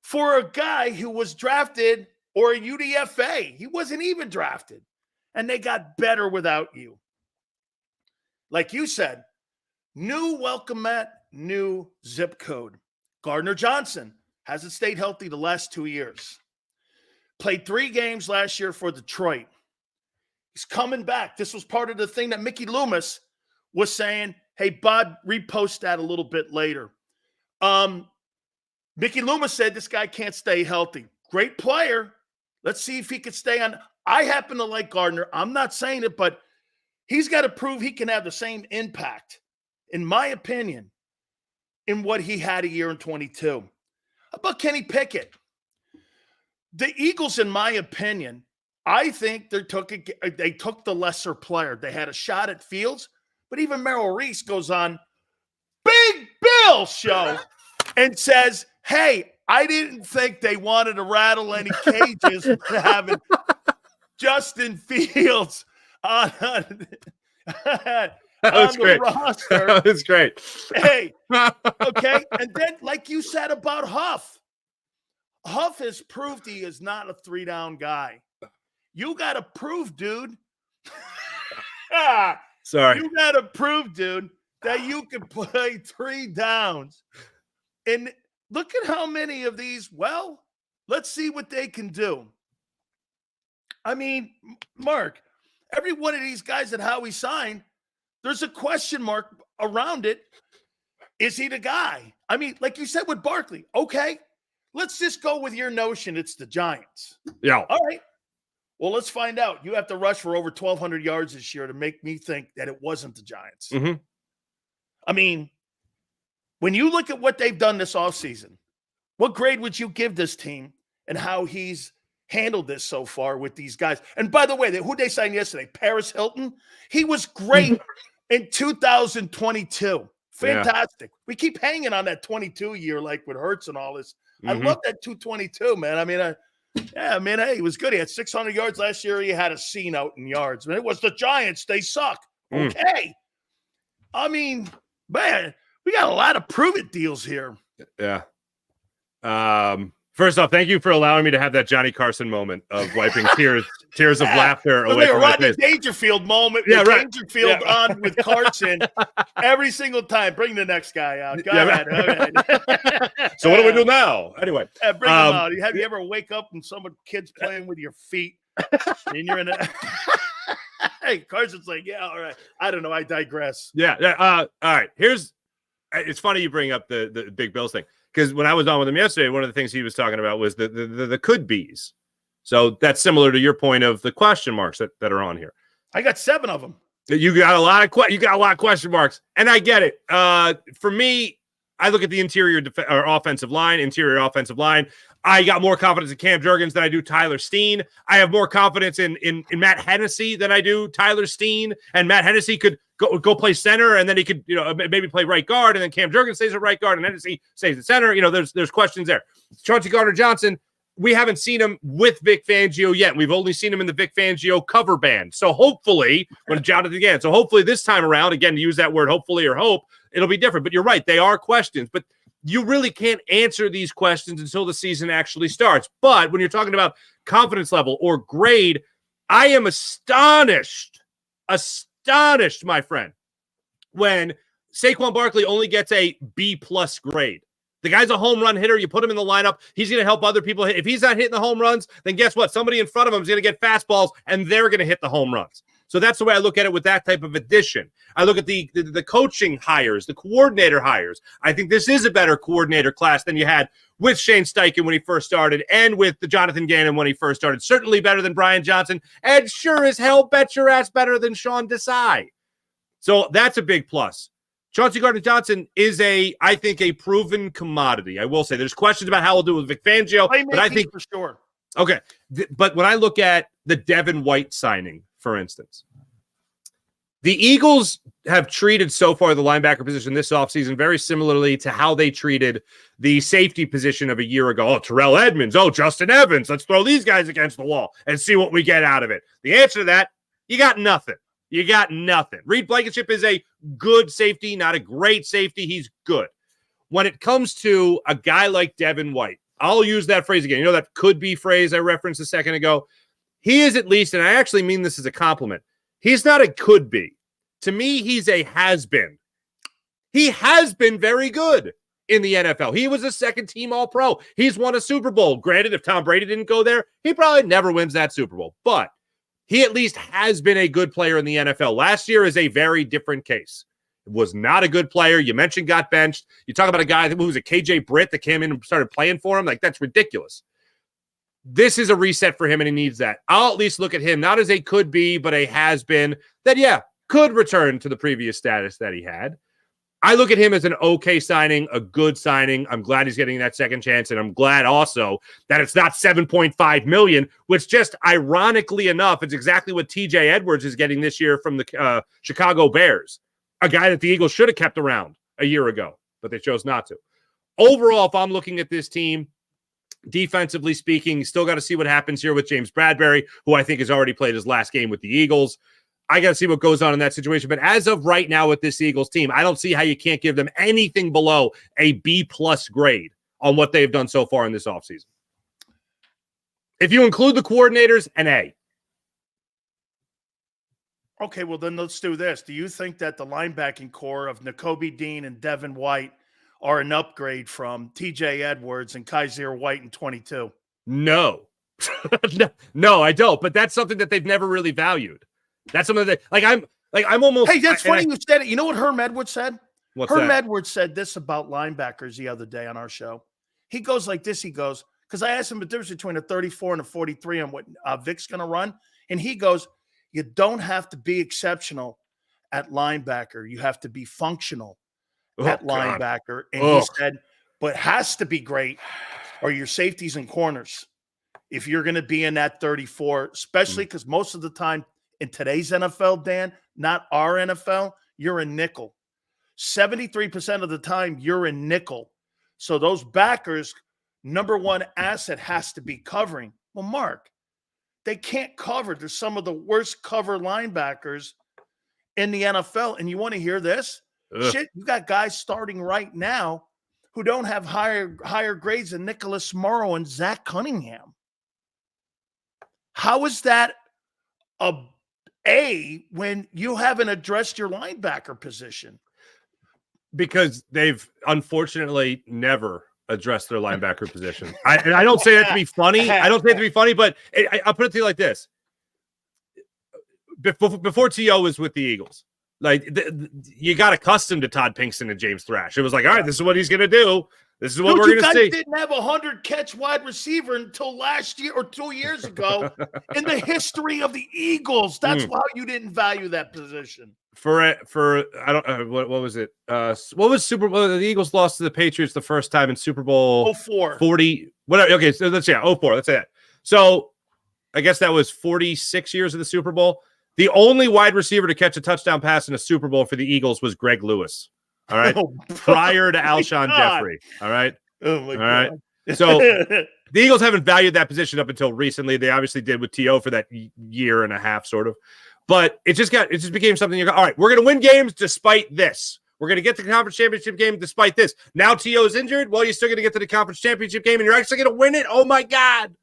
Speaker 1: for a guy who was drafted or a UDFA. He wasn't even drafted, and they got better without you. Like you said, new welcome mat, new zip code. Gardner Johnson hasn't stayed healthy the last 2 years. Played 3 games last year for Detroit. He's coming back. This was part of the thing that Mickey Loomis was saying. Hey, Bud, repost that a little bit later. Mickey Loomis said this guy can't stay healthy. Great player. Let's see if he can stay on. I happen to like Gardner. I'm not saying it, but he's got to prove he can have the same impact, in my opinion, in what he had a year in 22. How about Kenny Pickett? The Eagles, in my opinion, I think they took the lesser player. They had a shot at Fields, but even Merrill Reese goes on Big Bill show and says, hey, I didn't think they wanted to rattle any cages with having Justin Fields on
Speaker 8: That was great.
Speaker 1: roster.
Speaker 8: That was great.
Speaker 1: Hey, okay. And then, like you said about Huff has proved he is not a 3-down guy. You got to prove, dude.
Speaker 8: Sorry.
Speaker 1: You got to prove, dude, that you can play 3 downs. And look at how many of these, well, let's see what they can do. I mean, Mark, every one of these guys that Howie signed, there's a question mark around it. Is he the guy? I mean, like you said with Barkley, okay, let's just go with your notion it's the Giants.
Speaker 8: Yeah.
Speaker 1: All right. Well, let's find out. You have to rush for over 1,200 yards this year to make me think that it wasn't the Giants.
Speaker 8: Mm-hmm.
Speaker 1: I mean, when you look at what they've done this offseason, what grade would you give this team and how he's handled this so far with these guys? And by the way, who they signed yesterday? Paris Hilton. He was great in 2022. Fantastic. Yeah. We keep hanging on that 22 year like with Hurts and all this. I love that 222, man. I mean, hey, he was good. He had 600 yards last year. He had a scene out in yards. I mean, it was the Giants. They suck. Okay. I mean, man, we got a lot of prove-it deals here.
Speaker 8: Yeah. First off, thank you for allowing me to have that Johnny Carson moment of wiping tears of laughter away from my face.
Speaker 1: Dangerfield moment.
Speaker 8: Yeah, right.
Speaker 1: Dangerfield on with Carson every single time. Bring the next guy out. Go ahead. Okay.
Speaker 8: So what do we do now? Anyway,
Speaker 1: bring him out. Have you ever wake up and kids playing with your feet and you're in a hey, Carson's like, yeah, all right. I don't know. I digress.
Speaker 8: Yeah. All right. It's funny you bring up the Big Bills thing. Because when I was on with him yesterday, one of the things he was talking about was the could be's. So that's similar to your point of the question marks that are on here.
Speaker 1: I got 7 of them.
Speaker 8: You got a lot of question marks, and I get it. For me, I look at the interior offensive line. I got more confidence in Cam Jurgens than I do Tyler Steen. I have more confidence in Matt Hennessy than I do Tyler Steen. And Matt Hennessy could go play center, and then he could, maybe play right guard, and then Cam Jurgens stays at right guard, and Hennessy stays at center. There's questions there. Chauncey Gardner-Johnson, we haven't seen him with Vic Fangio yet. We've only seen him in the Vic Fangio cover band. So hopefully, hopefully this time around, again, to use that word hopefully or hope, it'll be different. But you're right, they are questions. But you really can't answer these questions until the season actually starts. But when you're talking about confidence level or grade, I am astonished, my friend, when Saquon Barkley only gets a B+ grade. The guy's a home run hitter. You put him in the lineup. He's going to help other people hit. If he's not hitting the home runs, then guess what? Somebody in front of him is going to get fastballs, and they're going to hit the home runs. So that's the way I look at it with that type of addition. I look at the coaching hires, the coordinator hires. I think this is a better coordinator class than you had with Shane Steichen when he first started and with the Jonathan Gannon when he first started. Certainly better than Brian Johnson, and sure as hell bet your ass better than Sean Desai. So that's a big plus. Chauncey Gardner-Johnson is I think, a proven commodity. I will say there's questions about how we'll do with Vic Fangio, but I think
Speaker 1: for sure.
Speaker 8: Okay. But when I look at the Devin White signing, for instance, the Eagles have treated so far the linebacker position this offseason very similarly to how they treated the safety position of a year ago. Oh, Terrell Edmonds. Oh, Justin Evans. Let's throw these guys against the wall and see what we get out of it. The answer to that, You got nothing. You got nothing. Reed Blankenship is a good safety, not a great safety. He's good. When it comes to a guy like Devin White, I'll use that phrase again. You know that could be phrase I referenced a second ago? He is at least, and I actually mean this as a compliment, he's not a could be. To me, he's a has been. He has been very good in the NFL. He was a second-team All-Pro. He's won a Super Bowl. Granted, if Tom Brady didn't go there, he probably never wins that Super Bowl. But he at least has been a good player in the NFL. Last year is a very different case. Was not a good player. You mentioned got benched. You talk about a guy who was a KJ Britt that came in and started playing for him. Like, that's ridiculous. This is a reset for him, and he needs that. I'll at least look at him not as a could be, but a has been that, yeah, could return to the previous status that he had. I look at him as an okay signing, a good signing. I'm glad he's getting that second chance, and I'm glad also that it's not $7.5 million, which just ironically enough, it's exactly what TJ Edwards is getting this year from the Chicago Bears. A guy that the Eagles should have kept around a year ago, but they chose not to. Overall, if I'm looking at this team, defensively speaking, still got to see what happens here with James Bradberry, who I think has already played his last game with the Eagles. I got to see what goes on in that situation. But as of right now with this Eagles team, I don't see how you can't give them anything below a B+ grade on what they've done so far in this offseason. If you include the coordinators, an A.
Speaker 1: Okay, well, then let's do this. Do you think that the linebacking core of Nakobe Dean and Devin White are an upgrade from TJ Edwards and Kaiser White in 22?
Speaker 8: No. No, I don't. But that's something that they've never really valued. That's something that, I'm almost.
Speaker 1: Hey, that's funny you said it. You know what Herm Edwards said?
Speaker 8: What's
Speaker 1: Herm
Speaker 8: that?
Speaker 1: Edwards said this about linebackers the other day on our show. He goes like this. He goes, because I asked him the difference between a 34 and a 43 and what Vic's going to run. And he goes, you don't have to be exceptional at linebacker. You have to be functional at linebacker. And he said, but has to be great are your safeties and corners. If you're going to be in that 34, especially because most of the time in today's NFL, Dan, not our NFL, you're in nickel. 73% of the time you're in nickel. So those backers, number one asset has to be covering. Well, Mark, they can't cover. They're some of the worst cover linebackers in the NFL. And you want to hear this? Shit, you got guys starting right now who don't have higher grades than Nicholas Morrow and Zach Cunningham. How is that a when you haven't addressed your linebacker position?
Speaker 8: Because they've unfortunately never address their linebacker position. I don't say that to be funny. I don't say it to be funny, but I'll put it to you like this. Before T.O. was with the Eagles, you got accustomed to Todd Pinkston and James Thrash. It was like, all right, this is what he's going to do. This is what we're going to see.
Speaker 1: You guys didn't have a 100-catch wide receiver until last year or 2 years ago in the history of the Eagles. That's why you didn't value that position.
Speaker 8: For I don't what was it? What was Super Bowl? The Eagles lost to the Patriots the first time in Super Bowl
Speaker 1: 04.
Speaker 8: 40. Whatever. Okay, so let's 04. Let's say that. So I guess that was 46 years of the Super Bowl. The only wide receiver to catch a touchdown pass in a Super Bowl for the Eagles was Greg Lewis. All right. Prior to Alshon Jeffrey. All right.
Speaker 1: Oh my God.
Speaker 8: All right. So the Eagles haven't valued that position up until recently. They obviously did with T.O. for that year and a half, sort of. But it just became something you go, all right, we're going to win games despite this. We're going to get to the conference championship game despite this. Now T.O. is injured. Well, you're still going to get to the conference championship game and you're actually going to win it. Oh my God.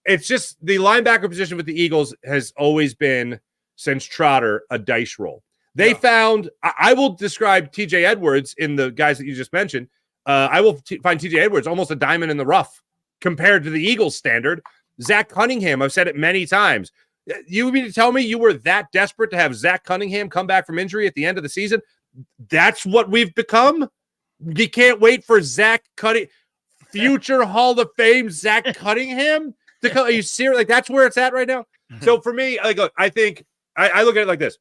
Speaker 8: It's just the linebacker position with the Eagles has always been, since Trotter, a dice roll. They found, I will describe TJ Edwards in the guys that you just mentioned. I will find TJ Edwards almost a diamond in the rough compared to the Eagles standard. Zach Cunningham, I've said it many times. You mean to tell me you were that desperate to have Zach Cunningham come back from injury at the end of the season? That's what we've become? You can't wait for Zach Cunningham, future Hall of Fame Zach Cunningham? Are you serious? Like, that's where it's at right now? So for me, I think I look at it like this.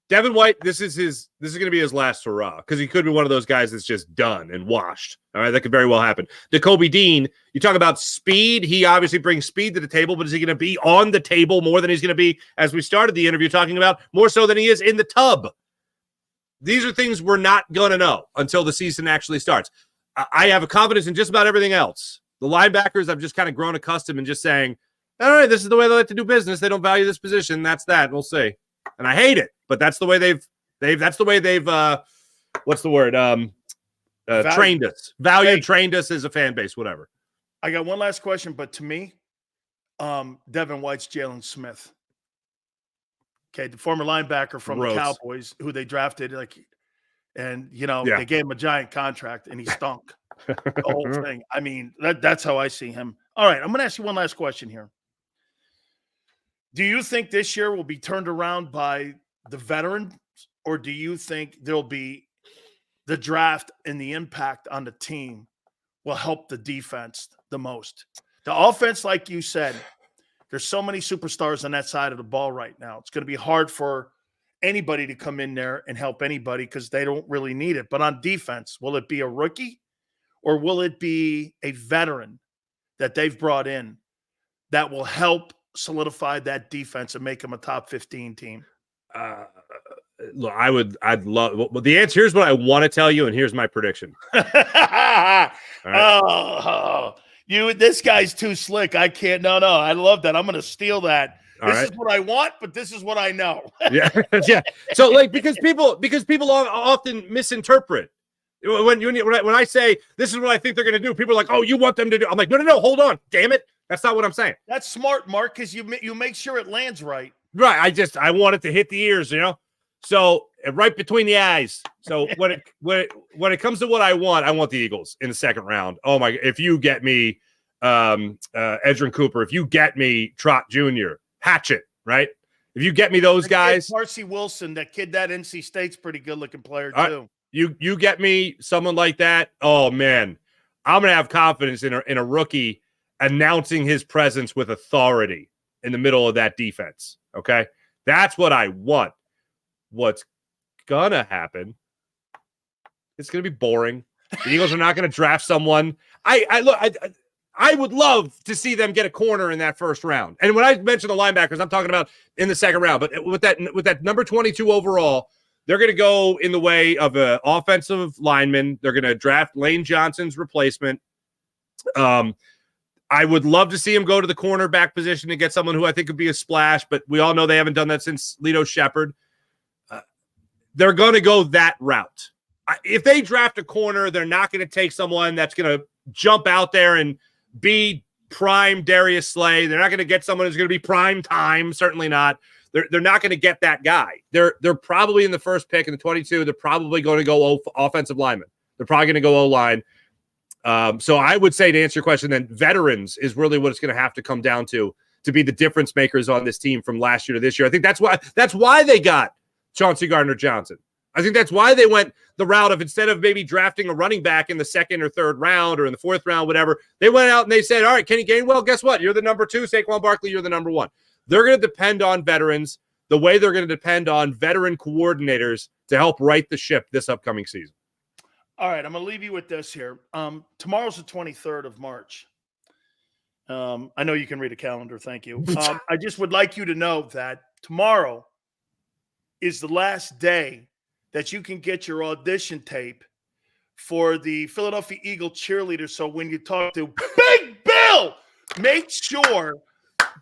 Speaker 8: Devin White, this is going to be his last hurrah because he could be one of those guys that's just done and washed. All right, that could very well happen. Nakobe Dean, you talk about speed. He obviously brings speed to the table, but is he going to be on the table more than he's going to be, as we started the interview talking about, more so than he is in the tub? These are things we're not going to know until the season actually starts. I have a confidence in just about everything else. The linebackers, I've just kind of grown accustomed and just saying, all right, this is the way they like to do business. They don't value this position. That's that. We'll see. And I hate it, but that's the way they've what's the word? Trained us. Trained us as a fan base, whatever.
Speaker 1: I got one last question, but to me, Devin White's Jalen Smith. Okay, the former linebacker from the Cowboys, who they drafted, they gave him a giant contract, and he stunk. The whole thing. I mean, that's how I see him. All right, I'm going to ask you one last question here. Do you think this year will be turned around by the veterans, or do you think there'll be the draft and the impact on the team will help the defense the most? The offense, like you said, there's so many superstars on that side of the ball right now. It's going to be hard for anybody to come in there and help anybody because they don't really need it. But on defense, will it be a rookie or will it be a veteran that they've brought in that will help solidify that defense and make them a top 15 team?
Speaker 8: Look, I'd love. Well, the answer, here's what I want to tell you, and here's my prediction.
Speaker 1: Right. Oh, this guy's too slick. I can't. No. I love that. I'm going to steal that. This is what I want, but this is what I know.
Speaker 8: Yeah. So, because people often misinterpret. When I say this is what I think they're going to do, people are like, "Oh, you want them to do?" I'm like, "No, hold on, damn it, that's not what I'm saying."
Speaker 1: That's smart, Mark, because you make sure it lands right.
Speaker 8: Right. I want it to hit the ears, So right between the eyes. So when it comes to what I want the Eagles in the second round. Oh my! If you get me, Edgerrin Cooper, if you get me Trot Jr., Hatchet, right? If you get me those guys,
Speaker 1: Marcy Wilson, that kid, that NC State's pretty good looking player too.
Speaker 8: You get me someone like that. Oh man, I'm gonna have confidence in a rookie announcing his presence with authority in the middle of that defense. Okay, that's what I want. What's gonna happen? It's gonna be boring. The Eagles are not gonna draft someone. I would love to see them get a corner in that first round. And when I mention the linebackers, I'm talking about in the second round. But with that number 22 overall, they're going to go in the way of an offensive lineman. They're going to draft Lane Johnson's replacement. I would love to see him go to the cornerback position and get someone who I think could be a splash, but we all know they haven't done that since Lito Shepherd. They're going to go that route. If they draft a corner, they're not going to take someone that's going to jump out there and be prime Darius Slay. They're not going to get someone who's going to be prime time. Certainly not. They're not going to get that guy. They're probably in the first pick in the 22. They're probably going to go offensive lineman. They're probably going to go O-line. So I would say, to answer your question, then veterans is really what it's going to have to come down to be the difference makers on this team from last year to this year. I think that's why they got Chauncey Gardner-Johnson. I think that's why they went the route of, instead of maybe drafting a running back in the second or third round or in the fourth round, whatever, they went out and they said, all right, Kenny Gainwell, guess what? You're the number 2. Saquon Barkley, you're the number 1. They're going to depend on veterans the way they're going to depend on veteran coordinators to help right the ship this upcoming season.
Speaker 1: All right, I'm going to leave you with this here. Tomorrow's the 23rd of March. I know you can read a calendar. Thank you. I just would like you to know that tomorrow is the last day that you can get your audition tape for the Philadelphia Eagle cheerleader. So when you talk to Big Bill, make sure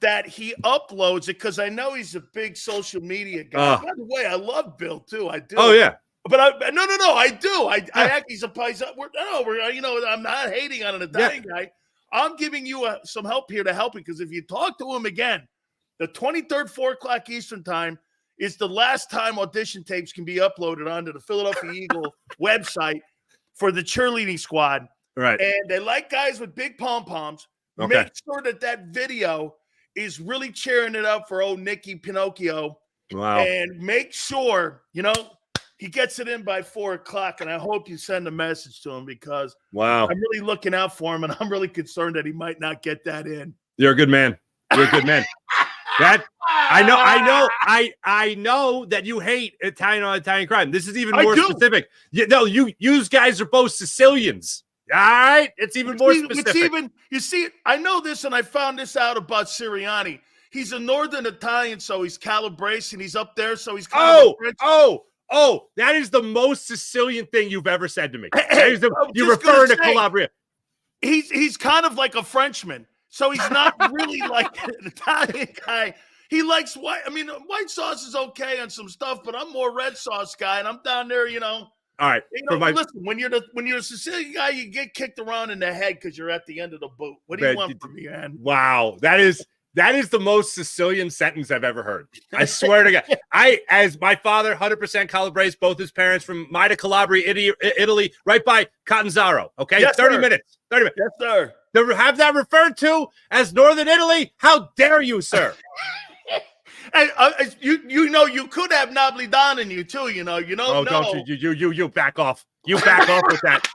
Speaker 1: that he uploads it, because I know he's a big social media guy. By the way, I love Bill too. I do.
Speaker 8: Oh yeah.
Speaker 1: But I do. I act, he's a Paisa. I'm not hating on an Italian guy. I'm giving you some help here to help him, because if you talk to him again, the 23rd, 4 o'clock Eastern time is the last time audition tapes can be uploaded onto the Philadelphia Eagle website for the cheerleading squad.
Speaker 8: Right.
Speaker 1: And they like guys with big pom-poms.
Speaker 8: Okay.
Speaker 1: Make sure that video is really cheering it up for old Nicky Pinocchio.
Speaker 8: Wow.
Speaker 1: And make sure, he gets it in by 4 o'clock. And I hope you send a message to him, because I'm really looking out for him, and I'm really concerned that he might not get that in.
Speaker 8: You're a good man. You're a good man. I know that you hate Italian on Italian crime. This is even more specific. You guys are both Sicilians. All right, it's even more specific.
Speaker 1: I know this, and I found this out about Sirianni. He's a Northern Italian, so he's Calabrese, and he's up there, so he's that is the most Sicilian thing you've ever said to me. You're referring to Calabria. He's kind of like a Frenchman. So he's not really like an Italian guy. He likes white. I mean, white sauce is okay on some stuff, but I'm more red sauce guy, and I'm down there,
Speaker 8: All right.
Speaker 1: Listen, when you're a Sicilian guy, you get kicked around in the head because you're at the end of the boot. What do you want from me, man?
Speaker 8: Wow, that is the most Sicilian sentence I've ever heard. I swear to God. As my father, 100% Calabrese, both his parents from Maida, Calabria, Italy, right by Catanzaro. Okay,
Speaker 1: yes,
Speaker 8: 30
Speaker 1: sir.
Speaker 8: minutes. 30 minutes.
Speaker 1: Yes, sir.
Speaker 8: To have that referred to as Northern Italy? How dare you, sir?
Speaker 1: And you could have Napolitan in you too. You don't know.
Speaker 8: Don't you back off. You back off with that.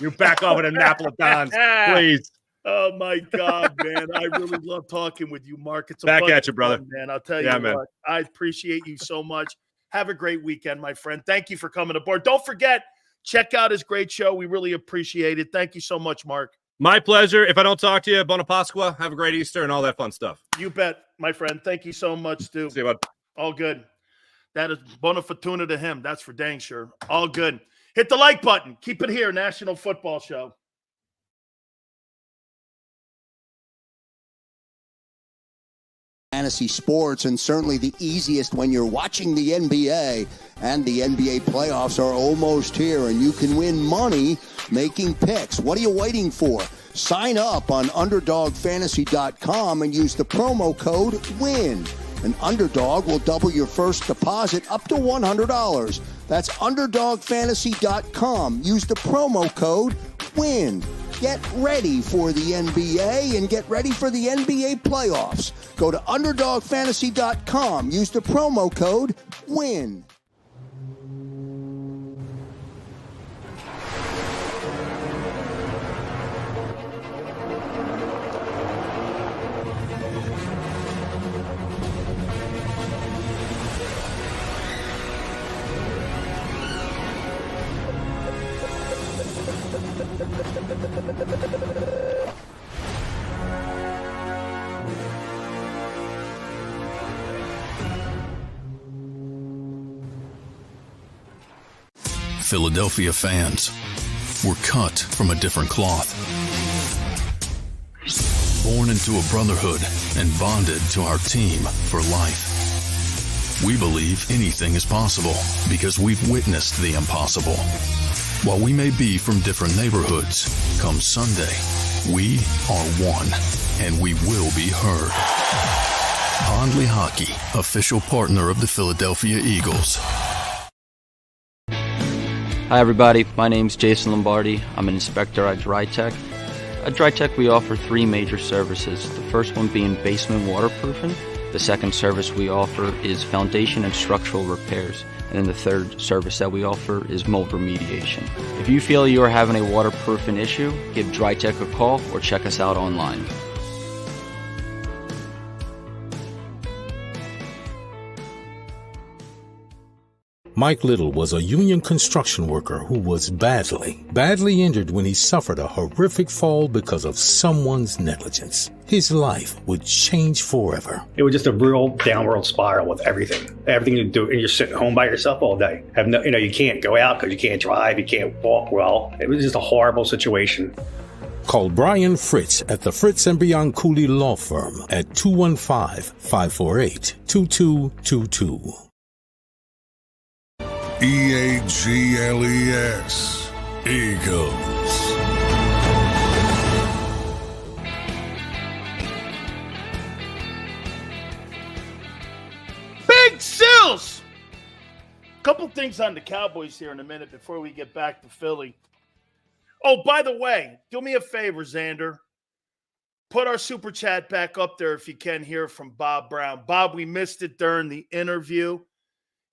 Speaker 8: You back off with the Napolitans, please.
Speaker 1: Oh my God, man! I really love talking with you, Mark. It's
Speaker 8: back at you, brother.
Speaker 1: Fun, man. I'll tell you what. I appreciate you so much. Have a great weekend, my friend. Thank you for coming aboard. Don't forget, check out his great show. We really appreciate it. Thank you so much, Mark.
Speaker 8: My pleasure. If I don't talk to you, Buona Pasqua. Have a great Easter and all that fun stuff.
Speaker 1: You bet, my friend. Thank you so much, dude.
Speaker 8: See you, bud.
Speaker 1: All good. That is bona fortuna to him. That's for dang sure. All good. Hit the like button. Keep it here, National Football Show.
Speaker 2: Fantasy sports, and certainly the easiest when you're watching the NBA, and the NBA playoffs are almost here, and you can win money making picks. What are you waiting for? Sign up on UnderdogFantasy.com and use the promo code WIN. An Underdog will double your first deposit up to $100. That's UnderdogFantasy.com. Use the promo code WIN. Get ready for the NBA and get ready for the NBA playoffs. Go to UnderdogFantasy.com. Use the promo code WIN.
Speaker 3: Philadelphia fans, were cut from a different cloth. Born into a brotherhood and bonded to our team for life. We believe anything is possible because we've witnessed the impossible. While we may be from different neighborhoods, come Sunday, we are one, and we will be heard. Pondley Hockey, official partner of the Philadelphia Eagles.
Speaker 4: Hi everybody, my name's Jason Lombardi. I'm an inspector at DryTech. At DryTech we offer three major services, the first one being basement waterproofing. The second service we offer is foundation and structural repairs. And then the third service that we offer is mold remediation. If you feel you are having a waterproofing issue, give DryTech a call or check us out online.
Speaker 5: Mike Little was a union construction worker who was badly injured when he suffered a horrific fall because of someone's negligence. His life would change forever.
Speaker 6: It was just a real downward spiral with everything. Everything you do, and you're sitting home by yourself all day. You can't go out because you can't drive, you can't walk well. It was just a horrible situation.
Speaker 5: Call Brian Fritz at the Fritz & Beyond Cooley Law Firm at 215-548-2222.
Speaker 7: EAGLES, Eagles.
Speaker 1: Big Sills! Couple things on the Cowboys here in a minute before we get back to Philly. Oh, by the way, do me a favor, Xander. Put our super chat back up there if you can hear from Bob Brown. Bob, we missed it during the interview.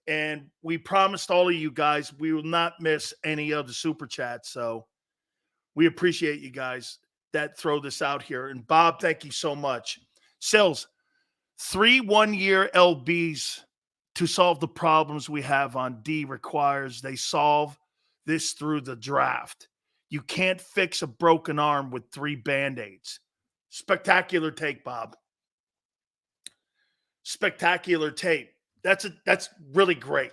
Speaker 1: And we promised all of you guys we will not miss any of the super chats. So we appreciate you guys that throw this out here. And Bob, thank you so much. Sills, 3 one-year LBs to solve the problems we have on D requires they solve this through the draft. You can't fix a broken arm with 3 Band-Aids. Spectacular take, Bob. Spectacular tape. That's really great.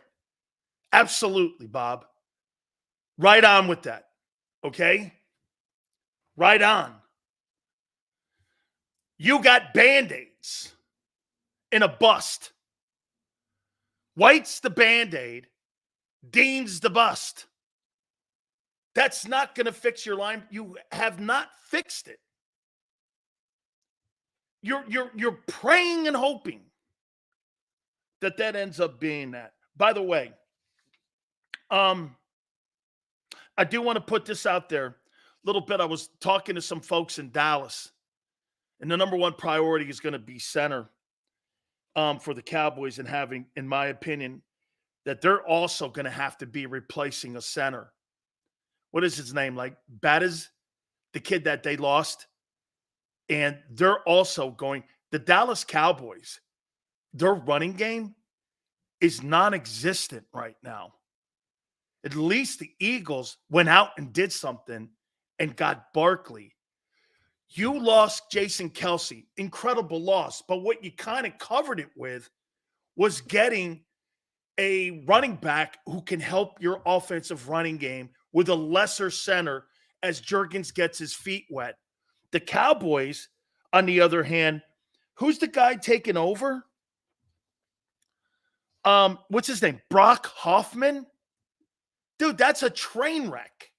Speaker 1: Absolutely, Bob. Right on with that. Okay? Right on. You got Band-Aids in a bust. White's the Band-Aid. Dean's the bust. That's not going to fix your line. You have not fixed it. You're praying and hoping that ends up being that. By the way, I do want to put this out there a little bit. I was talking to some folks in Dallas, and the number one priority is going to be center for the Cowboys, and having, in my opinion, that they're also going to have to be replacing a center. What is his name? Like Battis, the kid that they lost. And they're also going, the Dallas Cowboys, their running game is non-existent right now. At least the Eagles went out and did something and got Barkley. You lost Jason Kelce, incredible loss. But what you kind of covered it with was getting a running back who can help your offensive running game with a lesser center as Jurgens gets his feet wet. The Cowboys, on the other hand, who's the guy taking over? What's his name? Brock Hoffman? Dude, that's a train wreck.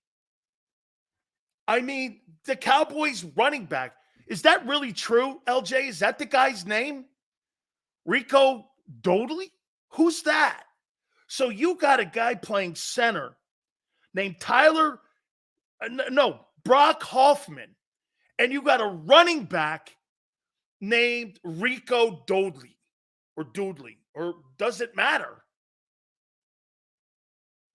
Speaker 1: I mean, the Cowboys running back, is that really true, LJ? Is that the guy's name? Rico Dodley? Who's that? So you got a guy playing center named Brock Hoffman. And you got a running back named Rico Dodley, or does it matter?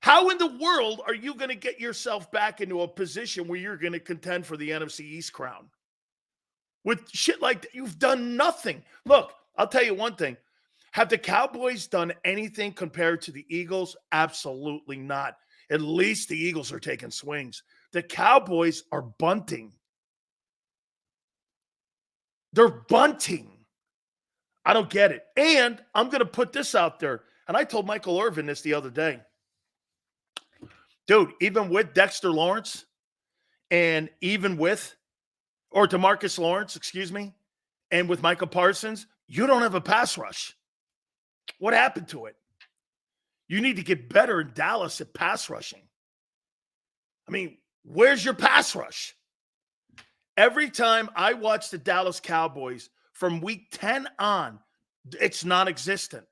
Speaker 1: How in the world are you going to get yourself back into a position where you're going to contend for the NFC East crown? With shit like that, you've done nothing. Look, I'll tell you one thing. Have the Cowboys done anything compared to the Eagles? Absolutely not. At least the Eagles are taking swings. The Cowboys are bunting. They're bunting. I don't get it. And I'm going to put this out there. And I told Michael Irvin this the other day. Dude, even with Dexter Lawrence and even with, or DeMarcus Lawrence, excuse me, and with Michael Parsons, you don't have a pass rush. What happened to it? You need to get better in Dallas at pass rushing. I mean, where's your pass rush? Every time I watch the Dallas Cowboys from week 10 on, it's non-existent.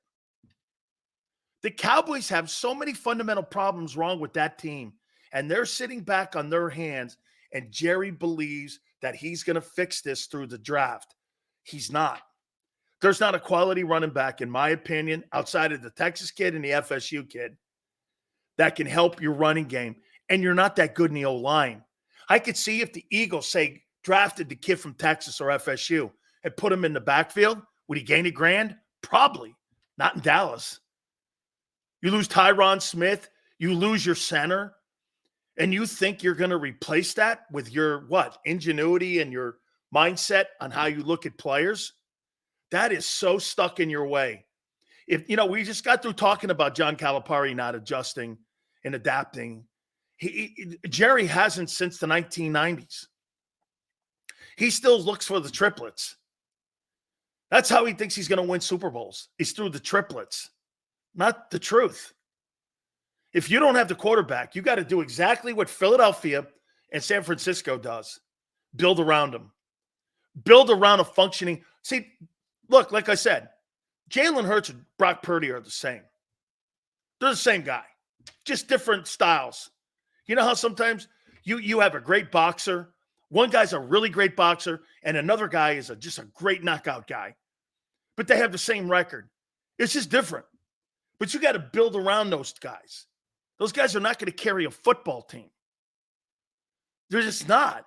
Speaker 1: The Cowboys have so many fundamental problems wrong with that team, and they're sitting back on their hands, and Jerry believes that he's going to fix this through the draft. He's not. There's not a quality running back, in my opinion, outside of the Texas kid and the FSU kid that can help your running game, and you're not that good in the O-line. I could see if the Eagles, say, drafted the kid from Texas or FSU and put him in the backfield, would he gain $1,000? Probably. Not in Dallas. You lose Tyron Smith, you lose your center, and you think you're going to replace that with your, ingenuity and your mindset on how you look at players? That is so stuck in your way. We just got through talking about John Calipari not adjusting and adapting. Jerry hasn't since the 1990s. He still looks for the triplets. That's how he thinks he's going to win Super Bowls. He's through the triplets. Not the truth. If you don't have the quarterback, you got to do exactly what Philadelphia and San Francisco does. Build around them. Build around a functioning. See, look, like I said, Jalen Hurts and Brock Purdy are the same. They're the same guy, just different styles. You know how sometimes you have a great boxer, one guy's a really great boxer, and another guy is just a great knockout guy. But they have the same record. It's just different. But you got to build around those guys. Those guys are not going to carry a football team. They're just not.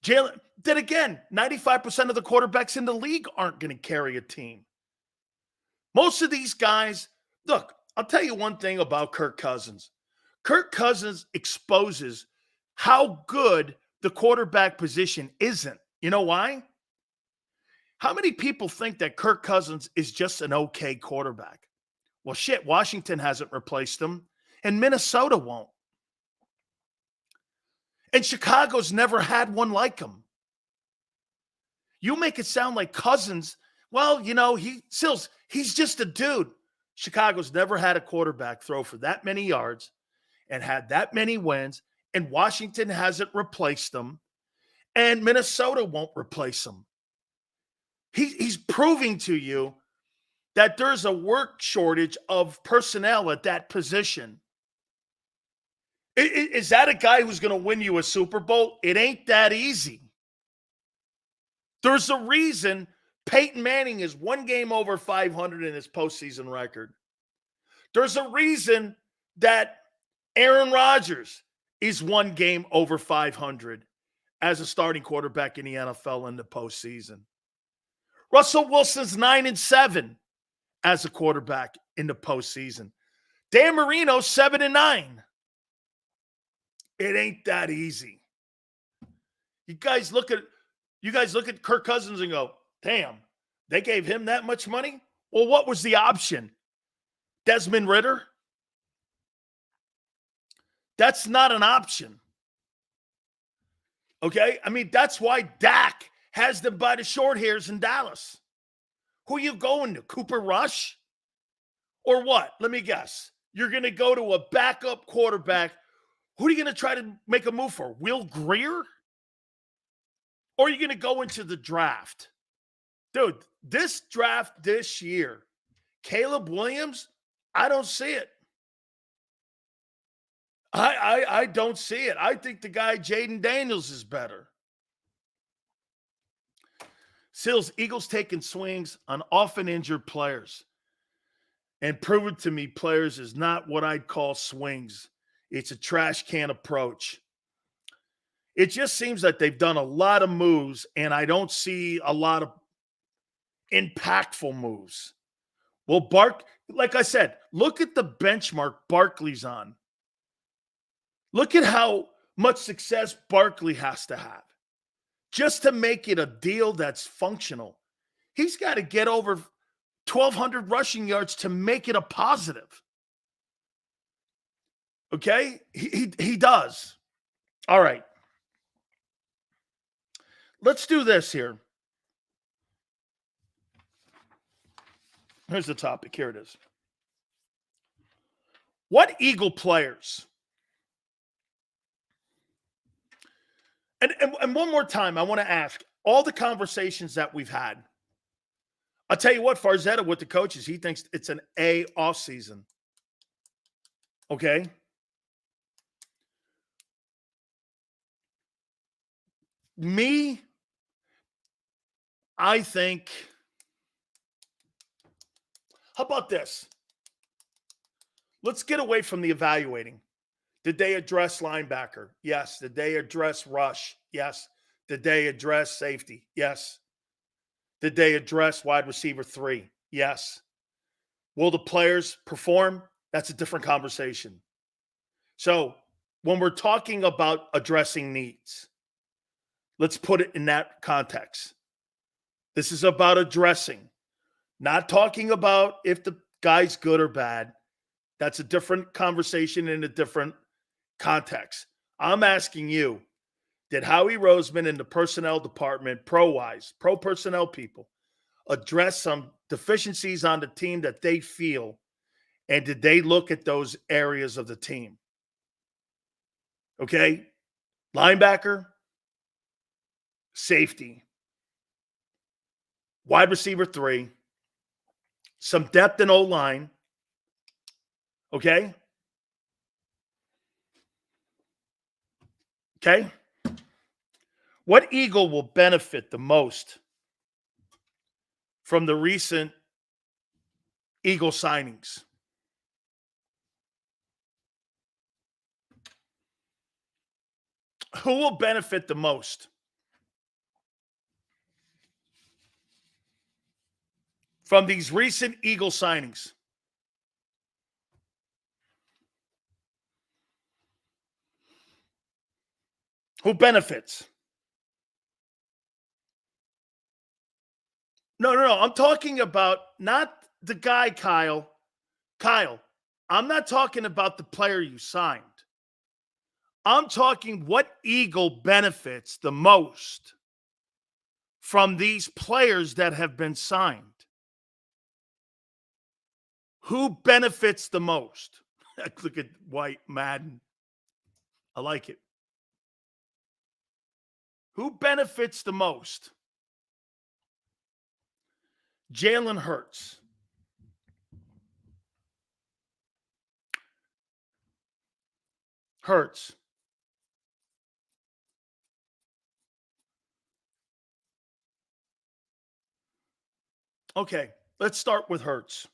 Speaker 1: Jalen, then again, 95% of the quarterbacks in the league aren't going to carry a team. Most of these guys, look, I'll tell you one thing about Kirk Cousins. Kirk Cousins exposes how good the quarterback position isn't. You know why? How many people think that Kirk Cousins is just an okay quarterback? Well, shit, Washington hasn't replaced him, and Minnesota won't. And Chicago's never had one like him. You make it sound like Cousins, well, he's just a dude. Chicago's never had a quarterback throw for that many yards and had that many wins, and Washington hasn't replaced them, and Minnesota won't replace him. He's proving to you that there's a work shortage of personnel at that position. Is that a guy who's going to win you a Super Bowl? It ain't that easy. There's a reason Peyton Manning is one game over 500 in his postseason record. There's a reason that Aaron Rodgers is one game over 500 as a starting quarterback in the NFL in the postseason. Russell Wilson's 9-7 as a quarterback in the postseason. Dan Marino's 7-9. It ain't that easy. You guys look at Kirk Cousins and go, damn, they gave him that much money? Well, what was the option? Desmond Ridder? That's not an option. Okay? I mean, that's why Dak has them by the short hairs in Dallas. Who are you going to? Cooper Rush? Or what? Let me guess. You're going to go to a backup quarterback. Who are you going to try to make a move for? Will Grier? Or are you going to go into the draft? Dude, this draft this year, Caleb Williams, I don't see it. I don't see it. I think the guy Jaden Daniels is better. Sills, Eagles taking swings on often injured players. And prove it to me, players is not what I'd call swings. It's a trash can approach. It just seems that they've done a lot of moves, and I don't see a lot of impactful moves. Well, like I said, look at the benchmark Barkley's on. Look at how much success Barkley has to have just to make it a deal that's functional. He's got to get over 1,200 rushing yards to make it a positive. Okay? He does. All right. Let's do this here. Here's the topic. Here it is. What Eagle players? And one more time, I want to ask, all the conversations that we've had, I'll tell you what, Farzetta with the coaches, he thinks it's an A offseason. Okay? Me, I think, how about this? Let's get away from the evaluating. Did they address linebacker? Yes. Did they address rush? Yes. Did they address safety? Yes. Did they address wide receiver 3? Yes. Will the players perform? That's a different conversation. So when we're talking about addressing needs, let's put it in that context. This is about addressing, not talking about if the guy's good or bad. That's a different conversation in a different context. I'm asking you, did Howie Roseman and the personnel department, pro personnel people, address some deficiencies on the team that they feel, and did they look at those areas of the team? Okay? Linebacker, safety, wide receiver 3, some depth in O-line. Okay? Okay? What Eagle will benefit the most from the recent Eagle signings? Who will benefit the most from these recent Eagle signings? Who benefits? No. I'm talking about not the guy, Kyle. Kyle, I'm not talking about the player you signed. I'm talking what Eagle benefits the most from these players that have been signed. Who benefits the most? Look at White, Madden. I like it. Who benefits the most? Jalen Hurts. Hurts. Okay, let's start with Hurts.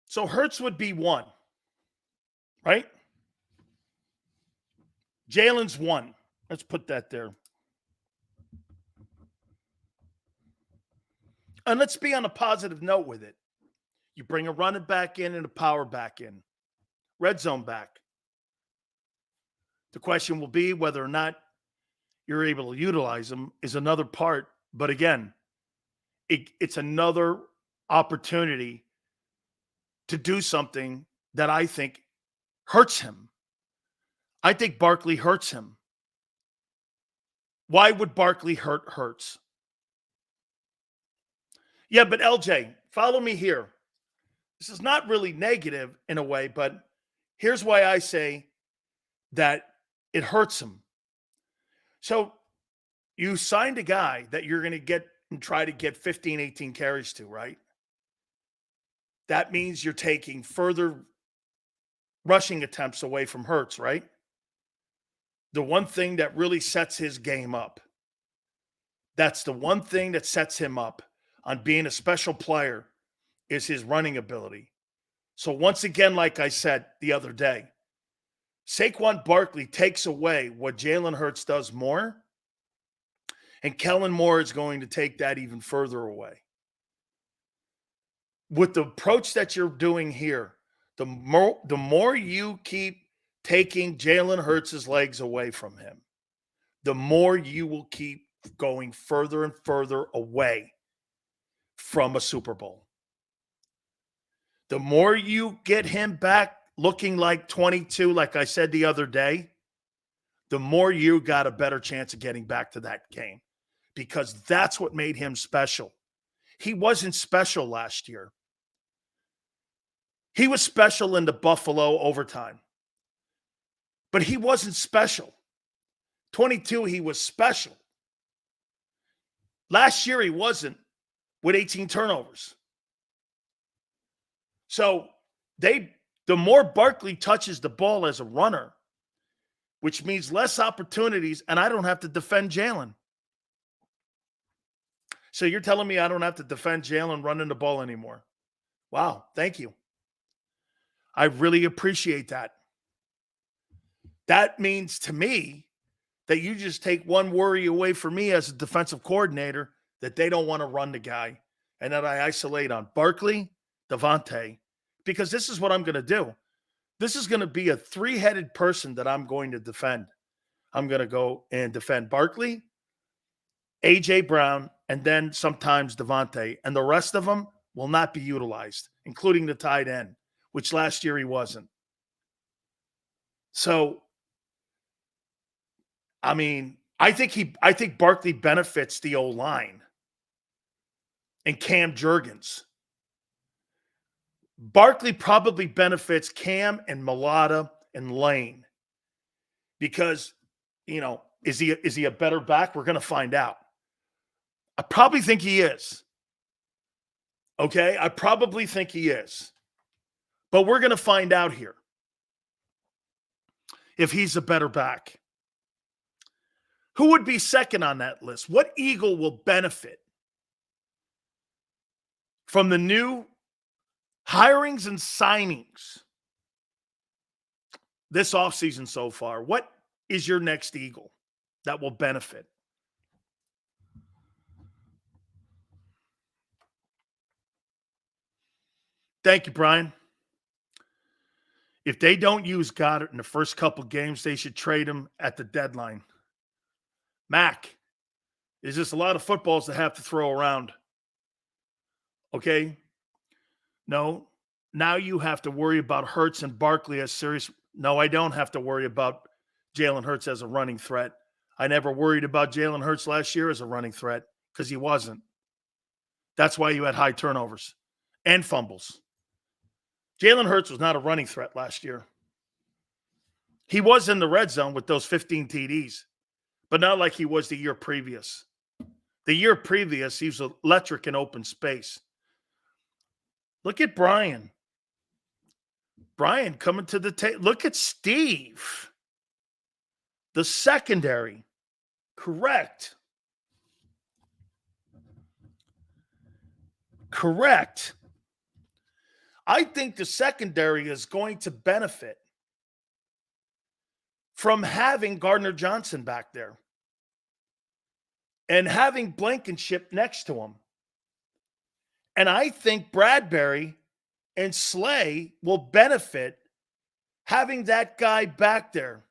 Speaker 1: So Hurts would be 1, right? Jalen's 1. Let's put that there. And let's be on a positive note with it. You bring a running back in and a power back in. Red zone back. The question will be whether or not you're able to utilize them is another part. But again, it's another opportunity to do something that I think hurts him. I think Barkley hurts him. Why would Barkley hurt Hurts? Yeah, but LJ, follow me here. This is not really negative in a way, but here's why I say that it hurts him. So you signed a guy that you're going to get and try to get 15, 18 carries to, right? That means you're taking further rushing attempts away from Hurts, right? The one thing that really sets his game up. That's the one thing that sets him up on being a special player is his running ability. So once again, like I said the other day, Saquon Barkley takes away what Jalen Hurts does more, and Kellen Moore is going to take that even further away. With the approach that you're doing here, the more you keep taking Jalen Hurts' legs away from him, the more you will keep going further and further away from a Super Bowl. The more you get him back looking like 22, like I said the other day, the more you got a better chance of getting back to that game, because that's what made him special. He wasn't special last year. He was special in the Buffalo overtime, but he wasn't special. 22, he was special. Last year, he wasn't, with 18 turnovers. So the more Barkley touches the ball as a runner, which means less opportunities, and I don't have to defend Jalen. So you're telling me I don't have to defend Jalen running the ball anymore? Wow, thank you. I really appreciate that. That means to me that you just take one worry away from me as a defensive coordinator, that they don't want to run the guy, and that I isolate on Barkley, Devontae, because this is what I'm going to do. This is going to be a three-headed person that I'm going to defend. I'm going to go and defend Barkley, A.J. Brown, and then sometimes Devontae, and the rest of them will not be utilized, including the tight end, which last year he wasn't. So, I mean, I think Barkley benefits the O-line and Cam Jurgens. Barkley probably benefits Cam and Mulata and Lane because, you know, is he a better back? We're going to find out. I probably think he is. Okay? I probably think he is. But we're going to find out here if he's a better back. Who would be second on that list? What Eagle will benefit from the new hirings and signings this offseason so far? What is your next Eagle that will benefit? Thank you, Brian. If they don't use Goddard in the first couple games, they should trade him at the deadline. Mac, there's just a lot of footballs to have to throw around. Okay? No, now you have to worry about Hurts and Barkley as serious. No, I don't have to worry about Jalen Hurts as a running threat. I never worried about Jalen Hurts last year as a running threat because he wasn't. That's why you had high turnovers and fumbles. Jalen Hurts was not a running threat last year. He was in the red zone with those 15 TDs, but not like he was the year previous. The year previous, he was electric in open space. Look at Brian. Brian coming to the table. Look at Steve. The secondary. Correct. Correct. I think the secondary is going to benefit from having Gardner Johnson back there and having Blankenship next to him. And I think Bradbury and Slay will benefit having that guy back there.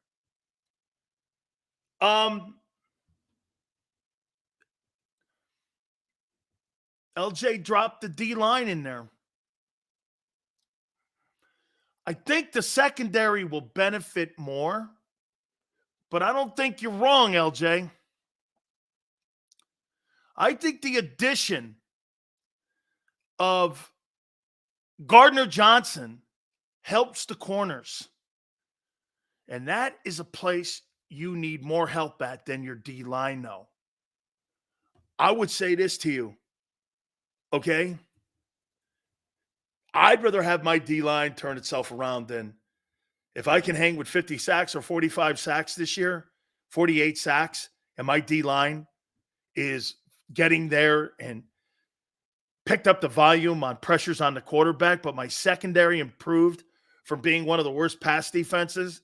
Speaker 1: LJ dropped the D-line in there. I think the secondary will benefit more, but I don't think you're wrong, LJ. I think the addition of Gardner Johnson helps the corners. And that is a place you need more help at than your D-line, though. I would say this to you, okay? I'd rather have my D-line turn itself around than if I can hang with 50 sacks or 45 sacks this year, 48 sacks, and my D-line is getting there and picked up the volume on pressures on the quarterback, but my secondary improved from being one of the worst pass defenses.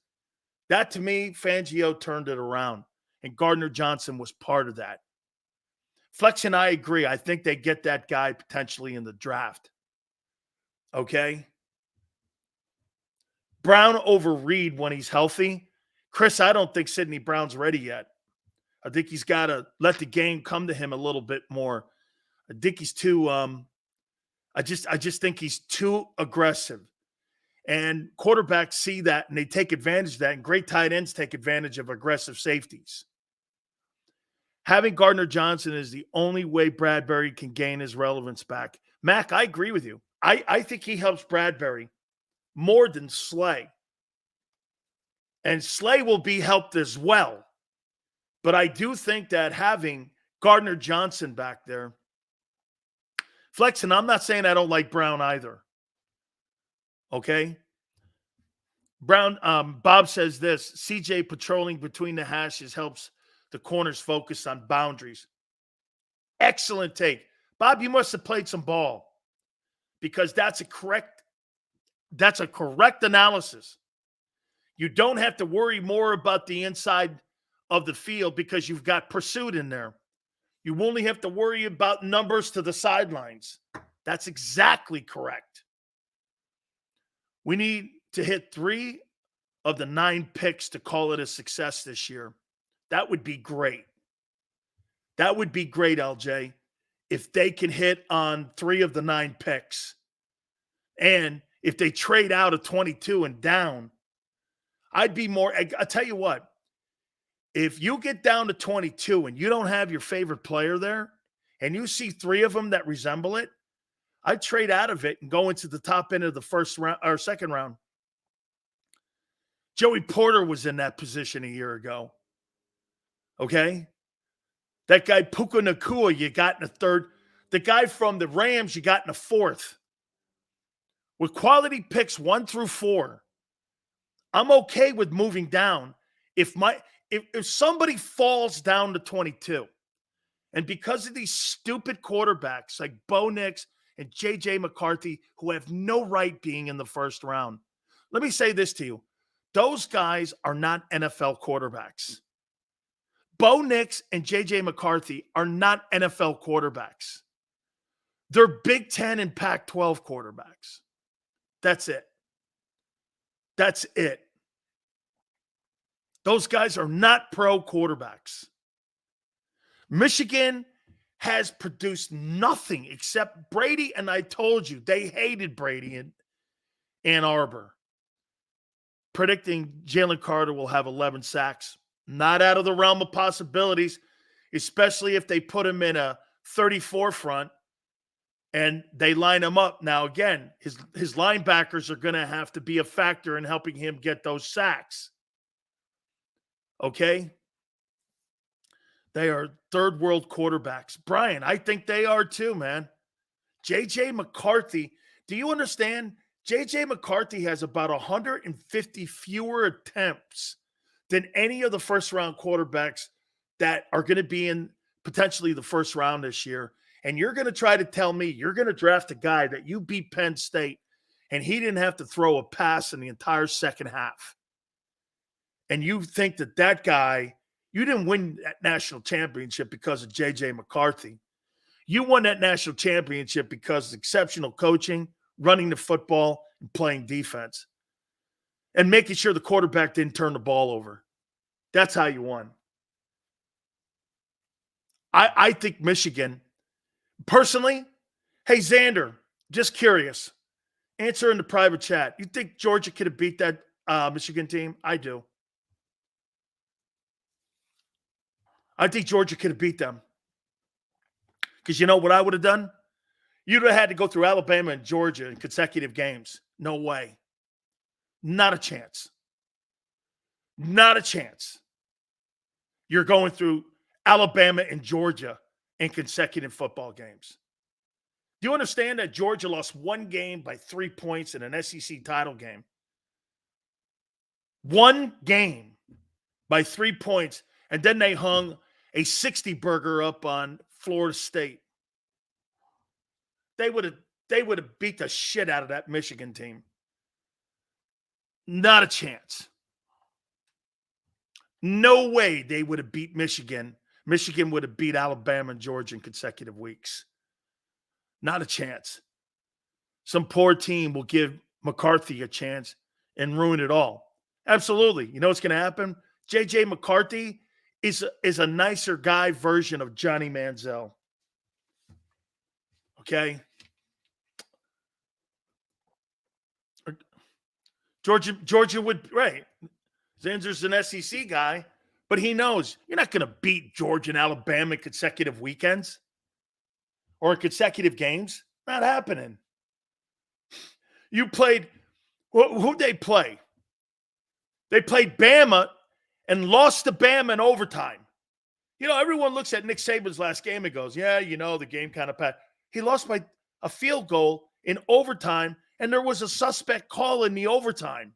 Speaker 1: That, to me, Fangio turned it around, and Gardner Johnson was part of that. Flex and I agree. I think they get that guy potentially in the draft. Okay? Brown over Reed when he's healthy. Chris, I don't think Sidney Brown's ready yet. I think he's got to let the game come to him a little bit more. I think he's too I just think he's too aggressive. And quarterbacks see that and they take advantage of that. And great tight ends take advantage of aggressive safeties. Having Gardner Johnson is the only way Bradbury can gain his relevance back. Mac, I agree with you. I think he helps Bradbury more than Slay. And Slay will be helped as well. But I do think that having Gardner Johnson back there, Flex, and I'm not saying I don't like Brown either. Okay? Brown, Bob says this, CJ patrolling between the hashes helps the corners focus on boundaries. Excellent take. Bob, you must have played some ball because that's a correct analysis. You don't have to worry more about the inside of the field because you've got pursuit in there. You only have to worry about numbers to the sidelines. That's exactly correct. We need to hit 3 of the 9 picks to call it a success this year. That would be great. That would be great, LJ, if they can hit on 3 of the 9 picks. And if they trade out of 22 and down, I'll tell you what, if you get down to 22 and you don't have your favorite player there and you see 3 of them that resemble it, I'd trade out of it and go into the top end of the first round or second round. Joey Porter was in that position a year ago. Okay? That guy Puka Nacua you got in the third. The guy from the Rams you got in the fourth. With quality picks 1 through 4, I'm okay with moving down if somebody falls down to 22. And because of these stupid quarterbacks like Bo Nix and J.J. McCarthy, who have no right being in the first round, let me say this to you. Those guys are not NFL quarterbacks. Bo Nix and J.J. McCarthy are not NFL quarterbacks. They're Big Ten and Pac-12 quarterbacks. That's it. That's it. Those guys are not pro quarterbacks. Michigan has produced nothing except Brady, and I told you, they hated Brady in Ann Arbor. Predicting Jalen Carter will have 11 sacks. Not out of the realm of possibilities, especially if they put him in a 34 front and they line him up. Now, again, his linebackers are going to have to be a factor in helping him get those sacks. Okay? They are third world quarterbacks. Brian, I think they are too, man. J.J. McCarthy, do you understand? J.J. McCarthy has about 150 fewer attempts than any of the first-round quarterbacks that are going to be in potentially the first round this year. And you're going to try to tell me you're going to draft a guy that you beat Penn State and he didn't have to throw a pass in the entire second half. And you think that guy, you didn't win that national championship because of J.J. McCarthy. You won that national championship because of exceptional coaching, running the football, and playing defense. And making sure the quarterback didn't turn the ball over. That's how you won. I think Michigan, personally, hey, Xander, just curious. Answer in the private chat. You think Georgia could have beat that Michigan team? I do. I think Georgia could have beat them. Because you know what I would have done? You'd have had to go through Alabama and Georgia in consecutive games. No way. Not a chance. Not a chance. You're going through Alabama and Georgia in consecutive football games. Do you understand that Georgia lost one game by 3 points in an SEC title game? One game by 3 points, and then they hung a 60 burger up on Florida State. They would have beat the shit out of that Michigan team. Not a chance. No way they would have beat Michigan. Michigan would have beat Alabama and Georgia in consecutive weeks. Not a chance. Some poor team will give McCarthy a chance and ruin it all. Absolutely. You know what's going to happen? J.J. McCarthy is a nicer guy version of Johnny Manziel. Okay? Georgia would, right. Zander's an SEC guy, but he knows you're not going to beat Georgia and Alabama in consecutive weekends or in consecutive games. Not happening. You played, who'd they play? They played Bama and lost to Bama in overtime. You know, everyone looks at Nick Saban's last game and goes, yeah, you know, the game kind of passed. He lost by a field goal in overtime, and there was a suspect call in the overtime.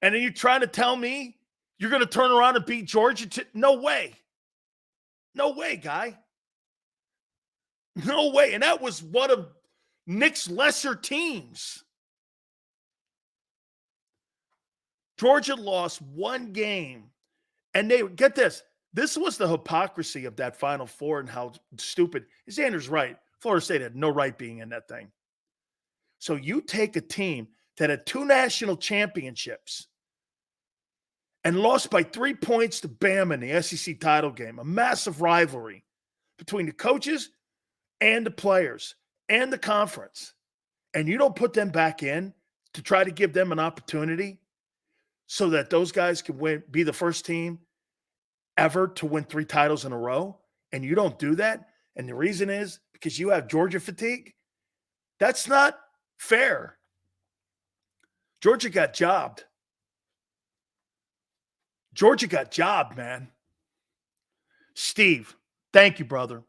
Speaker 1: And then you're trying to tell me you're going to turn around and beat Georgia? No way. No way, guy. No way. And that was one of Nick's lesser teams. Georgia lost one game. And they, get this, this was the hypocrisy of that Final Four and how stupid. Xander's right. Florida State had no right being in that thing. So you take a team that had 2 national championships and lost by 3 points to Bama in the SEC title game, a massive rivalry between the coaches and the players and the conference, and you don't put them back in to try to give them an opportunity so that those guys can be the first team ever to win 3 titles in a row, and you don't do that, and the reason is because you have Georgia fatigue, that's not fair. Georgia got jobbed. Georgia got jobbed, man. Steve, thank you, brother.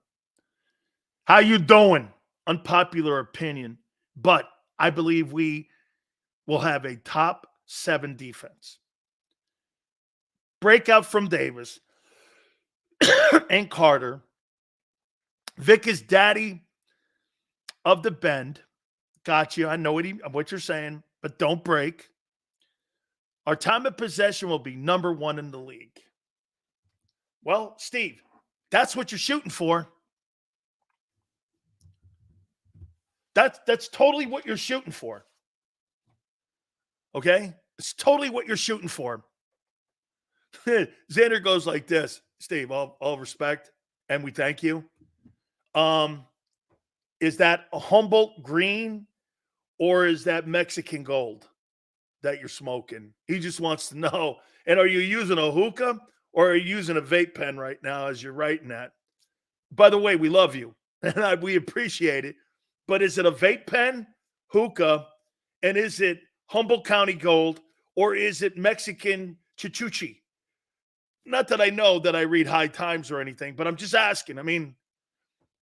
Speaker 1: How you doing? Unpopular opinion, but I believe we will have a top 7 defense. Breakout from Davis and Carter. Vic is daddy of the bend. Got you. I know what you're saying, but don't break. Our time of possession will be number 1 in the league. Well, Steve, that's what you're shooting for. That's totally what you're shooting for. Okay? It's totally what you're shooting for. Xander goes like this. Steve, all respect, and we thank you. Is that a Humboldt green or is that Mexican gold? that you're smoking. He just wants to know. And are you using a hookah or are you using a vape pen right now as you're writing that? By the way, we love you and we appreciate it. But is it a vape pen, hookah, and is it Humboldt County Gold, or is it Mexican Chichuchi? Not that I know that I read High Times or anything, but I'm just asking. I mean,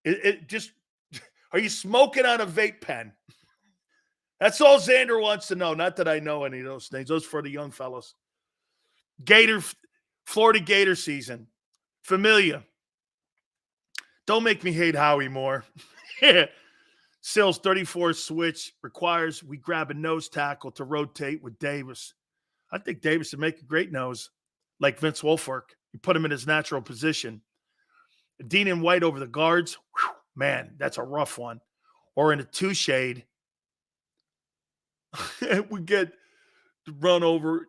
Speaker 1: are you smoking on a vape pen? That's all Xander wants to know. Not that I know any of those things. Those for the young fellas. Florida Gator season. Familia. Don't make me hate Howie more. Sills 34 switch requires we grab a nose tackle to rotate with Davis. I think Davis would make a great nose, like Vince Wilfork. You put him in his natural position. Dean and White over the guards. Whew, man, that's a rough one. Or in a two shade. We get run over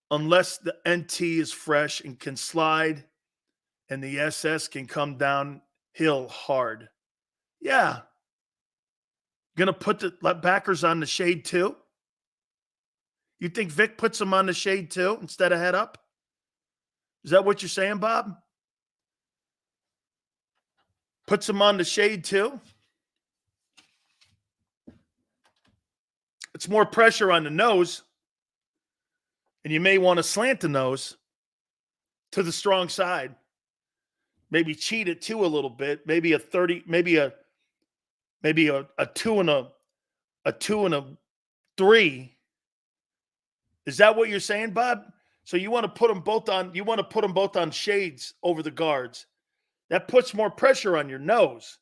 Speaker 1: unless the NT is fresh and can slide and the SS can come downhill hard. Yeah. Going to put the backers on the shade too? You think Vic puts them on the shade too instead of head up? Is that what you're saying, Bob? Puts them on the shade too? It's more pressure on the nose, and you may want to slant the nose to the strong side. Maybe cheat it too a little bit. Maybe a 30, maybe a 2 and a 2 and a 3. Is that what you're saying, Bob? So you want to put them both on, shades over the guards. That puts more pressure on your nose.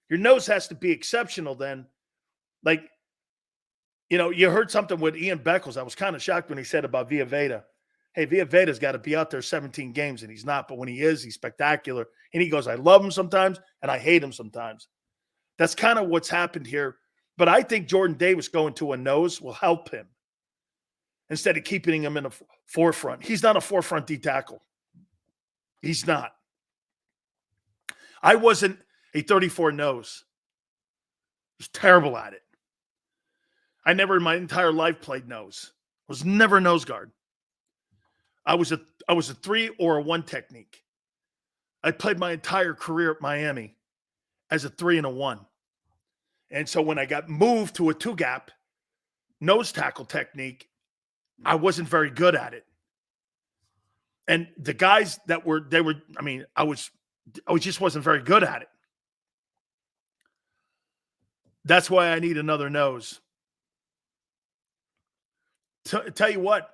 Speaker 1: Your nose has to be exceptional then. Like, you heard something with Ian Beckles. I was kind of shocked when he said about Villaveda. Hey, Villaveda's got to be out there 17 games, and he's not. But when he is, he's spectacular. And he goes, I love him sometimes, and I hate him sometimes. That's kind of what's happened here. But I think Jordan Davis going to a nose will help him instead of keeping him in the forefront. He's not a forefront D tackle. He's not. I wasn't a 34 nose. I was terrible at it. I never in my entire life played nose. I was never a nose guard. I was a 3 or a 1 technique. I played my entire career at Miami as a 3 and a 1. And so when I got moved to a 2-gap nose tackle technique, I wasn't very good at it. And the guys that I just wasn't very good at it. That's why I need another nose. Tell you what,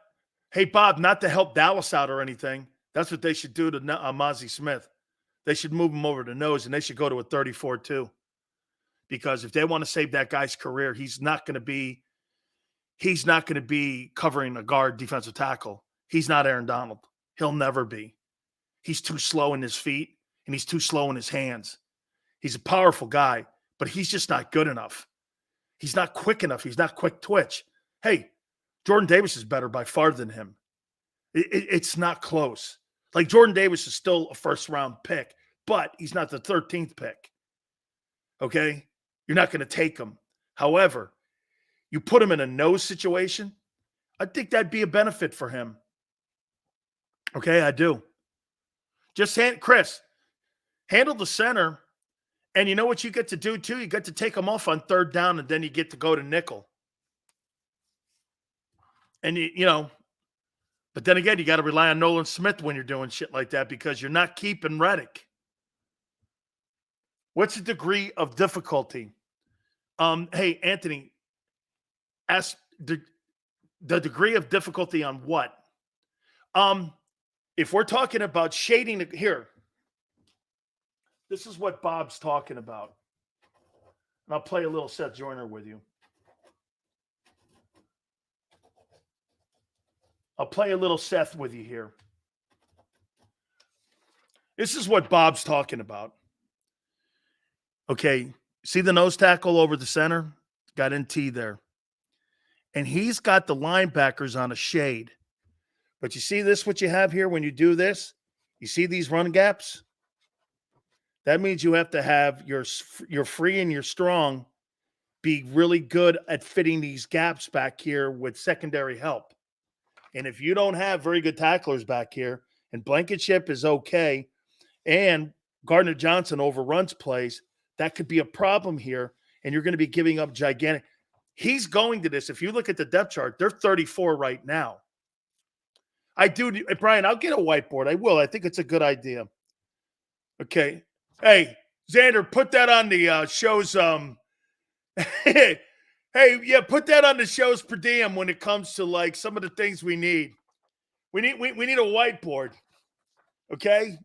Speaker 1: hey, Bob, not to help Dallas out or anything. That's what they should do to Mozzie Smith. They should move him over to nose, and they should go to a 34 too. Because if they want to save that guy's career, he's not going to be covering a guard defensive tackle. He's not Aaron Donald. He'll never be. He's too slow in his feet, and he's too slow in his hands. He's a powerful guy, but he's just not good enough. He's not quick enough. He's not quick twitch. Hey, Jordan Davis is better by far than him. It's not close. Like, Jordan Davis is still a first-round pick, but he's not the 13th pick. Okay? You're not going to take him. However, you put him in a nose situation, I think that'd be a benefit for him. Okay, I do. Chris, handle the center, and you know what you get to do too? You get to take him off on 3rd down, and then you get to go to nickel. And, but then again, you got to rely on Nolan Smith when you're doing shit like that because you're not keeping Reddick. What's the degree of difficulty? Hey, Anthony, ask the degree of difficulty on what? If we're talking about shading here, this is what Bob's talking about. And I'll play a little Seth Joyner with you. I'll play a little Seth with you here. This is what Bob's talking about. Okay, see the nose tackle over the center? Got NT there. And he's got the linebackers on a shade. But you see this, what you have here when you do this? You see these run gaps? That means you have to have your free and your strong be really good at fitting these gaps back here with secondary help. And if you don't have very good tacklers back here, and Blankenship is okay, and Gardner Johnson overruns plays, that could be a problem here, and you're going to be giving up gigantic. He's going to this. If you look at the depth chart, they're 34 right now. I do, Brian, I'll get a whiteboard. I will. I think it's a good idea. Okay. Hey, Xander, put that on the show's hey, yeah, put that on the show's per diem when it comes to like some of the things we need. We need a whiteboard. Okay?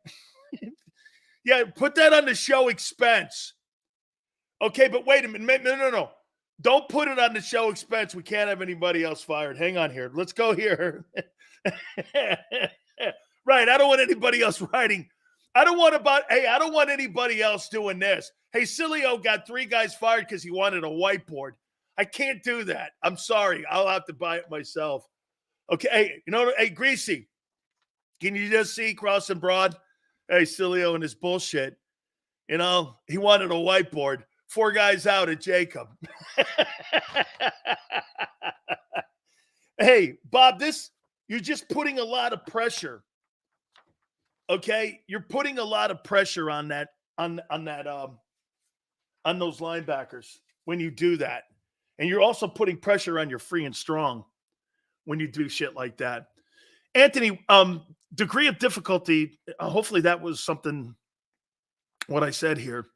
Speaker 1: Yeah, put that on the show expense. Okay, but wait a minute. No. Don't put it on the show expense. We can't have anybody else fired. Hang on here. Let's go here. Right. I don't want anybody else writing. I don't want anybody else doing this. Hey, Sileo got 3 guys fired because he wanted a whiteboard. I can't do that. I'm sorry. I'll have to buy it myself. Okay. Hey, hey, Greasy, can you just see Cross and Broad? Hey, Sileo and his bullshit. He wanted a whiteboard. 4 guys out at JAKIB. Hey, Bob, you're just putting a lot of pressure. Okay, you're putting a lot of pressure on that on those linebackers when you do that, and you're also putting pressure on your free and strong when you do shit like that. Anthony, degree of difficulty. Hopefully, that was something. What I said here.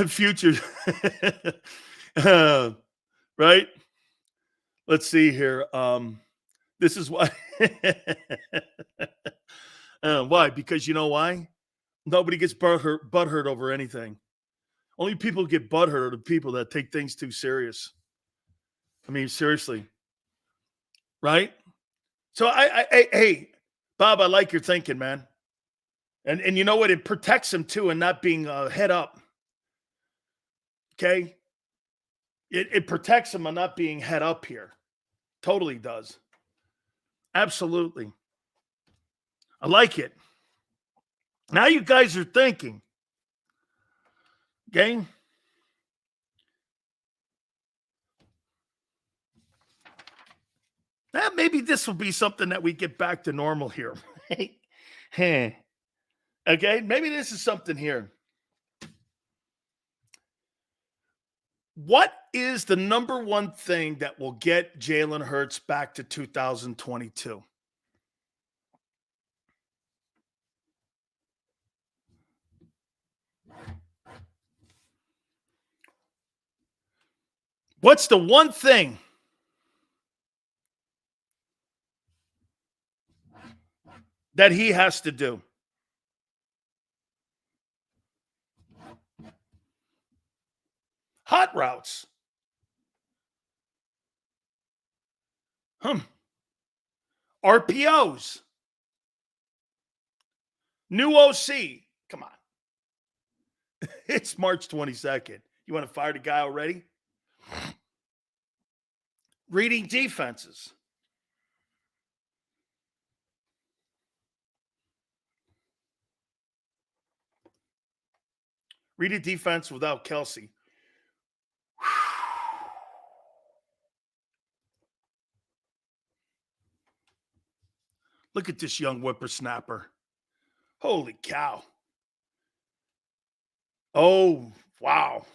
Speaker 1: Future, right? Let's see here. This is why. Why? Because you know why? Nobody gets butthurt over anything. Only people who get butthurt are the people that take things too serious. I mean, seriously. Right? So hey, Bob, I like your thinking, man. And you know what? It protects him too, and not being head up. Okay? It protects him on not being head up here. Totally does. Absolutely. I like it. Now you guys are thinking. Okay? Now maybe this will be something that we get back to normal here. Okay? Maybe this is something here. What is the number one thing that will get Jalen Hurts back to 2022? What's the one thing that he has to do? Hot routes. RPOs. New OC. Come on. It's March 22nd. You want to fire the guy already? Reading defenses. Read a defense without Kelsey. Look at this young whippersnapper. Holy cow. Oh, wow.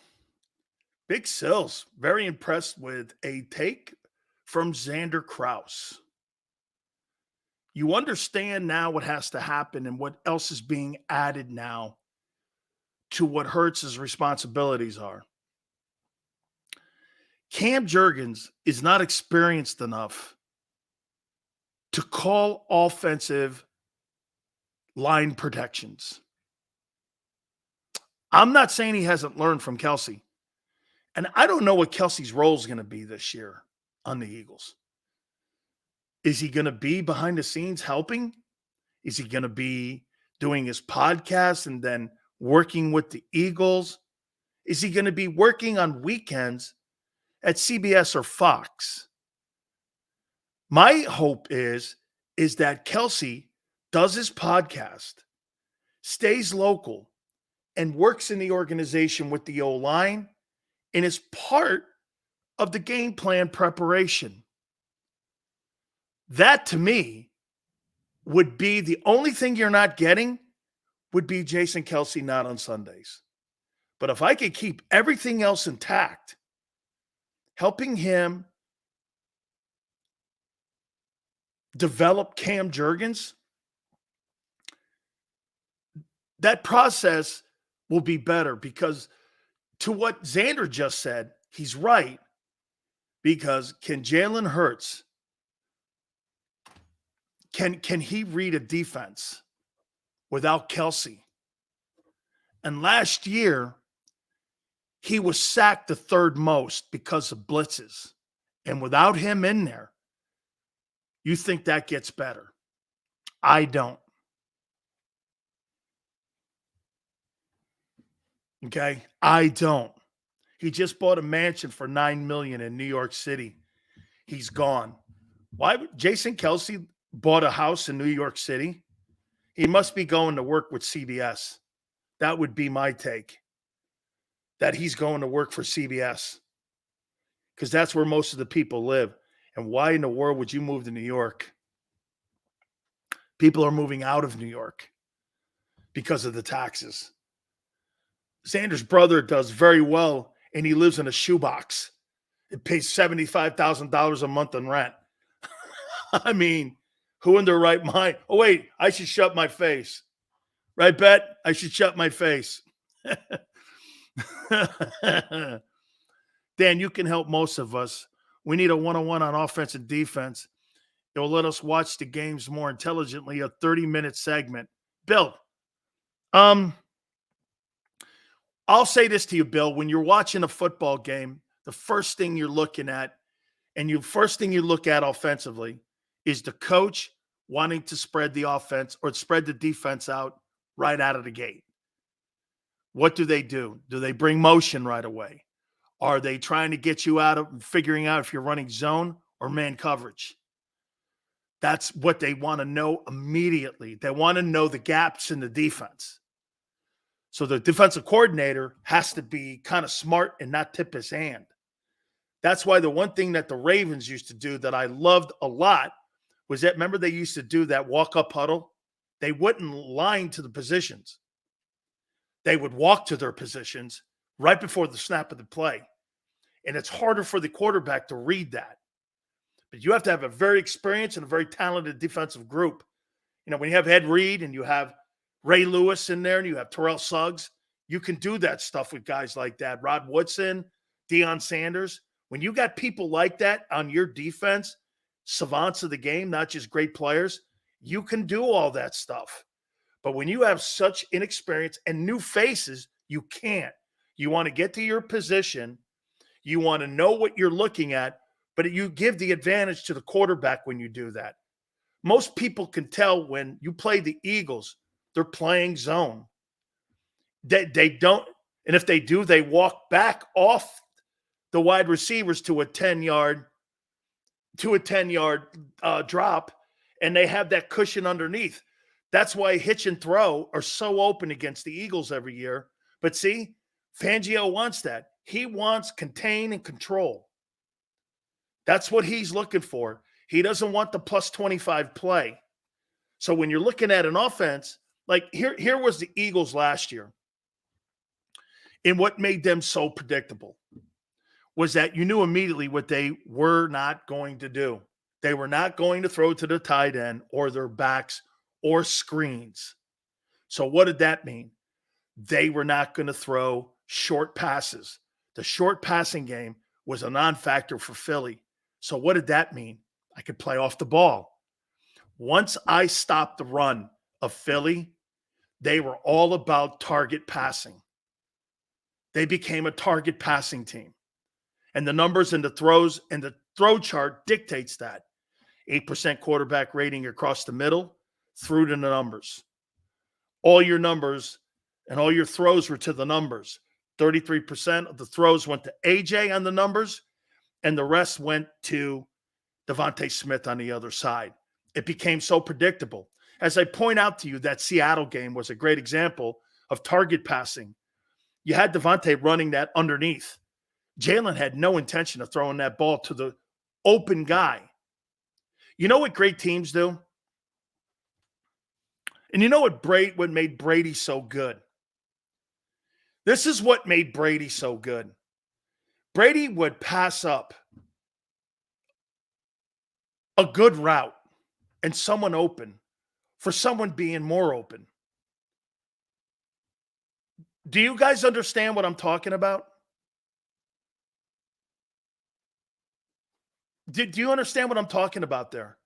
Speaker 1: Big Sills. Very impressed with a take from Xander Krause. You understand now what has to happen and what else is being added now to what Hurts' responsibilities are. Cam Jurgens is not experienced enough to call offensive line protections. I'm not saying he hasn't learned from Kelsey. And I don't know what Kelsey's role is going to be this year on the Eagles. Is he going to be behind the scenes helping? Is he going to be doing his podcast and then working with the Eagles? Is he going to be working on weekends at CBS or Fox? My hope is that Kelsey does his podcast, stays local, and works in the organization with the O-line and is part of the game plan preparation. That, to me, would be the only thing you're not getting would be Jason Kelce not on Sundays. But if I could keep everything else intact, helping him develop Cam Jurgens, that process will be better, because to what Xander just said, he's right. Because can Jalen Hurts, can he read a defense without Kelce? And last year, he was sacked the third most because of blitzes. And without him in there, you think that gets better? I don't. Okay? I don't. He just bought a mansion for $9 million in New York City. He's gone. Why would Jason Kelce bought a house in New York City? He must be going to work with CBS. That would be my take. That he's going to work for CBS. Because that's where most of the people live. And why in the world would you move to New York? People are moving out of New York because of the taxes. Xander's brother does very well, and he lives in a shoebox. It pays $75,000 a month in rent. I mean, who in their right mind? Oh, wait, I should shut my face. Right, Bet? I should shut my face. Dan, you can help most of us. We need a one-on-one on offense and defense. It will let us watch the games more intelligently, a 30-minute segment. Bill, I'll say this to you, Bill. When you're watching a football game, the first thing you're looking at, and first thing you look at offensively, is the coach wanting to spread the offense or spread the defense out right out of the gate. What do? Do they bring motion right away? Are they trying to get you out of figuring out if you're running zone or man coverage? That's what they want to know immediately. They want to know the gaps in the defense. So the defensive coordinator has to be kind of smart and not tip his hand. That's why the one thing that the Ravens used to do that I loved a lot was that, remember, they used to do that walk-up huddle? They wouldn't line to the positions. They would walk to their positions right before the snap of the play. And it's harder for the quarterback to read that. But you have to have a very experienced and a very talented defensive group. You know, when you have Ed Reed and you have Ray Lewis in there and you have Terrell Suggs, you can do that stuff with guys like that. Rod Woodson, Deion Sanders. When you got people like that on your defense, savants of the game, not just great players, you can do all that stuff. But when you have such inexperience and new faces, you can't. You want to get to your position. You want to know what you're looking at, but you give the advantage to the quarterback when you do that. Most people can tell when you play the Eagles, they're playing zone. They don't, and if they do, they walk back off the wide receivers to a 10-yard drop, and they have that cushion underneath. That's why hitch and throw are so open against the Eagles every year. But see, Fangio wants that. He wants contain and control. That's what he's looking for. He doesn't want the plus 25 play. So when you're looking at an offense, like here was the Eagles last year. And what made them so predictable was that you knew immediately what they were not going to do. They were not going to throw to the tight end or their backs or screens. So what did that mean? They were not going to throw short passes. The short passing game was a non-factor for Philly. So what did that mean? I could play off the ball. Once I stopped the run of Philly, they were all about target passing. They became a target passing team. And the numbers and the throws and the throw chart dictates that. 8% quarterback rating across the middle, through to the numbers. All your numbers and all your throws were to the numbers. 33% of the throws went to AJ on the numbers, and the rest went to Devontae Smith on the other side. It became so predictable. As I point out to you, that Seattle game was a great example of target passing. You had Devontae running that underneath. Jalen had no intention of throwing that ball to the open guy. You know what great teams do? And you know what made Brady so good? This is what made Brady so good. Brady would pass up a good route and someone open for someone being more open. Do you guys understand what I'm talking about? Do you understand what I'm talking about there?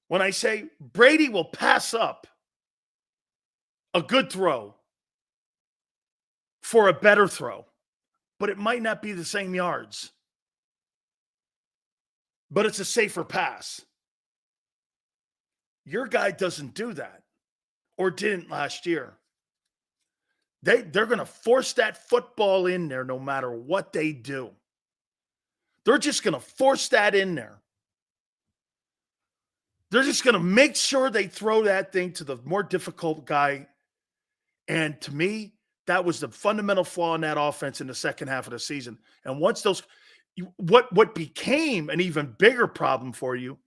Speaker 1: When I say Brady will pass up a good throw for a better throw, but it might not be the same yards. But it's a safer pass. Your guy doesn't do that, or didn't last year. They're going to force that football in there no matter what they do. They're just going to force that in there. They're just going to make sure they throw that thing to the more difficult guy. And to me, that was the fundamental flaw in that offense in the second half of the season. And once those, what became an even bigger problem for you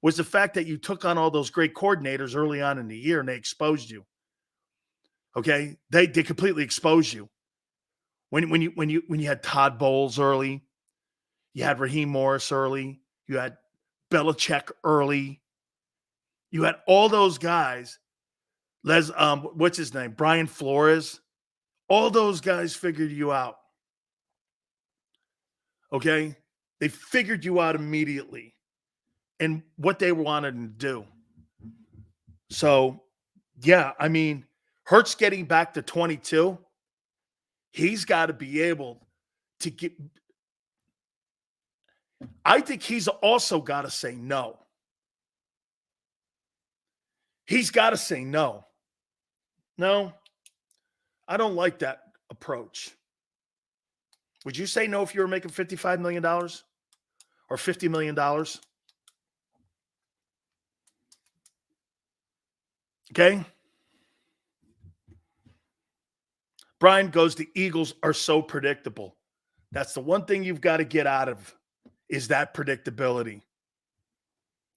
Speaker 1: was the fact that you took on all those great coordinators early on in the year and they exposed you. Okay, they completely exposed you. When you had Todd Bowles early, you had Raheem Morris early, you had Belichick early, you had all those guys. What's his name? Brian Flores. All those guys figured you out. Okay, they figured you out immediately, and what they wanted to do. So, yeah, I mean, Hurts getting back to 22, he's got to be able to get. I think he's also got to say no. He's got to say no. No, I don't like that approach. Would you say no if you were making $55 million or $50 million? Okay. Brian goes, the Eagles are so predictable. That's the one thing you've got to get out of, is that predictability.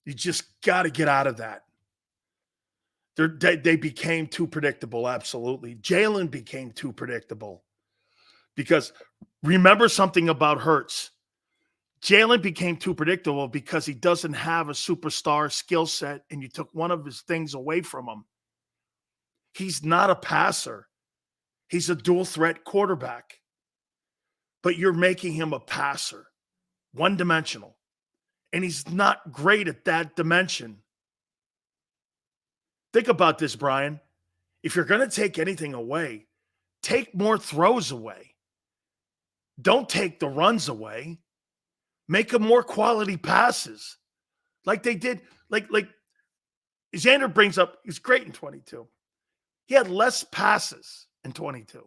Speaker 1: You just got to get out of that. They became too predictable, absolutely. Jalen became too predictable. Because remember something about Hurts. Jalen became too predictable because he doesn't have a superstar skill set, and you took one of his things away from him. He's not a passer. He's a dual threat quarterback. But you're making him a passer, one-dimensional. And he's not great at that dimension. Think about this, Brian. If you're going to take anything away, take more throws away. Don't take the runs away. Make them more quality passes. Like they did, like Xander brings up, he's great in 22. He had less passes in 22.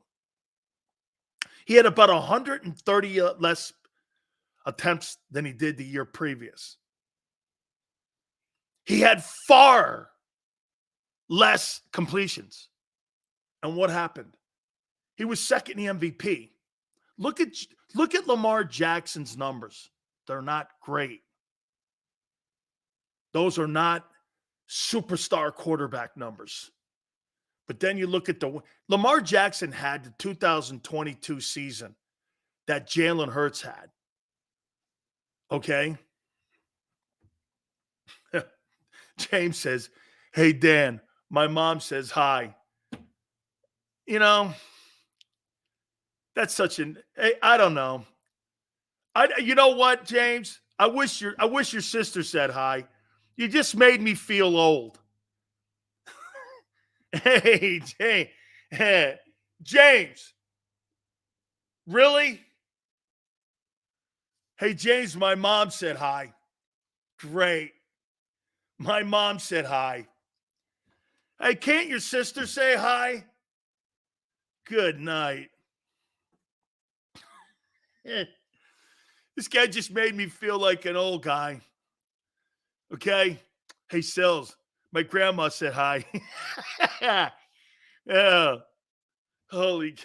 Speaker 1: He had about 130 less attempts than he did the year previous. He had far less completions. And what happened? He was second in the MVP. Look at Lamar Jackson's numbers. They're not great. Those are not superstar quarterback numbers. But then you look at Lamar Jackson had the 2022 season that Jalen Hurts had. Okay? James says, hey, Dan, my mom says hi. You know, that's such I don't know. You know what, James? I wish your sister said hi. You just made me feel old. Hey, James. Really? Hey, James, my mom said hi. Great. My mom said hi. Hey, can't your sister say hi? Good night. This guy just made me feel like an old guy. Okay? Hey, Sills, my grandma said hi. Yeah. Holy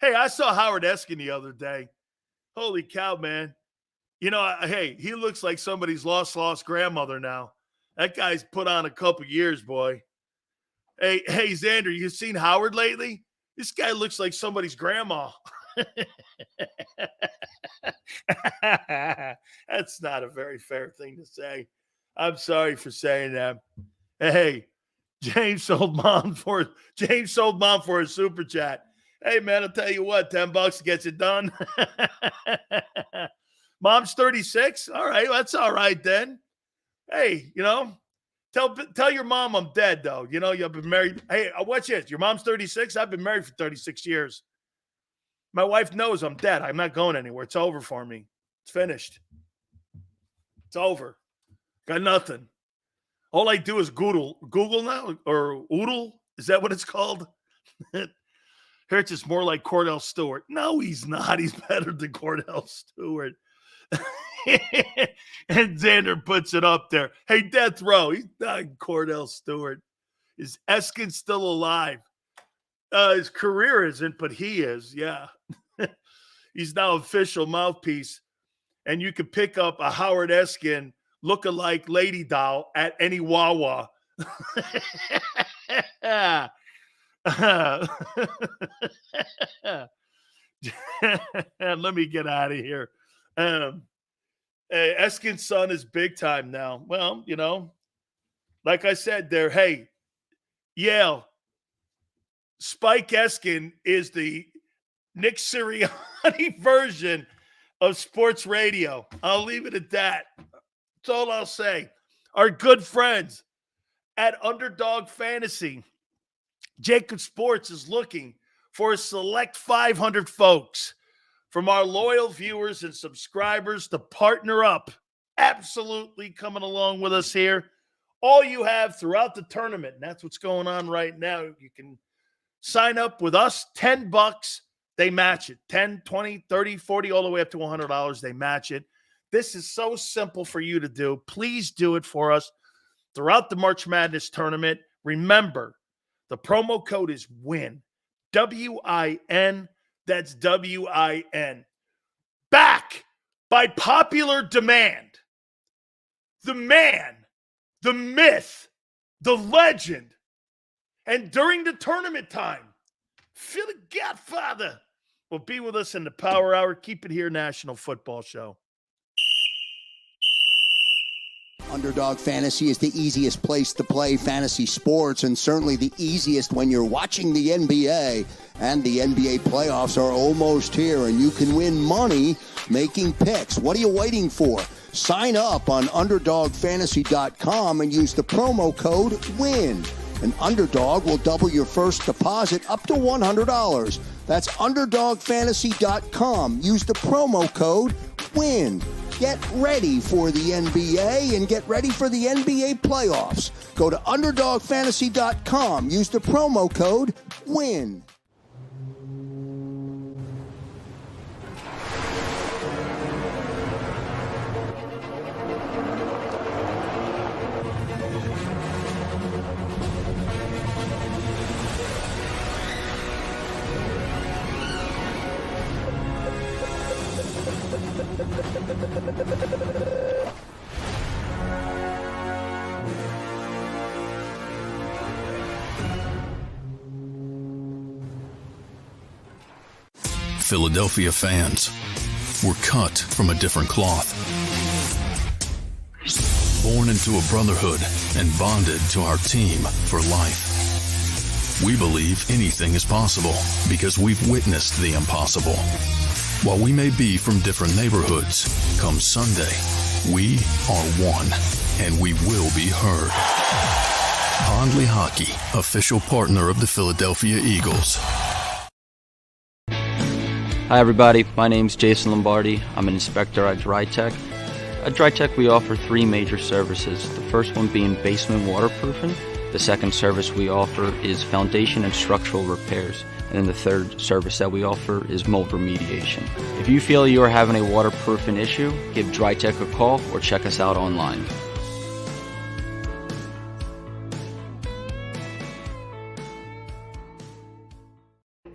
Speaker 1: Hey, I saw Howard Eskin the other day. Holy cow, man. You know, hey, he looks like somebody's lost grandmother now. That guy's put on a couple years, boy. Hey, Xander, you seen Howard lately? This guy looks like somebody's grandma. That's not a very fair thing to say. I'm sorry for saying that. Hey, James sold mom for a super chat. Hey, man, I'll tell you what, $10 gets it done. Mom's 36. All right, that's all right then. Hey, you know, tell your mom I'm dead, though. You know, you've been married. Hey, watch this. Your mom's 36. I've been married for 36 years. My wife knows I'm dead. I'm not going anywhere. It's over for me. It's finished. It's over. Got nothing. All I do is Google now, or Oodle. Is that what it's called? Hurts is more like Cordell Stewart. No, he's not. He's better than Cordell Stewart. And Xander puts it up there. Hey, Death Row. He's not Cordell Stewart. Is Eskin still alive? His career isn't, but he is. Yeah. He's now official mouthpiece. And you can pick up a Howard Eskin look-alike lady doll at any Wawa. Let me get out of here. Eskin's son is big time now. Well, you know, like I said there, hey, Yale, Spike Eskin is the Nick Sirianni version of sports radio. I'll leave it at that. That's all I'll say. Our good friends at Underdog Fantasy, JAKIB Sports is looking for a select 500 folks from our loyal viewers and subscribers to partner up. Absolutely coming along with us here. All you have throughout the tournament, and that's what's going on right now. You can sign up with us, $10. They match it. 10, 20, 30, 40, all the way up to $100. They match it. This is so simple for you to do. Please do it for us throughout the March Madness tournament. Remember, the promo code is WIN. W-I-N. That's W-I-N. Back by popular demand. The man, the myth, the legend. And during the tournament time, Philly Godfather will be with us in the Power Hour. Keep it here, National Football Show.
Speaker 2: Underdog Fantasy is the easiest place to play fantasy sports, and certainly the easiest when you're watching the NBA. And the NBA playoffs are almost here, and you can win money making picks. What are you waiting for? Sign up on UnderdogFantasy.com and use the promo code WIN. An Underdog will double your first deposit up to $100. That's UnderdogFantasy.com. Use the promo code WIN. Get ready for the NBA and get ready for the NBA playoffs. Go to UnderdogFantasy.com. Use the promo code WIN.
Speaker 3: Philadelphia fans, we're cut from a different cloth. Born into a brotherhood and bonded to our team for life. We believe anything is possible because we've witnessed the impossible. While we may be from different neighborhoods, come Sunday, we are one, and we will be heard. Pondley Hockey, official partner of the Philadelphia Eagles.
Speaker 4: Hi everybody, my name's Jason Lombardi. I'm an inspector at DryTech. At DryTech we offer three major services, the first one being basement waterproofing. The second service we offer is foundation and structural repairs. And then the third service that we offer is mold remediation. If you feel you are having a waterproofing issue, give DryTech a call or check us out online.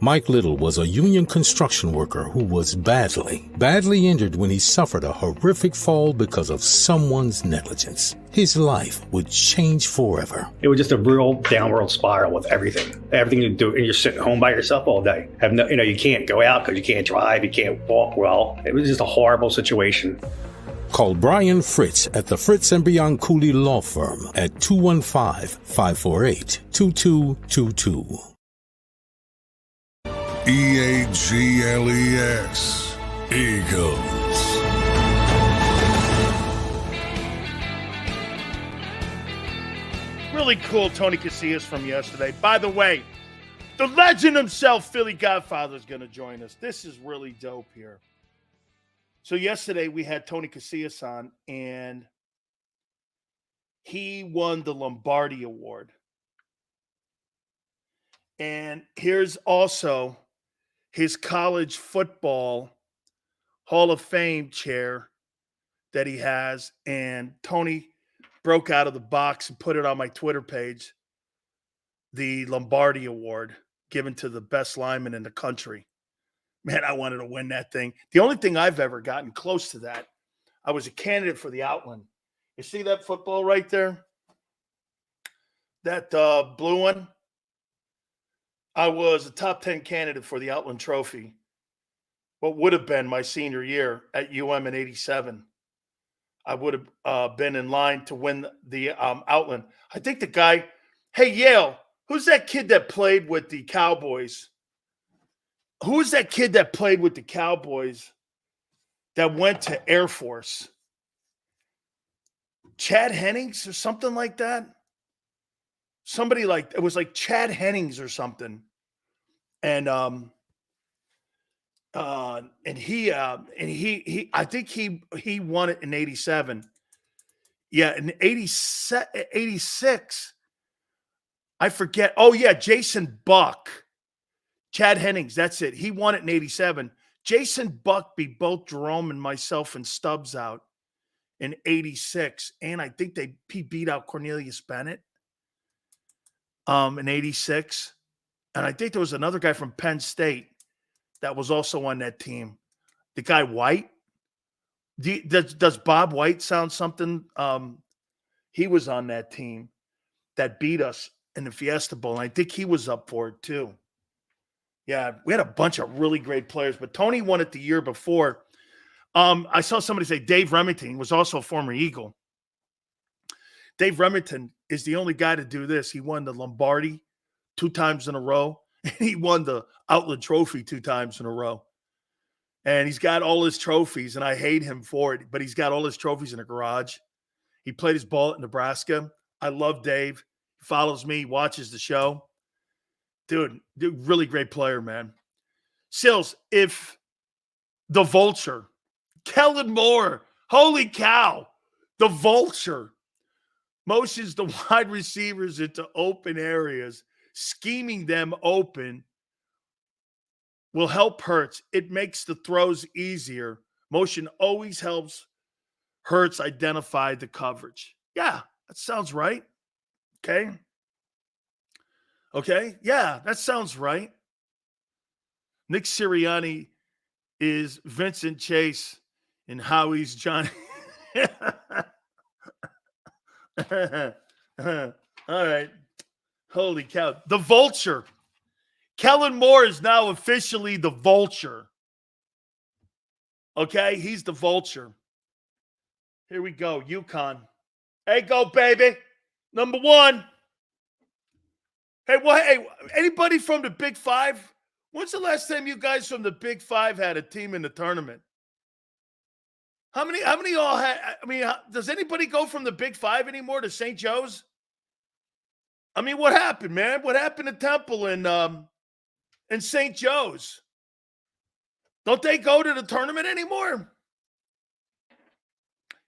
Speaker 5: Mike Little was a union construction worker who was badly injured when he suffered a horrific fall because of someone's negligence. His life would change forever.
Speaker 6: It was just a real downward spiral with everything. Everything you do, and you're sitting home by yourself all day. You can't go out because you can't drive, you can't walk well. It was just a horrible situation.
Speaker 5: Call Brian Fritz at the Fritz & Beyond Cooley Law Firm at 215-548-2222.
Speaker 7: EAGLES, Eagles.
Speaker 1: Really cool Tony Casillas from yesterday. By the way, the legend himself, Philly Godfather, is going to join us. This is really dope here. So yesterday we had Tony Casillas on, and he won the Lombardi Award. And here's also his college football Hall of Fame chair that he has. And Tony broke out of the box and put it on my Twitter page, the Lombardi Award given to the best lineman in the country. Man, I wanted to win that thing. The only thing I've ever gotten close to that, I was a candidate for the Outland. You see that football right there? That blue one? I was a top 10 candidate for the Outland Trophy. What would have been my senior year at UM in 87. I would have been in line to win the Outland. I think the guy, hey, Yale, who's that kid that played with the Cowboys? Who is that kid that played with the Cowboys that went to Air Force? Chad Hennings or something like that? Somebody like, it was like Chad Hennings or something. And he I think he won it in 87. Yeah, in 86. I forget. Oh yeah, Jason Buck. Chad Hennings, that's it. He won it in 87. Jason Buck beat both Jerome and myself and Stubbs out in 86. And I think he beat out Cornelius Bennett in 86. And I think there was another guy from Penn State that was also on that team. The guy White. Does Bob White sound something? He was on that team that beat us in the Fiesta Bowl. And I think he was up for it too. Yeah, we had a bunch of really great players, but Tony won it the year before. I saw somebody say Dave Remington was also a former Eagle. Dave Remington is the only guy to do this. He won the Lombardi 2 times in a row, and he won the Outland Trophy 2 times in a row. And he's got all his trophies, and I hate him for it, but he's got all his trophies in a garage. He played his ball at Nebraska. I love Dave. He follows me, watches the show. Dude, really great player, man. Sills, if the Vulture, Kellen Moore, holy cow, the Vulture motions the wide receivers into open areas, scheming them open, will help Hurts. It makes the throws easier. Motion always helps Hurts identify the coverage. Yeah, that sounds right. Okay, yeah, that sounds right. Nick Sirianni is Vincent Chase and Howie's Johnny. All right. Holy cow. The Vulture. Kellen Moore is now officially the Vulture. Okay, he's the Vulture. Here we go, UConn. Hey, go, baby. Number 1. Hey, anybody from the Big Five? When's the last time you guys from the Big Five had a team in the tournament? How many all had? I mean, does anybody go from the Big Five anymore to St. Joe's? I mean, what happened, man? What happened to Temple and St. Joe's? Don't they go to the tournament anymore?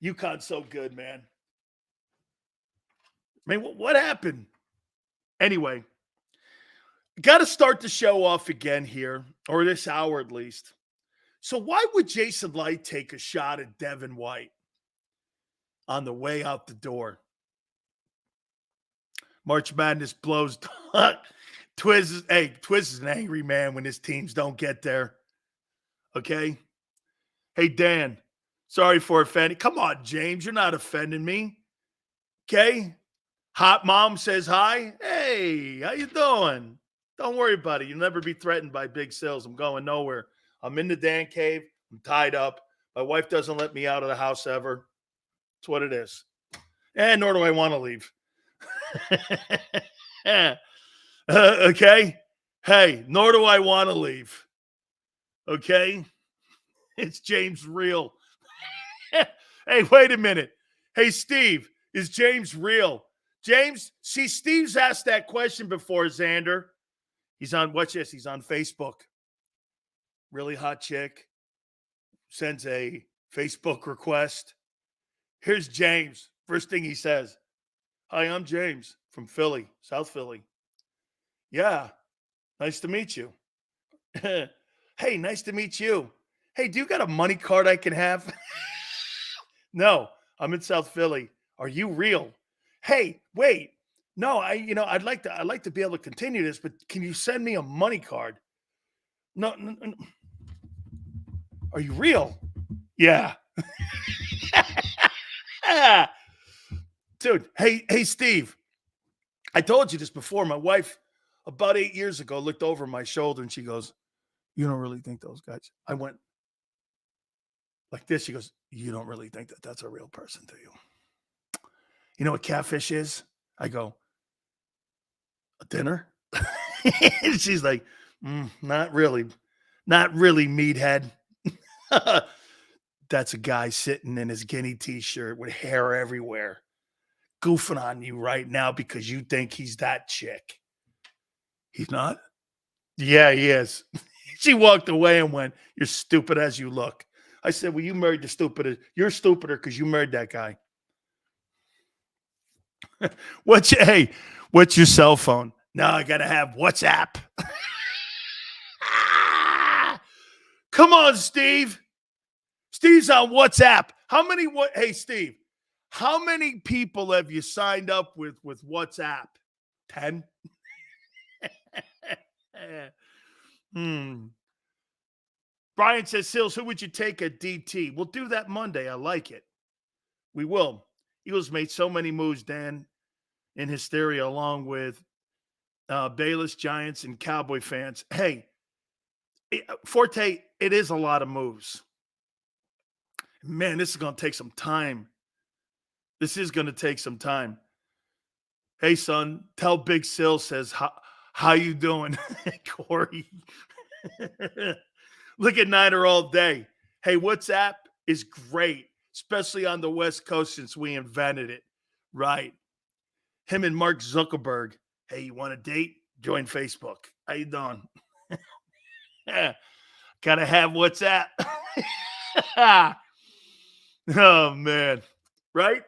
Speaker 1: UConn's so good, man. I mean, what happened? Anyway, got to start the show off again here, or this hour at least. So why would Jason Light take a shot at Devin White on the way out the door? March Madness blows. Twiz is an angry man when his teams don't get there. Okay? Hey, Dan, sorry for offending. Come on, James, you're not offending me. Okay? Hot Mom says hi. Hey, how you doing? Don't worry about it. You'll never be threatened by big sales. I'm going nowhere. I'm in the Dan cave. I'm tied up. My wife doesn't let me out of the house ever. That's what it is. And nor do I want to leave. Okay? Hey, nor do I want to leave. Okay? It's James real. Hey, wait a minute. Hey, Steve, is James real? James, see, Steve's asked that question before, Xander. He's on, what's this? He's on Facebook. Really hot chick. Sends a Facebook request. Here's James. First thing he says. Hi, I'm James from Philly, South Philly. Yeah, nice to meet you. Hey, nice to meet you. Hey, do you got a money card I can have? No, I'm in South Philly. Are you real? Hey, wait. No, I'd like to be able to continue this, but can you send me a money card? No. Are you real? Yeah. Dude, hey, Steve. I told you this before. My wife, about 8 years ago, looked over my shoulder and she goes, you don't really think those guys? I went like this. She goes, you don't really think that that's a real person, do you? You know what catfish is? I go, a dinner? She's like, not really. Not really, meathead. That's a guy sitting in his guinea t-shirt with hair everywhere, goofing on you right now because you think he's that chick. He's not? Yeah, he is. She walked away and went, you're stupid as you look. I said, well, you married the stupidest. You're stupider because you married that guy. What's your cell phone? No, I got to have WhatsApp. Come on, Steve. Steve's on WhatsApp. Hey, Steve, how many people have you signed up with WhatsApp? 10? Brian says, Sills, who would you take at DT? We'll do that Monday. I like it. We will. Eagles made so many moves, Dan, in hysteria, along with Bayless, Giants, and Cowboy fans. Hey, Forte, it is a lot of moves. Man, this is going to take some time. This is going to take some time. Hey, son, tell Big Sil says, how you doing, Corey? Look at Niner all day. Hey, WhatsApp is great, especially on the West Coast since we invented it. Right. Him and Mark Zuckerberg. Hey, you want a date? Join Facebook. How you doing? Gotta have WhatsApp. Oh, man. Right?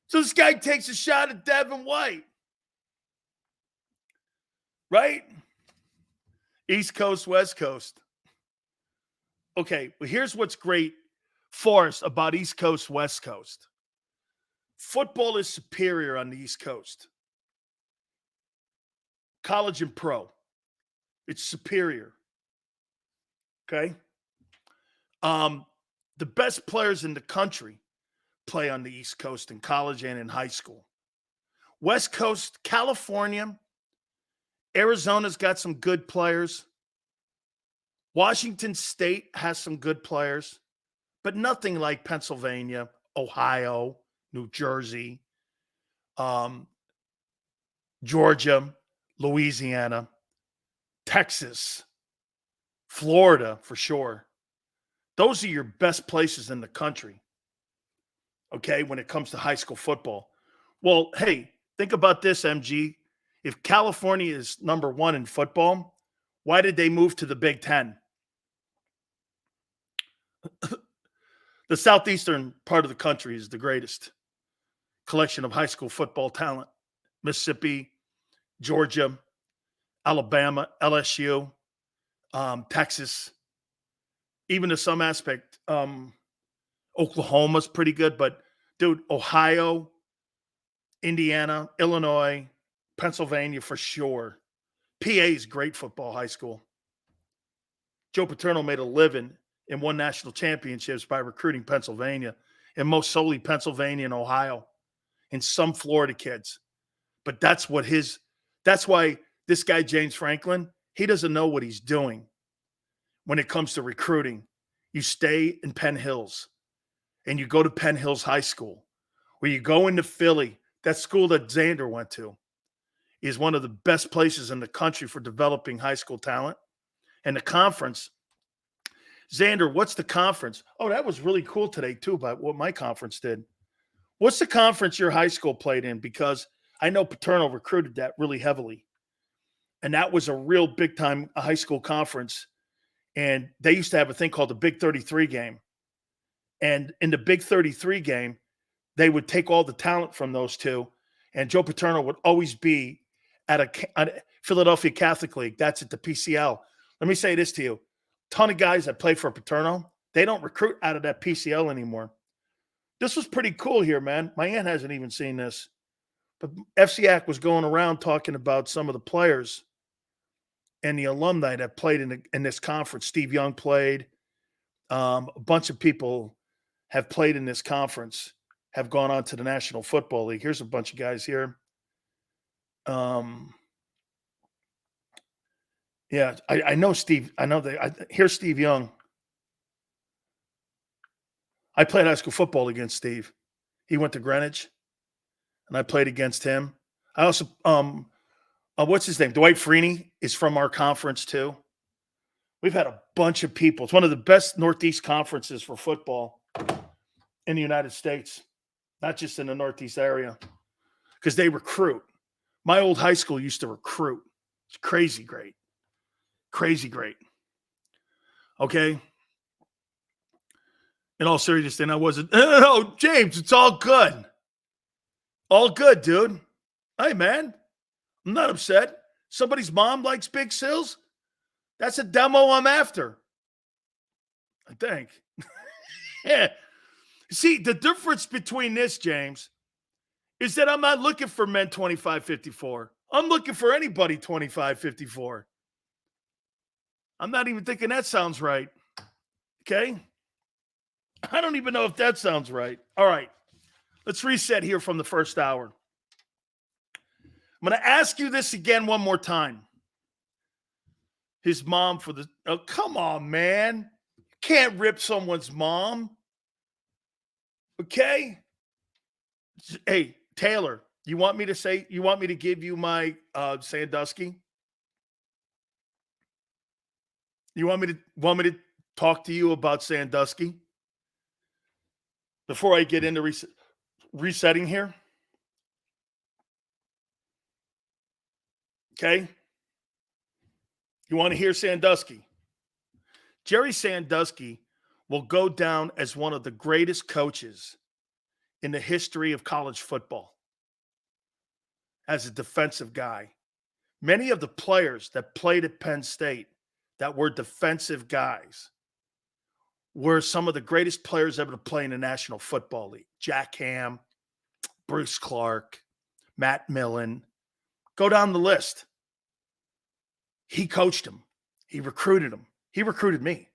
Speaker 1: So this guy takes a shot at Devin White. Right? East Coast, West Coast. Okay, well, here's what's great for us about East Coast, West Coast. Football is superior on the East Coast. College and pro. It's superior. Okay? The best players in the country play on the East Coast in college and in high school. West Coast, California, Arizona's got some good players. Washington State has some good players, but nothing like Pennsylvania, Ohio, New Jersey, Georgia, Louisiana, Texas, Florida for sure. Those are your best places in the country, okay, when it comes to high school football. Well, hey, think about this, MG. If California is number one in football, why did they move to the Big Ten? The southeastern part of the country is the greatest collection of high school football talent. Mississippi, Georgia, Alabama, LSU, Texas, even to some aspect, Oklahoma's pretty good. But, dude, Ohio, Indiana, Illinois, Pennsylvania for sure. PA is great football high school. Joe Paterno made a living and won national championships by recruiting Pennsylvania, and most solely Pennsylvania and Ohio, and some Florida kids. But that's why this guy, James Franklin, he doesn't know what he's doing when it comes to recruiting. You stay in Penn Hills and you go to Penn Hills High School, or you go into Philly. That school that Xander went to is one of the best places in the country for developing high school talent. And the conference, Xander, what's the conference? Oh, that was really cool today too, about what my conference did. What's the conference your high school played in? Because I know Paterno recruited that really heavily. And that was a real big-time high school conference. And they used to have a thing called the Big 33 game. And in the Big 33 game, they would take all the talent from those two. And Joe Paterno would always be at a Philadelphia Catholic League. That's at the PCL. Let me say this to you. Ton of guys that play for Paterno, they don't recruit out of that PCL anymore. This was pretty cool here, man. My aunt hasn't even seen this. But FCAC was going around talking about some of the players and the alumni that played in this conference. Steve Young played. A bunch of people have played in this conference, have gone on to the National Football League. Here's a bunch of guys here. Yeah, I know Steve. I know here's Steve Young. I played high school football against Steve. He went to Greenwich, and I played against him. I also, what's his name? Dwight Freeney is from our conference too. We've had a bunch of people. It's one of the best Northeast conferences for football in the United States, not just in the Northeast area, because they recruit. My old high school used to recruit. It's crazy great. Crazy great. Okay? In all seriousness, then I wasn't. No, James, it's all good. All good, dude. Hey, man, I'm not upset. Somebody's mom likes Big Sills. That's a demo I'm after, I think. Yeah. See, the difference between this, James, is that I'm not looking for men 25-54. I'm looking for anybody 25-54. I'm not even thinking that sounds right. Okay? I don't even know if that sounds right. All right. Let's reset here from the first hour. I'm going to ask you this again one more time. His mom for the... Oh, come on, man. You can't rip someone's mom. Okay? Hey, Taylor, you want me to give you my Sandusky? You want me to talk to you about Sandusky? Before I get into resetting here? Okay? You want to hear Sandusky? Jerry Sandusky will go down as one of the greatest coaches in the history of college football as a defensive guy. Many of the players that played at Penn State that were defensive guys were some of the greatest players ever to play in the National Football League. Jack Ham, Bruce Clark, Matt Millen. Go down the list. He coached him. He recruited him. He recruited me.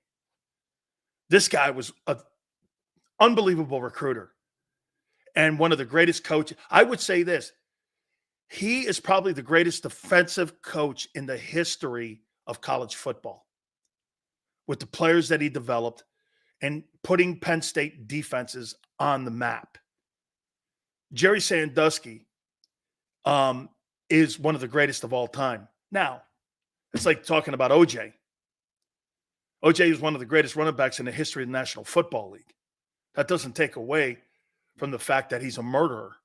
Speaker 1: This guy was an unbelievable recruiter and one of the greatest coaches. I would say this. He is probably the greatest defensive coach in the history of college football with the players that he developed and putting Penn State defenses on the map. Jerry Sandusky is one of the greatest of all time. Now, it's like talking about OJ. OJ is one of the greatest running backs in the history of the National Football League. That doesn't take away from the fact that he's a murderer.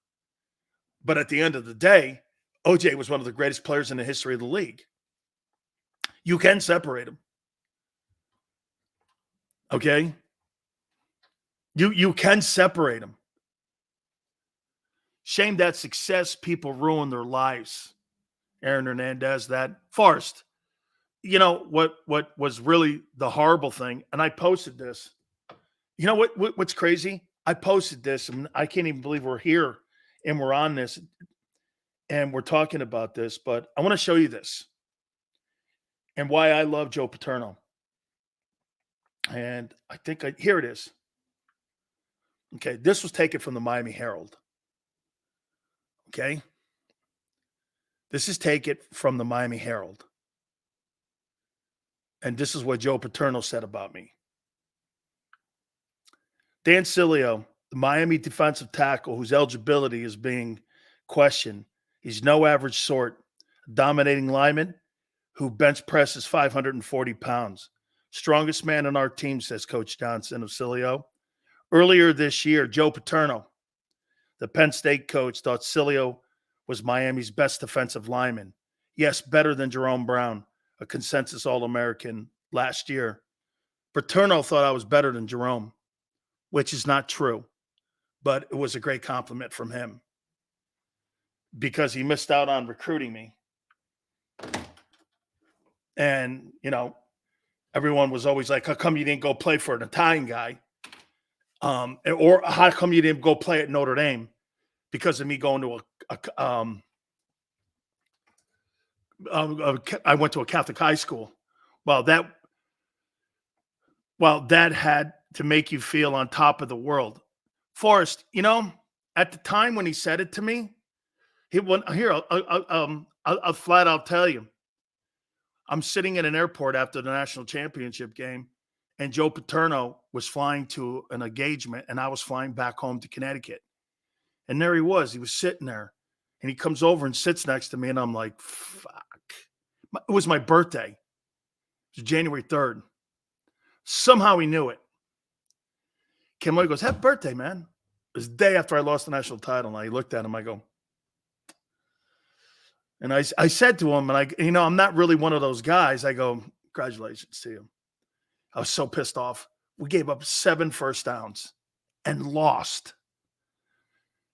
Speaker 1: But at the end of the day, OJ was one of the greatest players in the history of the league. You can separate them. Okay? You can separate them. Shame that success people ruin their lives. Aaron Hernandez, that Forrest. You know what was really the horrible thing, and I posted this. You know what's crazy? I posted this, and I can't even believe we're here and we're on this. and we're talking about this, but I want to show you this and why I love Joe Paterno. And I think here it is. Okay, this was taken from the Miami Herald. Okay. This is taken from the Miami Herald. And this is what Joe Paterno said about me. Dan Sileo, the Miami defensive tackle whose eligibility is being questioned. He's no average sort, a dominating lineman who bench presses 540 pounds. Strongest man on our team, says Coach Johnson of Sileo. Earlier this year, Joe Paterno, the Penn State coach, thought Sileo was Miami's best defensive lineman. Yes, better than Jerome Brown, a consensus All-American last year. Paterno thought I was better than Jerome, which is not true, but it was a great compliment from him because he missed out on recruiting me. And, you know, everyone was always like, how come you didn't go play for an Italian guy? Or how come you didn't go play at Notre Dame? Because of me going to I went to a Catholic high school. Well, that had to make you feel on top of the world. Forrest, you know, at the time when he said it to me, I'll flat out tell you. I'm sitting in an airport after the national championship game, and Joe Paterno was flying to an engagement, and I was flying back home to Connecticut. And there he was. He was sitting there, and he comes over and sits next to me, and I'm like, fuck. It was my birthday. It was January 3rd. Somehow he knew it. Kim Lloyd goes, happy birthday, man. It was the day after I lost the national title, and I looked at him. I go, and I said to him, and I'm not really one of those guys. I go, congratulations to you. I was so pissed off. We gave up 7 first downs and lost.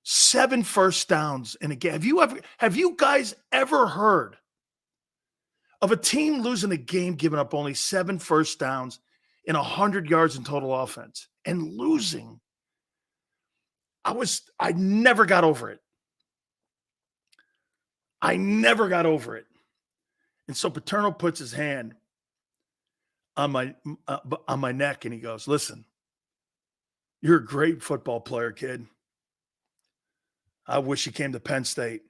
Speaker 1: 7 first downs in a game. Have you guys ever heard of a team losing a game, giving up only 7 first downs in 100 yards in total offense and losing? I never got over it. I never got over it. And so Paterno puts his hand on my neck and he goes, listen, you're a great football player, kid. I wish you came to Penn State.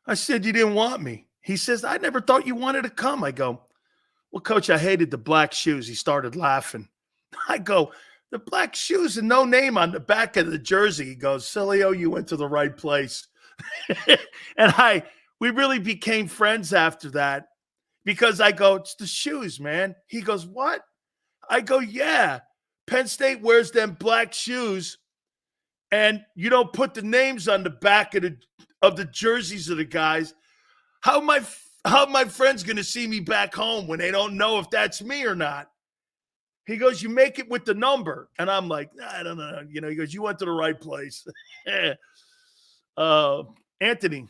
Speaker 1: I said, you didn't want me. He says, I never thought you wanted to come. I go, well, coach, I hated the black shoes. He started laughing. I go, the black shoes and no name on the back of the jersey. He goes, Sileo, you went to the right place. And we really became friends after that because I go, it's the shoes, man. He goes, what? I go, yeah. Penn State wears them black shoes and you don't put the names on the back of the jerseys of the guys. How my friends going to see me back home when they don't know if that's me or not? He goes, you make it with the number. And I'm like, I don't know. You know, he goes, you went to the right place. Anthony,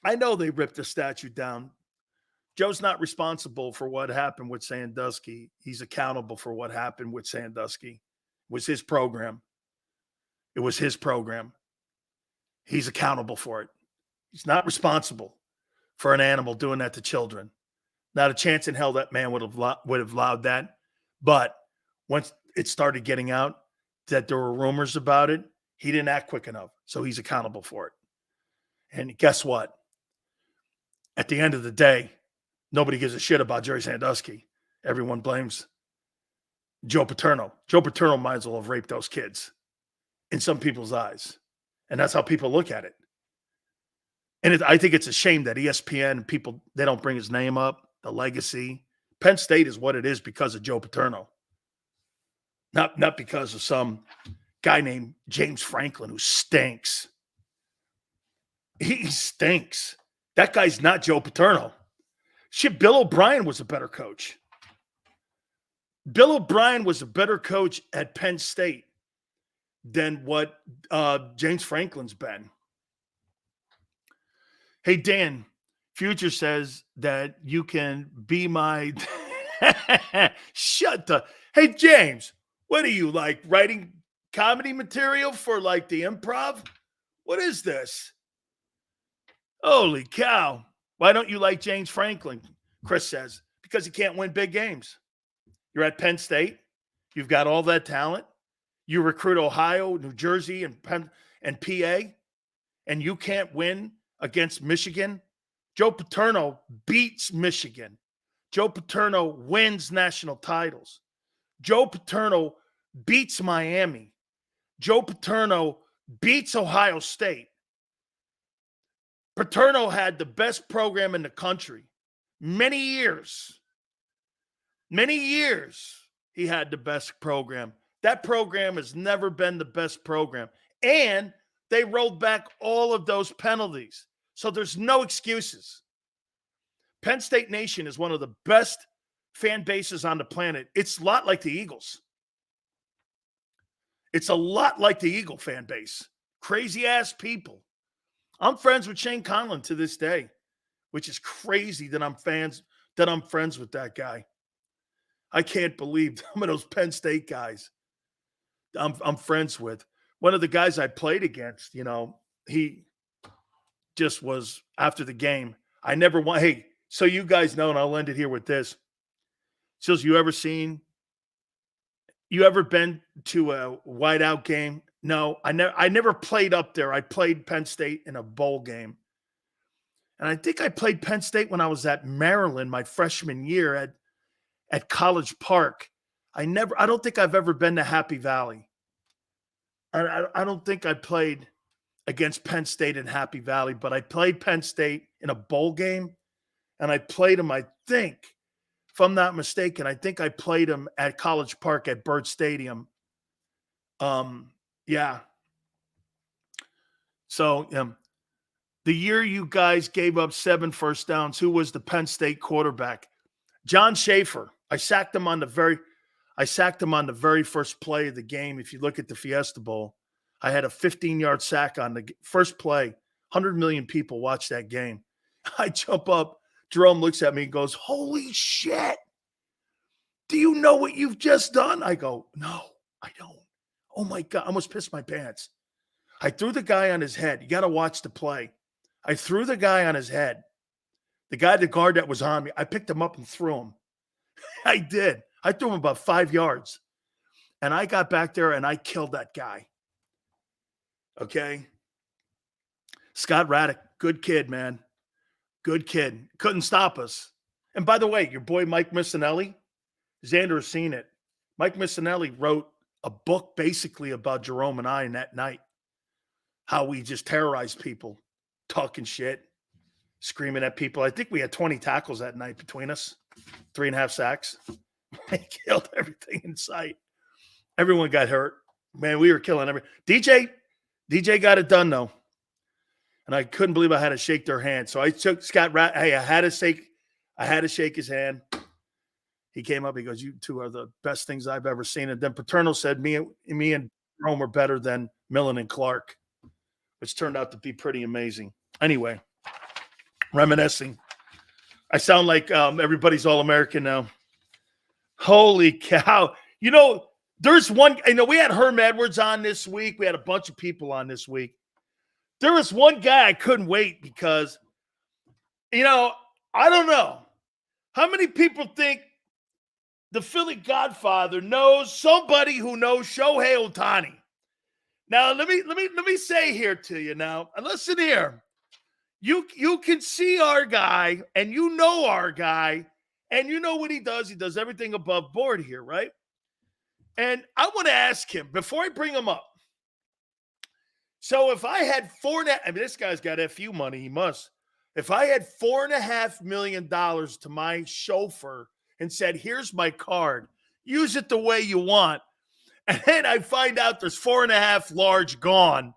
Speaker 1: I know they ripped the statue down. Joe's not responsible for what happened with Sandusky. He's accountable for what happened with Sandusky. It was his program. It was his program. He's accountable for it. He's not responsible for an animal doing that to children. Not a chance in hell that man would have allowed that. But once it started getting out that there were rumors about it, he didn't act quick enough. So he's accountable for it. And guess what? At the end of the day, nobody gives a shit about Jerry Sandusky. Everyone blames Joe Paterno. Joe Paterno might as well have raped those kids in some people's eyes. And that's how people look at it. And I think it's a shame that ESPN people, they don't bring his name up, the legacy. Penn State is what it is because of Joe Paterno. Not because of some guy named James Franklin who stinks. He stinks. That guy's not Joe Paterno. Shit, Bill O'Brien was a better coach. Bill O'Brien was a better coach at Penn State than what James Franklin's been. Hey, Dan, Future says that you can be my... Shut the... Hey, James, what are you, like, writing comedy material for, like, the improv? What is this? Holy cow. Why don't you like James Franklin? Chris says, because he can't win big games. You're at Penn State. You've got all that talent. You recruit Ohio, New Jersey, and PA, and you can't win against Michigan. Joe Paterno beats Michigan. Joe Paterno wins national titles. Joe Paterno beats Miami. Joe Paterno beats Ohio State. Paterno had the best program in the country. Many years he had the best program. That program has never been the best program. And they rolled back all of those penalties. So there's no excuses. Penn State Nation is one of the best fan bases on the planet. It's a lot like the Eagles. It's a lot like the Eagle fan base. Crazy ass people. I'm friends with Shane Conlon to this day, which is crazy that I'm friends with that guy. I can't believe some of those Penn State guys I'm friends with. One of the guys I played against, he just was after the game. I never want. Hey, so you guys know, and I'll end it here with this. Sills, you ever been to a whiteout game? No, I never played up there. I played Penn State in a bowl game. And I think I played Penn State when I was at Maryland my freshman year at College Park. I don't think I've ever been to Happy Valley. I don't think I played against Penn State in Happy Valley, but I played Penn State in a bowl game, and I played them, I think, if I'm not mistaken, I think I played them at College Park at Byrd Stadium. Yeah. So the year you guys gave up 7 first downs, who was the Penn State quarterback? John Schaefer. I sacked him on the very first play of the game. If you look at the Fiesta Bowl, I had a 15-yard sack on the first play. 100 million people watched that game. I jump up. Jerome looks at me and goes, "Holy shit. Do you know what you've just done?" I go, "No, I don't." Oh, my God. I almost pissed my pants. I threw the guy on his head. You got to watch the play. I threw the guy on his head. The guard that was on me, I picked him up and threw him. I did. I threw him about 5 yards. And I got back there and I killed that guy. Okay? Scott Raddick, good kid, man. Good kid. Couldn't stop us. And by the way, your boy Mike Missinelli, Xander has seen it. Mike Missinelli wrote a book basically about Jerome and I in that night. How we just terrorized people, talking shit, screaming at people. I think we had 20 tackles that night between us, 3.5 sacks. We killed everything in sight. Everyone got hurt. Man, we were killing everything. DJ got it done, though. And I couldn't believe I had to shake their hand. So I took Scott Rat. Hey, I had to shake his hand. He came up. He goes, "You two are the best things I've ever seen." And then Paterno said, me and Jerome are better than Millen and Clark, which turned out to be pretty amazing. Anyway, reminiscing. I sound like everybody's All-American now. Holy cow. There's one. We had Herm Edwards on this week. We had a bunch of people on this week. There was one guy I couldn't wait because, I don't know. How many people think the Philly Godfather knows somebody who knows Shohei Ohtani? Now, let me say here to you now, and listen here. You can see our guy, and you know our guy, and you know what he does. He does everything above board here, right? And I want to ask him, before I bring him up, so if I had this guy's got FU money, he must. If I had $4.5 million to my chauffeur and said, "Here's my card, use it the way you want," and then I find out there's 4.5 large gone,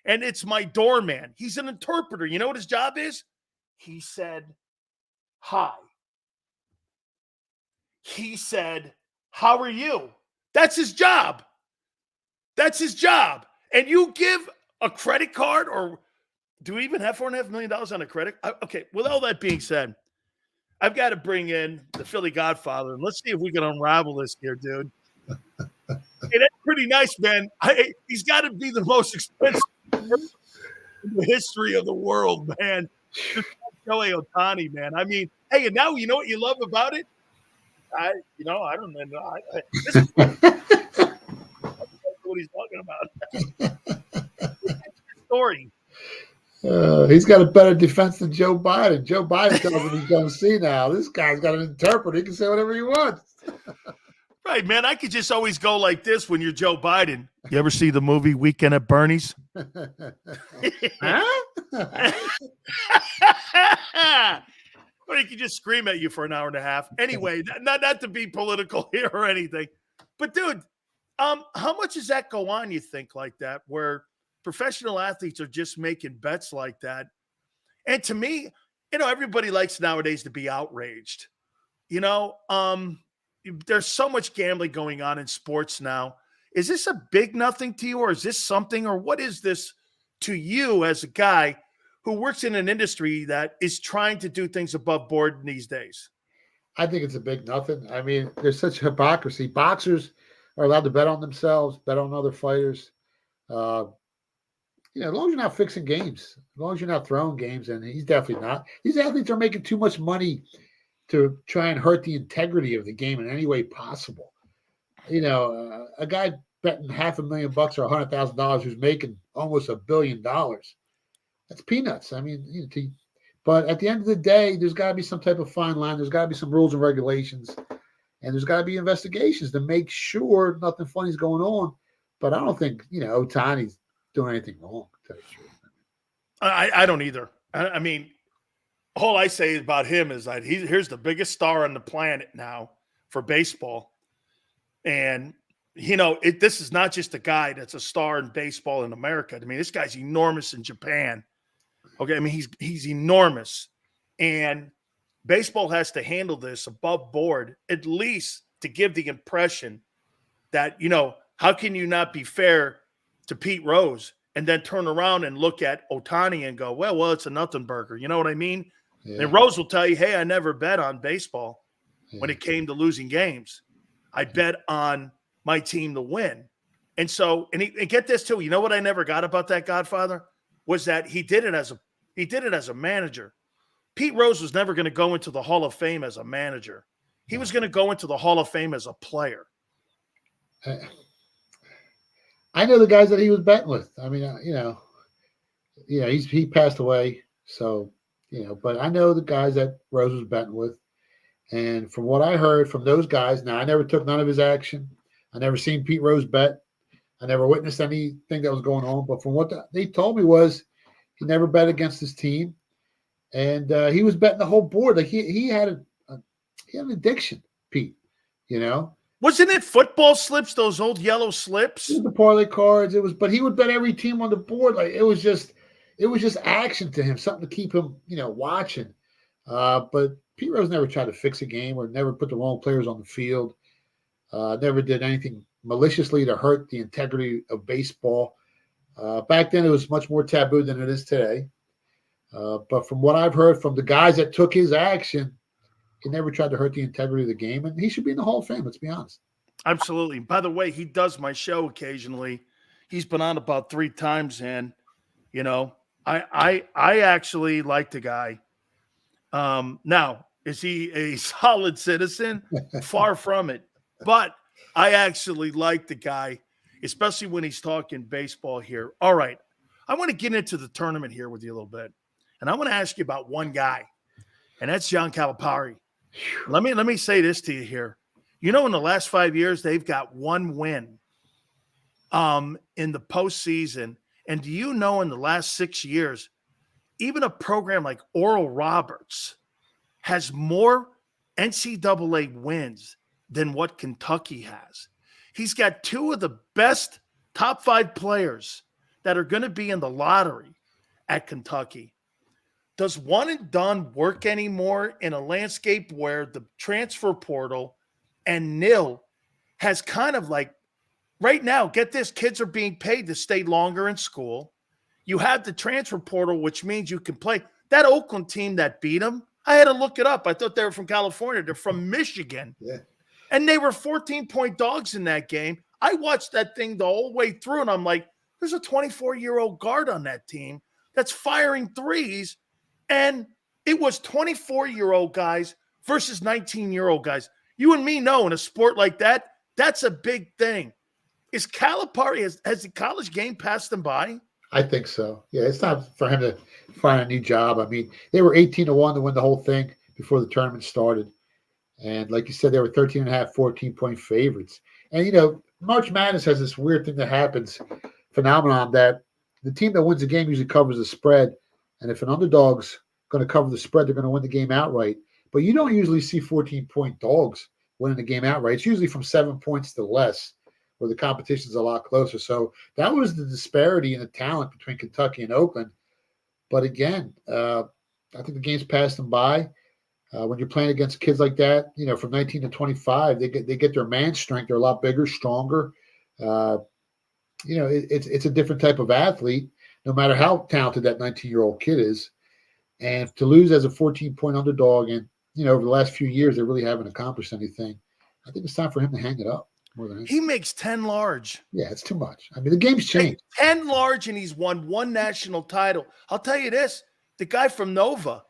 Speaker 1: and it's my doorman. He's an interpreter. You know what his job is? He said, "Hi." He said, "How are you?" That's his job. And you give a credit card, or do we even have $4.5 million on a credit? Okay, with all that being said, I've got to bring in the Philly Godfather, and let's see if we can unravel this here, dude. Hey, that's pretty nice, man. He's got to be the most expensive person in the history of the world, man. Shohei Ohtani, man. I mean, hey, and now you know what you love about it? I don't know. This is what he's talking about. Story.
Speaker 9: He's got a better defense than Joe Biden. Joe Biden tells him he's going to see now. This guy's got an interpreter. He can say whatever he wants.
Speaker 1: Right, man. I could just always go like this when you're Joe Biden. You ever see the movie Weekend at Bernie's?
Speaker 9: Huh?
Speaker 1: Or he could just scream at you for an hour and a half. Anyway, not to be political here or anything. But, dude, how much does that go on, you think, like that, where professional athletes are just making bets like that? And to me, everybody likes nowadays to be outraged. There's so much gambling going on in sports now. Is this a big nothing to you, or is this something, or what is this to you as a guy who works in an industry that is trying to do things above board these days?
Speaker 9: I think it's a big nothing. I mean, there's such hypocrisy. Boxers are allowed to bet on themselves, bet on other fighters. As long as you're not fixing games, as long as you're not throwing games, and he's definitely not. These athletes are making too much money to try and hurt the integrity of the game in any way possible. A guy betting $500,000 or $100,000 who's making almost $1 billion. That's peanuts. I mean, but at the end of the day, there's got to be some type of fine line. There's got to be some rules and regulations, and there's got to be investigations to make sure nothing funny is going on. But I don't think, Ohtani's doing anything wrong, to tell you the truth.
Speaker 1: I don't either. I mean, all I say about him is that here's the biggest star on the planet now for baseball. And, this is not just a guy that's a star in baseball in America. I mean, this guy's enormous in Japan. Okay, I mean, he's enormous. And baseball has to handle this above board, at least to give the impression that, how can you not be fair to Pete Rose and then turn around and look at Ohtani and go, well, it's a nothing burger. You know what I mean? Yeah. And Rose will tell you, hey, I never bet on baseball when it came to losing games. I bet on my team to win. And so, and get this too, you know what I never got about that Godfather was that he did it as a manager. Pete Rose was never going to go into the Hall of Fame as a manager. He was going to go into the Hall of Fame as a player.
Speaker 9: I know the guys that he was betting with. I mean, he passed away. So, but I know the guys that Rose was betting with. And from what I heard from those guys, now I never took none of his action. I never seen Pete Rose bet. I never witnessed anything that was going on. But from what they told me was he never bet against his team. And he was betting the whole board. Like he had an addiction, Pete,
Speaker 1: Wasn't it football slips, those old yellow slips?
Speaker 9: The parlay cards. But he would bet every team on the board. Like it was just action to him, something to keep him, watching. But Pete Rose never tried to fix a game or never put the wrong players on the field. Never did anything maliciously to hurt the integrity of baseball. Back then, it was much more taboo than it is today. But from what I've heard from the guys that took his action, he never tried to hurt the integrity of the game, and he should be in the Hall of Fame. Let's be honest.
Speaker 1: Absolutely. By the way, he does my show occasionally. He's been on about 3 times, and I actually like the guy. Now, is he a solid citizen? Far from it. But I actually like the guy, especially when he's talking baseball here. All right. I want to get into the tournament here with you a little bit. And I want to ask you about one guy, and that's John Calipari. Let me say this to you here. In the last 5 years, they've got 1 win in the postseason. And do you know in the last 6 years, even a program like Oral Roberts has more NCAA wins than what Kentucky has. He's got 2 of the best top 5 players that are going to be in the lottery at Kentucky. Does one and done work anymore in a landscape where the transfer portal and NIL has kind of like, right now, get this, kids are being paid to stay longer in school. You have the transfer portal, which means you can play. That Oakland team that beat them, I had to look it up. I thought they were from California. They're from Michigan.
Speaker 9: Yeah.
Speaker 1: And they were 14-point dogs in that game. I watched that thing the whole way through, and I'm like, there's a 24-year-old guard on that team that's firing threes And it was 24-year-old guys versus 19-year-old guys. You and me know in a sport like that, that's a big thing. Is Calipari, has the college game passed them by?
Speaker 9: I think so. Yeah, it's time for him to find a new job. I mean, they were 18-1 to win the whole thing before the tournament started. And like you said, they were 13.5, 14-point favorites. And, you know, March Madness has this weird thing that happens, phenomenon, that the team that wins the game usually covers the spread. And if an underdog's going to cover the spread, they're going to win the game outright. But you don't usually see 14-point dogs winning the game outright. It's usually from 7 points to less, where the competition's a lot closer. So that was the disparity in the talent between Kentucky and Oakland. But again, I think the game's passed them by. When you're playing against kids like that, you know, from 19 to 25, they get their man strength. They're a lot bigger, stronger. You know, it's a different type of athlete, no matter how talented that 19-year-old kid is. And to lose as a 14-point underdog, and, you know, over the last few years, they really haven't accomplished anything. I think it's time for him to hang it up more than anything.
Speaker 1: He makes 10 large.
Speaker 9: Yeah, it's too much. I mean, the game's changed.
Speaker 1: 10 large, and he's won one national title. I'll tell you this, the guy from Nova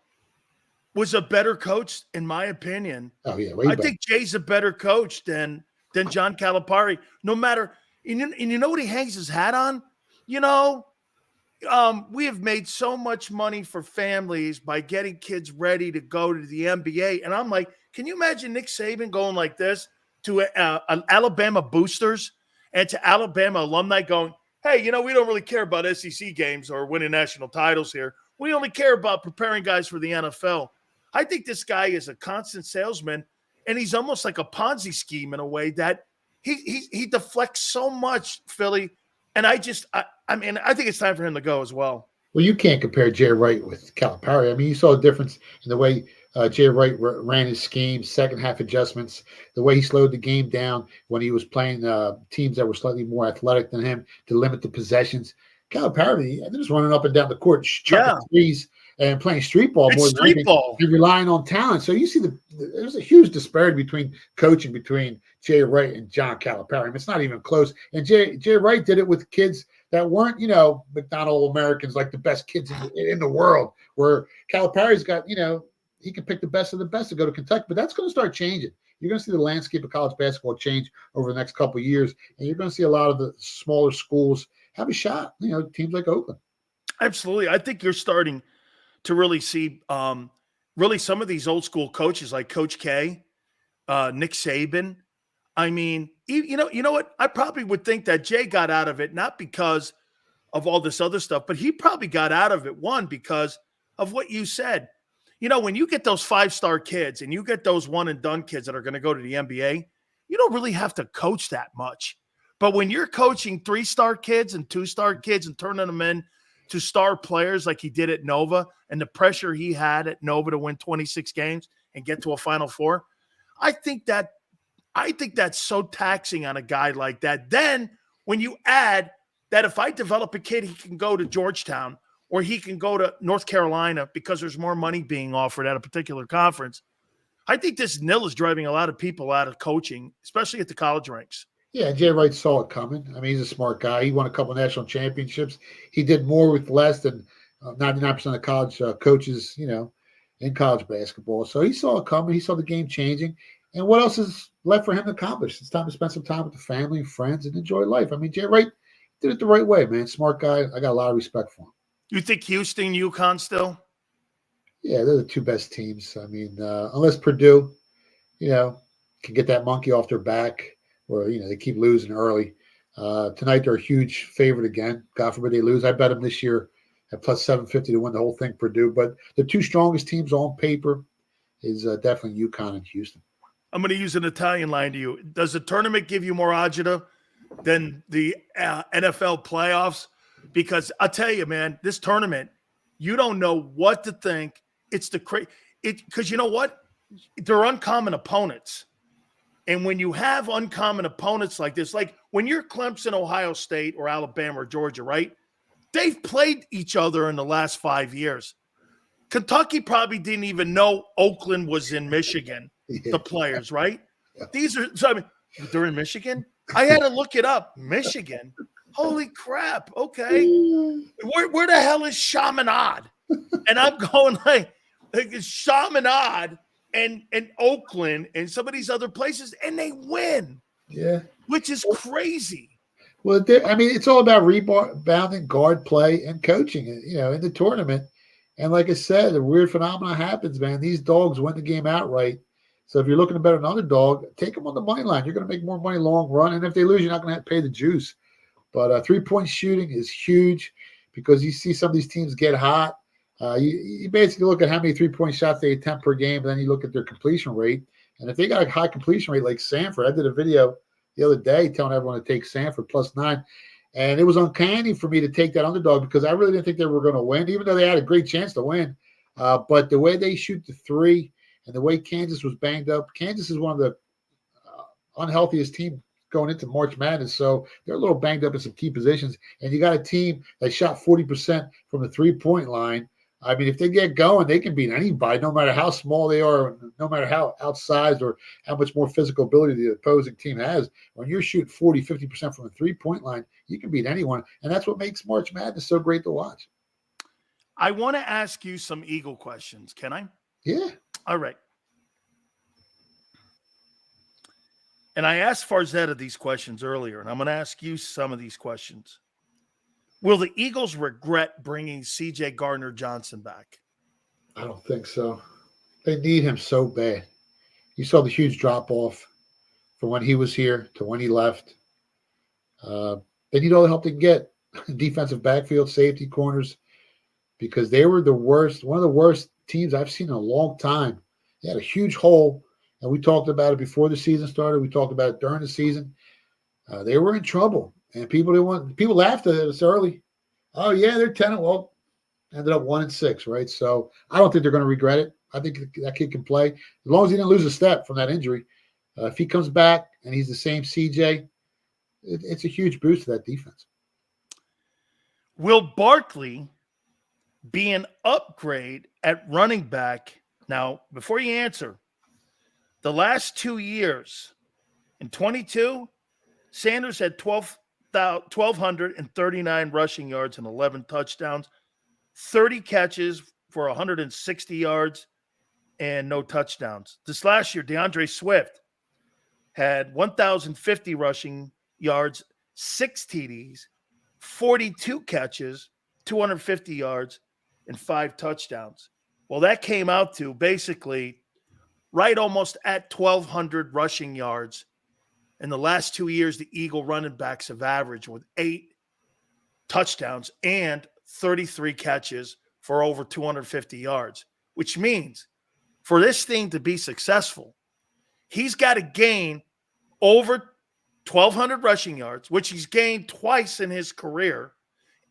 Speaker 1: was a better coach, in my opinion.
Speaker 9: Oh, yeah.
Speaker 1: I think Jay's a better coach than John Calipari. No matter, and you know what he hangs his hat on? You know, we have made so much money for families by getting kids ready to go to the NBA. And I'm like, can you imagine Nick Saban going like this to an Alabama boosters and to Alabama alumni going, hey, you know, we don't really care about SEC games or winning national titles here. We only care about preparing guys for the NFL. I think this guy is a constant salesman, and he's almost like a Ponzi scheme in a way that he deflects so much, Philly. And I mean, I think it's time for him to go as well.
Speaker 9: Well, you can't compare Jay Wright with Calipari. I mean, you saw a difference in the way Jay Wright ran his scheme, second half adjustments, the way he slowed the game down when he was playing teams that were slightly more athletic than him to limit the possessions. Calipari, they're just running up and down the court, chucking threes and playing street ball more than anything, and relying on talent. So you see there's a huge disparity between coaching between Jay Wright and John Calipari. I mean, it's not even close. And Jay Wright did it with kids that weren't, you know, McDonald Americans, like the best kids in the world, where Calipari's got, you know, he can pick the best of the best to go to Kentucky. But that's going to start changing. You're going to see the landscape of college basketball change over the next couple of years, and you're going to see a lot of the smaller schools have a shot, you know, teams like Oakland.
Speaker 1: Absolutely. I think you're starting to really see really some of these old school coaches like Coach K, Nick Saban. I mean, you know what? I probably would think that Jay got out of it, not because of all this other stuff, but he probably got out of it, one, because of what you said. You know, when you get those 5-star kids and you get those one-and-done kids that are going to go to the NBA, you don't really have to coach that much. But when you're coaching 3-star kids and 2-star kids and turning them in to star players like he did at Nova, and the pressure he had at Nova to win 26 games and get to a Final Four, I think that's so taxing on a guy like that. Then when you add that if I develop a kid, he can go to Georgetown or he can go to North Carolina because there's more money being offered at a particular conference, I think this nil is driving a lot of people out of coaching, especially at the college ranks.
Speaker 9: Yeah, Jay Wright saw it coming. I mean, he's a smart guy. He won a couple of national championships. He did more with less than 99% of college coaches, you know, in college basketball. So he saw it coming. He saw the game changing. And what else is left for him to accomplish? It's time to spend some time with the family and friends and enjoy life. I mean, Jay Wright did it the right way, man. Smart guy. I got a lot of respect for him.
Speaker 1: You think Houston, UConn still?
Speaker 9: Yeah, they're the two best teams. I mean, unless Purdue, you know, can get that monkey off their back, or, you know, they keep losing early. Tonight, they're a huge favorite again. God forbid they lose. I bet them this year at plus 750 to win the whole thing, Purdue. But the two strongest teams on paper is definitely UConn and Houston.
Speaker 1: I'm going to use an Italian line to you. Does the tournament give you more agita than the NFL playoffs? Because I'll tell you, man, this tournament, you don't know what to think. It's because you know what? They're uncommon opponents. And when you have uncommon opponents like this, like when you're Clemson, Ohio State, or Alabama or Georgia, right? They've played each other in the last 5 years. Kentucky probably didn't even know Oakland was in Michigan, the players, right? These are, so I mean, they're in Michigan? I had to look it up. Michigan? Holy crap. Okay. Where the hell is Chaminade? And I'm going like Chaminade and Oakland and some of these other places, and they win.
Speaker 9: Yeah.
Speaker 1: Which is crazy.
Speaker 9: Well, I mean, it's all about rebounding, guard play, and coaching, in the tournament. And like I said, a weird phenomenon happens, man. These dogs win the game outright. So if you're looking to bet an underdog, take them on the money line. You're going to make more money long run. And if they lose, you're not going to have to pay the juice. But three-point shooting is huge because you see some of these teams get hot. You basically look at how many three-point shots they attempt per game, and then you look at their completion rate. And if they got a high completion rate like Sanford, I did a video the other day telling everyone to take Sanford +9. And it was uncanny for me to take that underdog because I really didn't think they were going to win, even though they had a great chance to win. But the way they shoot the three and the way Kansas was banged up, Kansas is one of the unhealthiest teams going into March Madness. So they're a little banged up in some key positions. And you got a team that shot 40% from the three-point line. I mean, if they get going, they can beat anybody, no matter how small they are, no matter how outsized or how much more physical ability the opposing team has. When you're shooting 40, 50% from the three-point line, you can beat anyone. And that's what makes March Madness so great to watch.
Speaker 1: I want to ask you some Eagle questions. Can I?
Speaker 9: Yeah.
Speaker 1: All right. And I asked Farzetta these questions earlier, and I'm going to ask you some of these questions. Will the Eagles regret bringing C.J. Gardner-Johnson back?
Speaker 9: I don't think so. They need him so bad. You saw the huge drop-off from when he was here to when he left. They need all the help they can get. Defensive backfield, safety, corners, because they were one of the worst teams I've seen in a long time. They had a huge hole, and we talked about it before the season started. We talked about it during the season. They were in trouble. And people laughed at us early. Oh yeah, they're 10. Well, ended up 1-6, right? So I don't think they're going to regret it. I think that kid can play as long as he didn't lose a step from that injury. If he comes back and he's the same CJ, it's a huge boost to that defense.
Speaker 1: Will Barkley be an upgrade at running back? Now, before you answer, the last 2 years, in 22, Sanders had 1,239 rushing yards and 11 touchdowns, 30 catches for 160 yards and no touchdowns. This last year, DeAndre Swift had 1,050 rushing yards, 6 TDs, 42 catches, 250 yards, and 5 touchdowns. Well, that came out to basically right almost at 1,200 rushing yards. In the last 2 years, the Eagle running backs have averaged with 8 touchdowns and 33 catches for over 250 yards, which means for this thing to be successful, he's got to gain over 1,200 rushing yards, which he's gained twice in his career,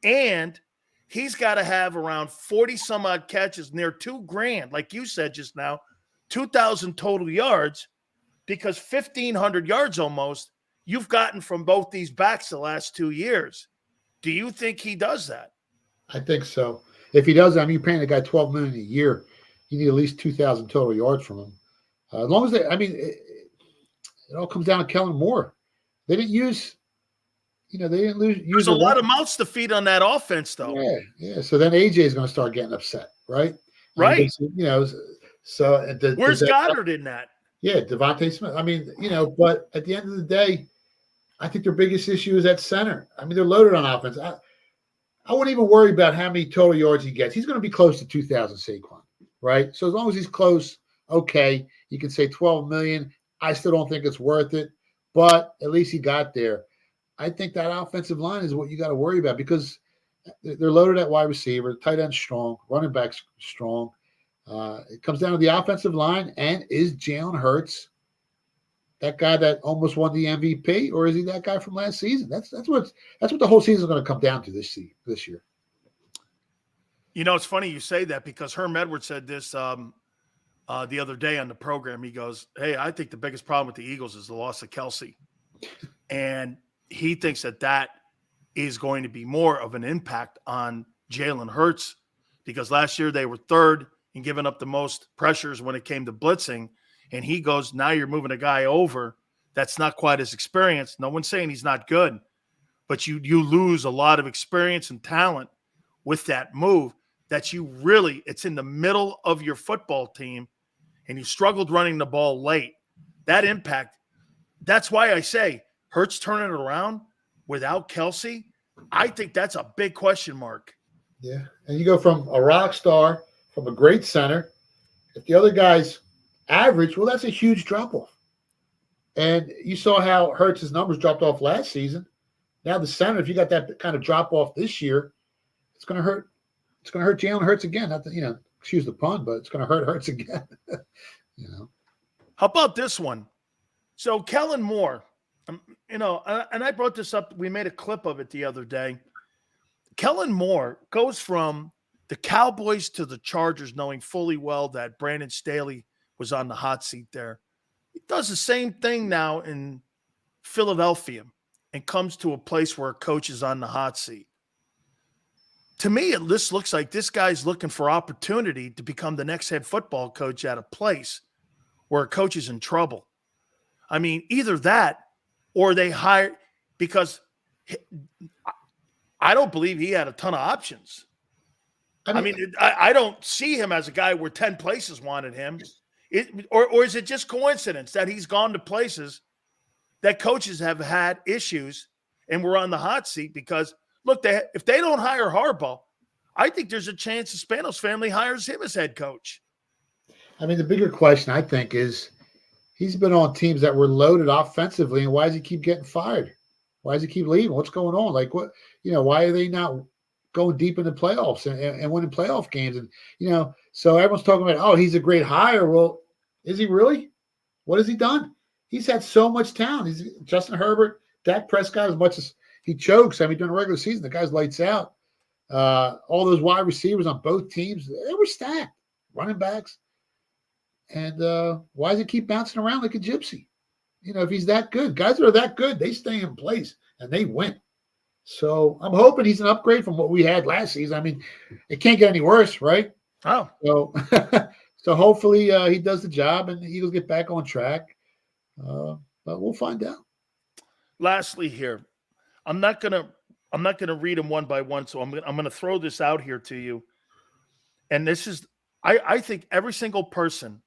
Speaker 1: and he's got to have around 40-some-odd catches, near $2,000, like you said just now, 2,000 total yards, because 1,500 yards almost you've gotten from both these backs the last 2 years. Do you think he does that?
Speaker 9: I think so. If he does, I mean, you're paying a guy $12 million a year. You need at least 2,000 total yards from him. As long as it all comes down to Kellen Moore. They didn't use,
Speaker 1: There's a lot of mouths to feed on that offense, though.
Speaker 9: Yeah. So then AJ is going to start getting upset, right?
Speaker 1: Right.
Speaker 9: So
Speaker 1: where's Goddard in that?
Speaker 9: Yeah, Devontae Smith. I mean, but at the end of the day, I think their biggest issue is at center. I mean, they're loaded on offense. I wouldn't even worry about how many total yards he gets. He's going to be close to 2,000 Saquon, right? So as long as he's close, okay, you can say 12 million. I still don't think it's worth it, but at least he got there. I think that offensive line is what you got to worry about because they're loaded at wide receiver, tight end strong, running backs strong. It comes down to the offensive line, and is Jalen Hurts that guy that almost won the MVP, or is he that guy from last season? That's what the whole season is going to come down to this year.
Speaker 1: It's funny you say that because Herm Edwards said this the other day on the program. He goes, "Hey, I think the biggest problem with the Eagles is the loss of Kelsey," and he thinks that is going to be more of an impact on Jalen Hurts because last year they were third and giving up the most pressures when it came to blitzing. And he goes, now you're moving a guy over that's not quite as experienced. No one's saying he's not good, but you lose a lot of experience and talent with that move. that it's in the middle of your football team and you struggled running the ball late, that impact, that's why I say Hurts turning it around without Kelsey, I think that's a big question mark.
Speaker 9: Yeah. And you go from a rock star, from a great center. If the other guy's average, well, that's a huge drop-off. And you saw how Hurts' numbers dropped off last season. Now the center, if you got that kind of drop-off this year, it's going to hurt. It's going to hurt Jalen Hurts again. Not that, excuse the pun, but it's going to hurt Hurts again.
Speaker 1: How about this one? So Kellen Moore, and I brought this up. We made a clip of it the other day. Kellen Moore goes from the Cowboys to the Chargers, knowing fully well that Brandon Staley was on the hot seat there. He does the same thing now in Philadelphia and comes to a place where a coach is on the hot seat. To me, this looks like this guy's looking for opportunity to become the next head football coach at a place where a coach is in trouble. I mean, either that or they hire, because I don't believe he had a ton of options. I mean, I don't see him as a guy where 10 places wanted him. Or is it just coincidence that he's gone to places that coaches have had issues and we're on the hot seat? Because, look, if they don't hire Harbaugh, I think there's a chance the Spanos family hires him as head coach.
Speaker 9: I mean, the bigger question, I think, is he's been on teams that were loaded offensively, and why does he keep getting fired? Why does he keep leaving? What's going on? Like, what, why are they not going deep in the playoffs and winning playoff games? And, so everyone's talking about, oh, he's a great hire. Well, is he really? What has he done? He's had so much talent. He's Justin Herbert, Dak Prescott, as much as he chokes. I mean, during the regular season, the guy's lights out. All those wide receivers on both teams, they were stacked. Running backs. And why does he keep bouncing around like a gypsy? If he's that good, guys that are that good, they stay in place and they win. So I'm hoping he's an upgrade from what we had last season. I mean, it can't get any worse, right?
Speaker 1: Oh.
Speaker 9: So, so hopefully he does the job and the Eagles get back on track. But we'll find out.
Speaker 1: Lastly here, I'm not gonna read them one by one, so I'm gonna throw this out here to you. And this is, I think every single person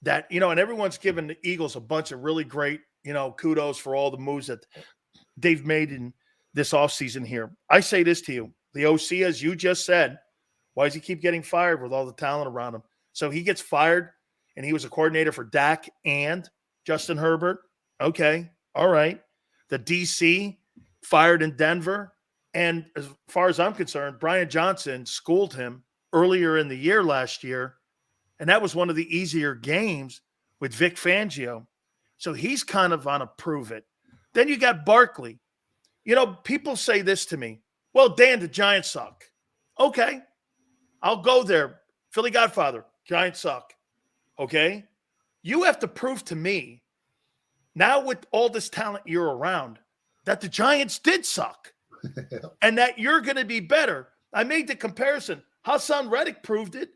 Speaker 1: that, and everyone's given the Eagles a bunch of really great, kudos for all the moves that they've made in this offseason here. I say this to you. The OC, as you just said, why does he keep getting fired with all the talent around him? So he gets fired, and he was a coordinator for Dak and Justin Herbert. Okay, all right. The DC fired in Denver. And as far as I'm concerned, Brian Johnson schooled him earlier in the year last year. And that was one of the easier games with Vic Fangio. So he's kind of on a prove it. Then you got Barkley. People say this to me. Well, Dan, the Giants suck. Okay, I'll go there. Philly Godfather, Giants suck. Okay? You have to prove to me, now with all this talent you're around, that the Giants did suck and that you're going to be better. I made the comparison. Hassan Reddick proved it.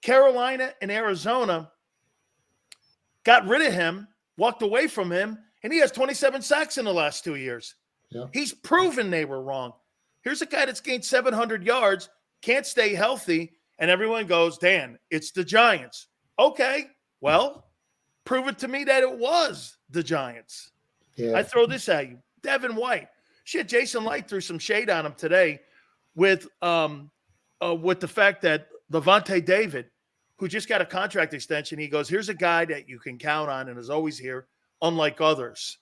Speaker 1: Carolina and Arizona got rid of him, walked away from him, and he has 27 sacks in the last 2 years.
Speaker 9: Yeah.
Speaker 1: He's proven they were wrong. Here's a guy that's gained 700 yards, can't stay healthy, and everyone goes, Dan, it's the Giants. Okay, well, prove it to me that it was the Giants.
Speaker 9: Yeah.
Speaker 1: I throw this at you. Devin White. Shit, Jason Light threw some shade on him today with the fact that Levante David, who just got a contract extension, he goes, here's a guy that you can count on and is always here, unlike others.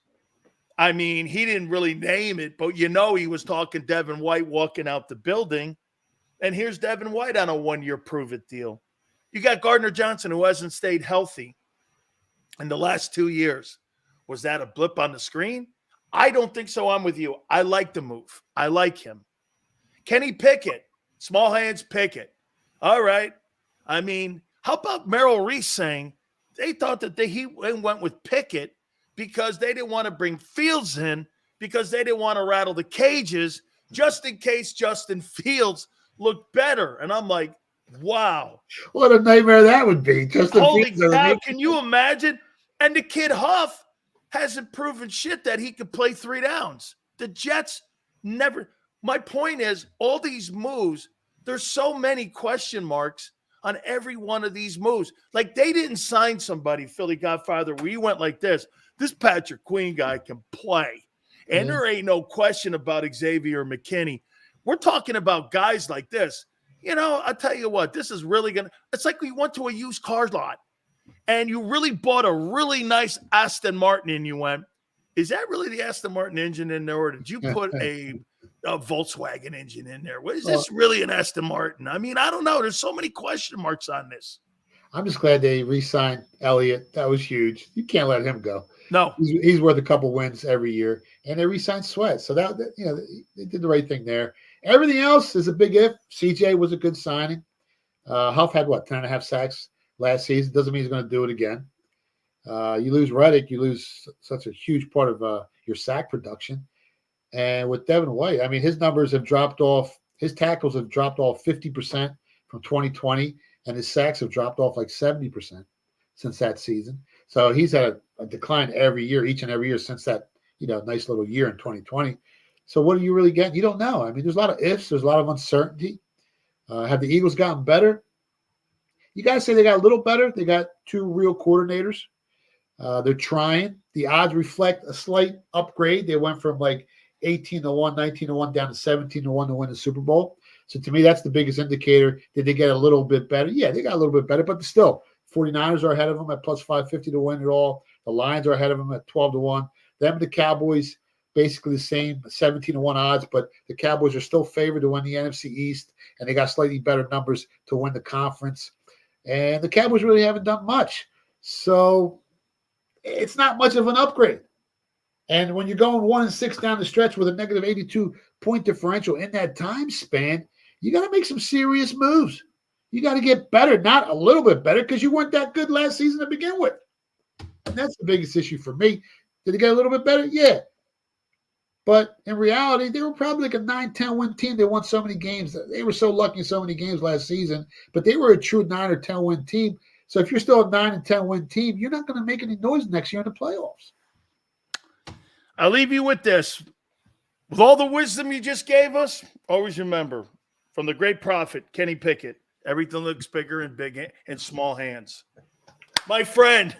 Speaker 1: I mean, he didn't really name it, but he was talking Devin White walking out the building. And here's Devin White on a 1-year prove-it deal. You got Gardner Johnson, who hasn't stayed healthy in the last 2 years. Was that a blip on the screen? I don't think so. I'm with you. I like the move. I like him. Kenny Pickett, small hands Pickett. All right. I mean, how about Merrill Reese saying they thought that he went with Pickett because they didn't want to bring Fields in because they didn't want to rattle the cages just in case Justin Fields looked better. And I'm like, wow.
Speaker 9: What a nightmare that would be.
Speaker 1: Holy cow, can you imagine? And the kid Huff hasn't proven shit that he could play 3 downs. The Jets never. My point is, all these moves, there's so many question marks on every one of these moves. Like, they didn't sign somebody, Philly Godfather, where you went like this Patrick Queen guy can play. And there ain't no question about Xavier McKinney. We're talking about guys like this. You know, I'll tell you what, this is really going to – it's like we went to a used car lot and you really bought a really nice Aston Martin and you went, is that really the Aston Martin engine in there, or did you put a Volkswagen engine in there? Is this really an Aston Martin? I mean, I don't know. There's so many question marks on this.
Speaker 9: I'm just glad they re-signed Elliott. That was huge. You can't let him go.
Speaker 1: No.
Speaker 9: He's worth a couple wins every year. And they re-signed Sweat. So that you know, they did the right thing there. Everything else is a big if. CJ was a good signing. Huff had, 10.5 sacks last season. Doesn't mean he's going to do it again. You lose Reddick, you lose such a huge part of your sack production. And with Devin White, I mean, his numbers have dropped off. His tackles have dropped off 50% from 2020, and his sacks have dropped off like 70% since that season. So he's had a decline every year, each and every year since that, nice little year in 2020. So what are you really getting? You don't know. I mean, there's a lot of ifs. There's a lot of uncertainty. Have the Eagles gotten better? You got to say they got a little better. They got 2 real coordinators. They're trying. The odds reflect a slight upgrade. They went from like 18-1, 19-1 down to 17-1 to win the Super Bowl. So to me, that's the biggest indicator. Did they get a little bit better? Yeah, they got a little bit better, but still, 49ers are ahead of them at plus 550 to win it all. The Lions are ahead of them at 12-1. Them and the Cowboys, basically the same, 17-1 odds, but the Cowboys are still favored to win the NFC East, and they got slightly better numbers to win the conference. And the Cowboys really haven't done much. So it's not much of an upgrade. And when you're going 1-6 down the stretch with a negative 82-point differential in that time span, you got to make some serious moves. You got to get better, not a little bit better, because you weren't that good last season to begin with. And that's the biggest issue for me. Did they get a little bit better? Yeah. But in reality, they were probably like a 9-10 win team. They won so many games. They were so lucky in so many games last season, but they were a true 9 or 10 win team. So if you're still a 9 and 10 win team, you're not going to make any noise next year in the playoffs.
Speaker 1: I'll leave you with this. With all the wisdom you just gave us, always remember, from the great prophet, Kenny Pickett, everything looks bigger in big and small hands. My friend,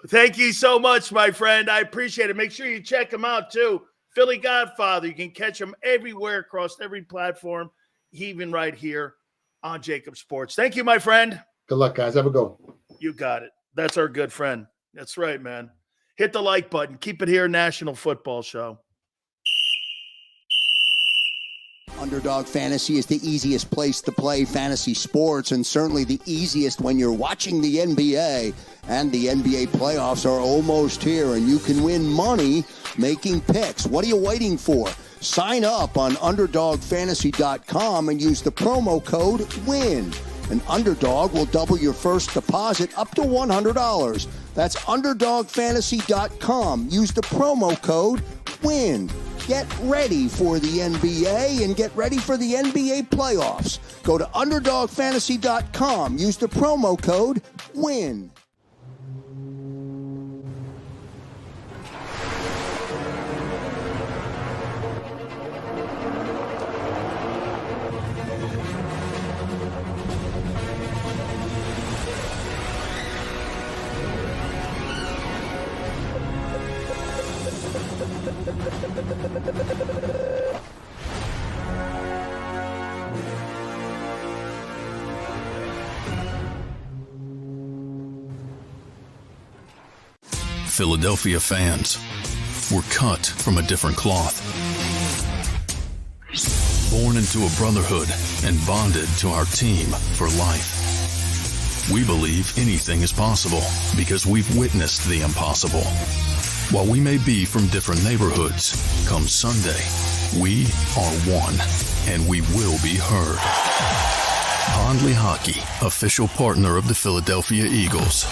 Speaker 1: thank you so much, my friend. I appreciate it. Make sure you check him out, too. Philly Godfather. You can catch him everywhere across every platform, even right here on JAKIB Sports. Thank you, my friend.
Speaker 9: Good luck, guys. Have a go.
Speaker 1: You got it. That's our good friend. That's right, man. Hit the like button. Keep it here, National Football Show.
Speaker 2: Underdog Fantasy is the easiest place to play fantasy sports, and certainly the easiest when you're watching the NBA. And the NBA playoffs are almost here, and you can win money making picks. What are you waiting for? Sign up on UnderdogFantasy.com and use the promo code WIN. An Underdog will double your first deposit up to $100. That's UnderdogFantasy.com. Use the promo code WIN. Get ready for the NBA and get ready for the NBA playoffs. Go to UnderdogFantasy.com. Use the promo code WIN.
Speaker 3: Philadelphia fans, were cut from a different cloth. Born into a brotherhood and bonded to our team for life. We believe anything is possible because we've witnessed the impossible. While we may be from different neighborhoods, come Sunday, we are one, and we will be heard. Pondley Hockey, official partner of the Philadelphia Eagles.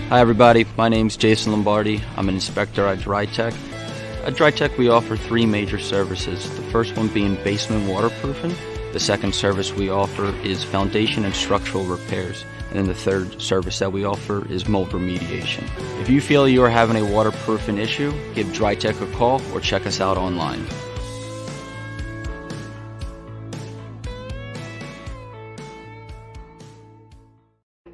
Speaker 4: Hi everybody, my name's Jason Lombardi. I'm an inspector at DryTech. At DryTech we offer 3 major services, the first one being basement waterproofing. The second service we offer is foundation and structural repairs. And then the third service that we offer is mold remediation. If you feel you are having a waterproofing issue, give DryTech a call or check us out online.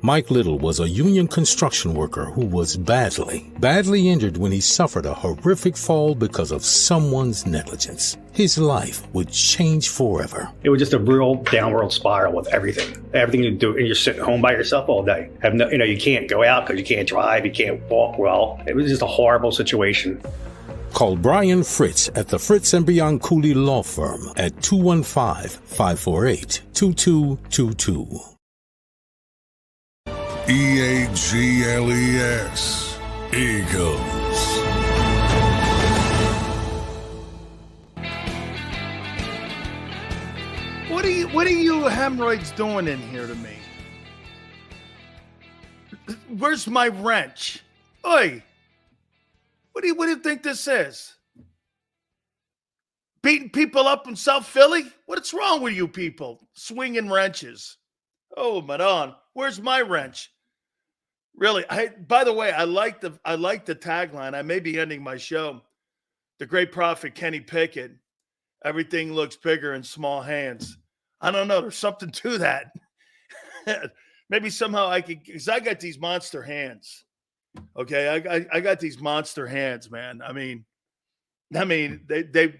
Speaker 5: Mike Little was a union construction worker who was badly injured when he suffered a horrific fall because of someone's negligence. His life would change forever.
Speaker 6: It was just a real downward spiral with everything. Everything you do, and you're sitting home by yourself all day. You can't go out because you can't drive, you can't walk well. It was just a horrible situation.
Speaker 5: Call Brian Fritz at the Fritz & Beyond Cooley Law Firm at 215-548-2222.
Speaker 7: EAGLES, Eagles.
Speaker 1: What are you hemorrhoids doing in here to me? Where's my wrench? Oi! What do you think this is? Beating people up in South Philly? What's wrong with you people? Swinging wrenches. Oh, Madon, where's my wrench? Really? By the way, I like the tagline. I may be ending my show. The great prophet Kenny Pickett. Everything looks bigger in small hands. I don't know. There's something to that. Maybe somehow I could, because I got these monster hands. Okay, I got these monster hands, man. I mean, they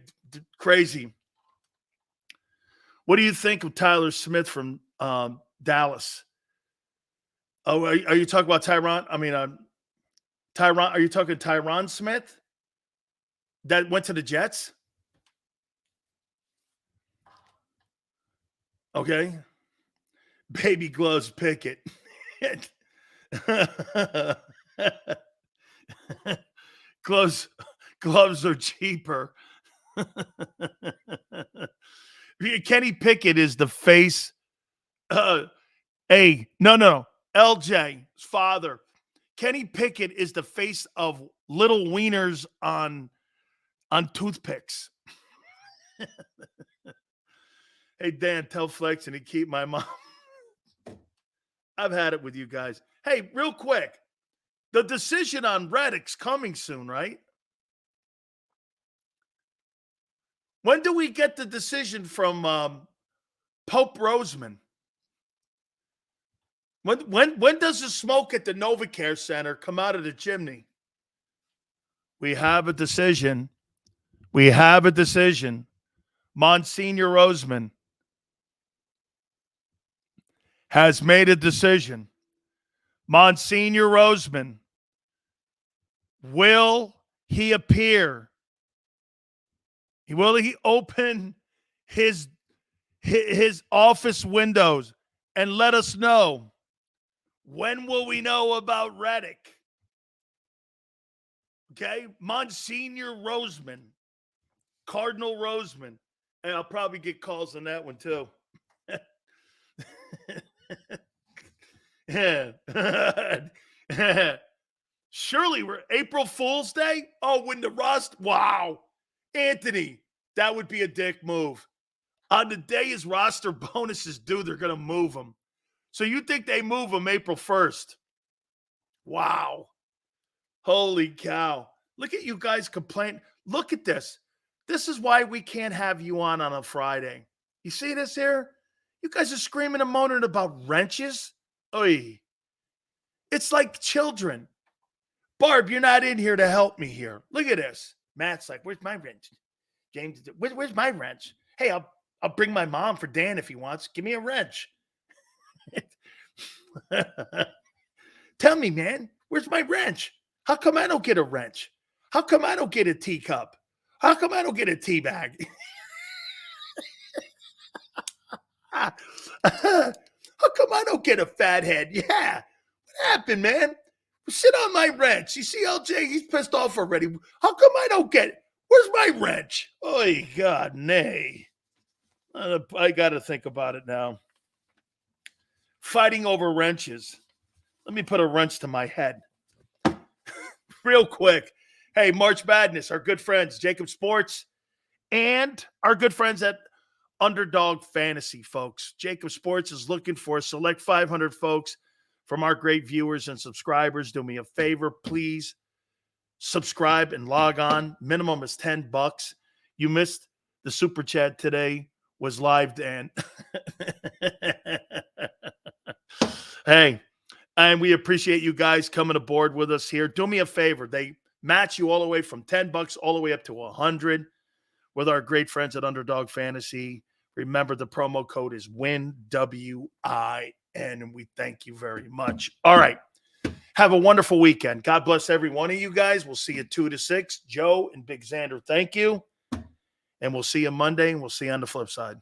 Speaker 1: crazy. What do you think of Tyler Smith from Dallas? Oh, are you talking about Tyron? I mean, Tyron. Are you talking Tyron Smith that went to the Jets? Okay, baby gloves Pickett. gloves are cheaper. Kenny Pickett is the face. LJ's father. Kenny Pickett is the face of little wieners on toothpicks. Hey, Dan, tell Flex and he keep my mom. I've had it with you guys. Hey, real quick. The decision on Reddick's coming soon, right? When do we get the decision from Pope Roseman? When does the smoke at the NovaCare Center come out of the chimney? We have a decision. Monsignor Roseman has made a decision. Monsignor Roseman, will he appear? Will he open his office windows and let us know? When will we know about Reddick? Okay, Monsignor Roseman, Cardinal Roseman, and I'll probably get calls on that one too. Surely we're April Fool's Day. Oh, when the rust. Wow. Anthony, that would be a dick move. On the day his roster bonuses due, they're going to move him. So you think they move him April 1st? Wow. Holy cow. Look at you guys complain. Look at this. This is why we can't have you on a Friday. You see this here? You guys are screaming and moaning about wrenches. Oy. It's like children. Barb, you're not in here to help me here. Look at this. Matt's like, where's my wrench? James, where's my wrench? Hey, I'll bring my mom for Dan if he wants. Give me a wrench. Tell me, man, where's my wrench? How come I don't get a wrench? How come I don't get a teacup? How come I don't get a tea bag? How come I don't get a fat head? Yeah. What happened, man? Sit on my wrench. You see LJ? He's pissed off already. How come I don't get it? Where's my wrench? Oh, God, nay. I got to think about it now. Fighting over wrenches. Let me put a wrench to my head. Real quick. Hey, March Madness, our good friends, JAKIB Sports, and our good friends at Underdog Fantasy, folks. JAKIB Sports is looking for a select 500 folks from our great viewers and subscribers. Do me a favor, please subscribe and log on. Minimum is $10. You missed the super chat today. Was live, Dan. Hey, And we appreciate you guys coming aboard with us here. Do me a favor. They match you all the way from $10 all the way up to $100 with our great friends at Underdog Fantasy. Remember, the promo code is WIN, W-I-N, and we thank you very much. All right. Have a wonderful weekend. God bless every one of you guys. We'll see you 2 to 6. Joe and Big Xander, thank you. And we'll see you Monday, and we'll see you on the flip side.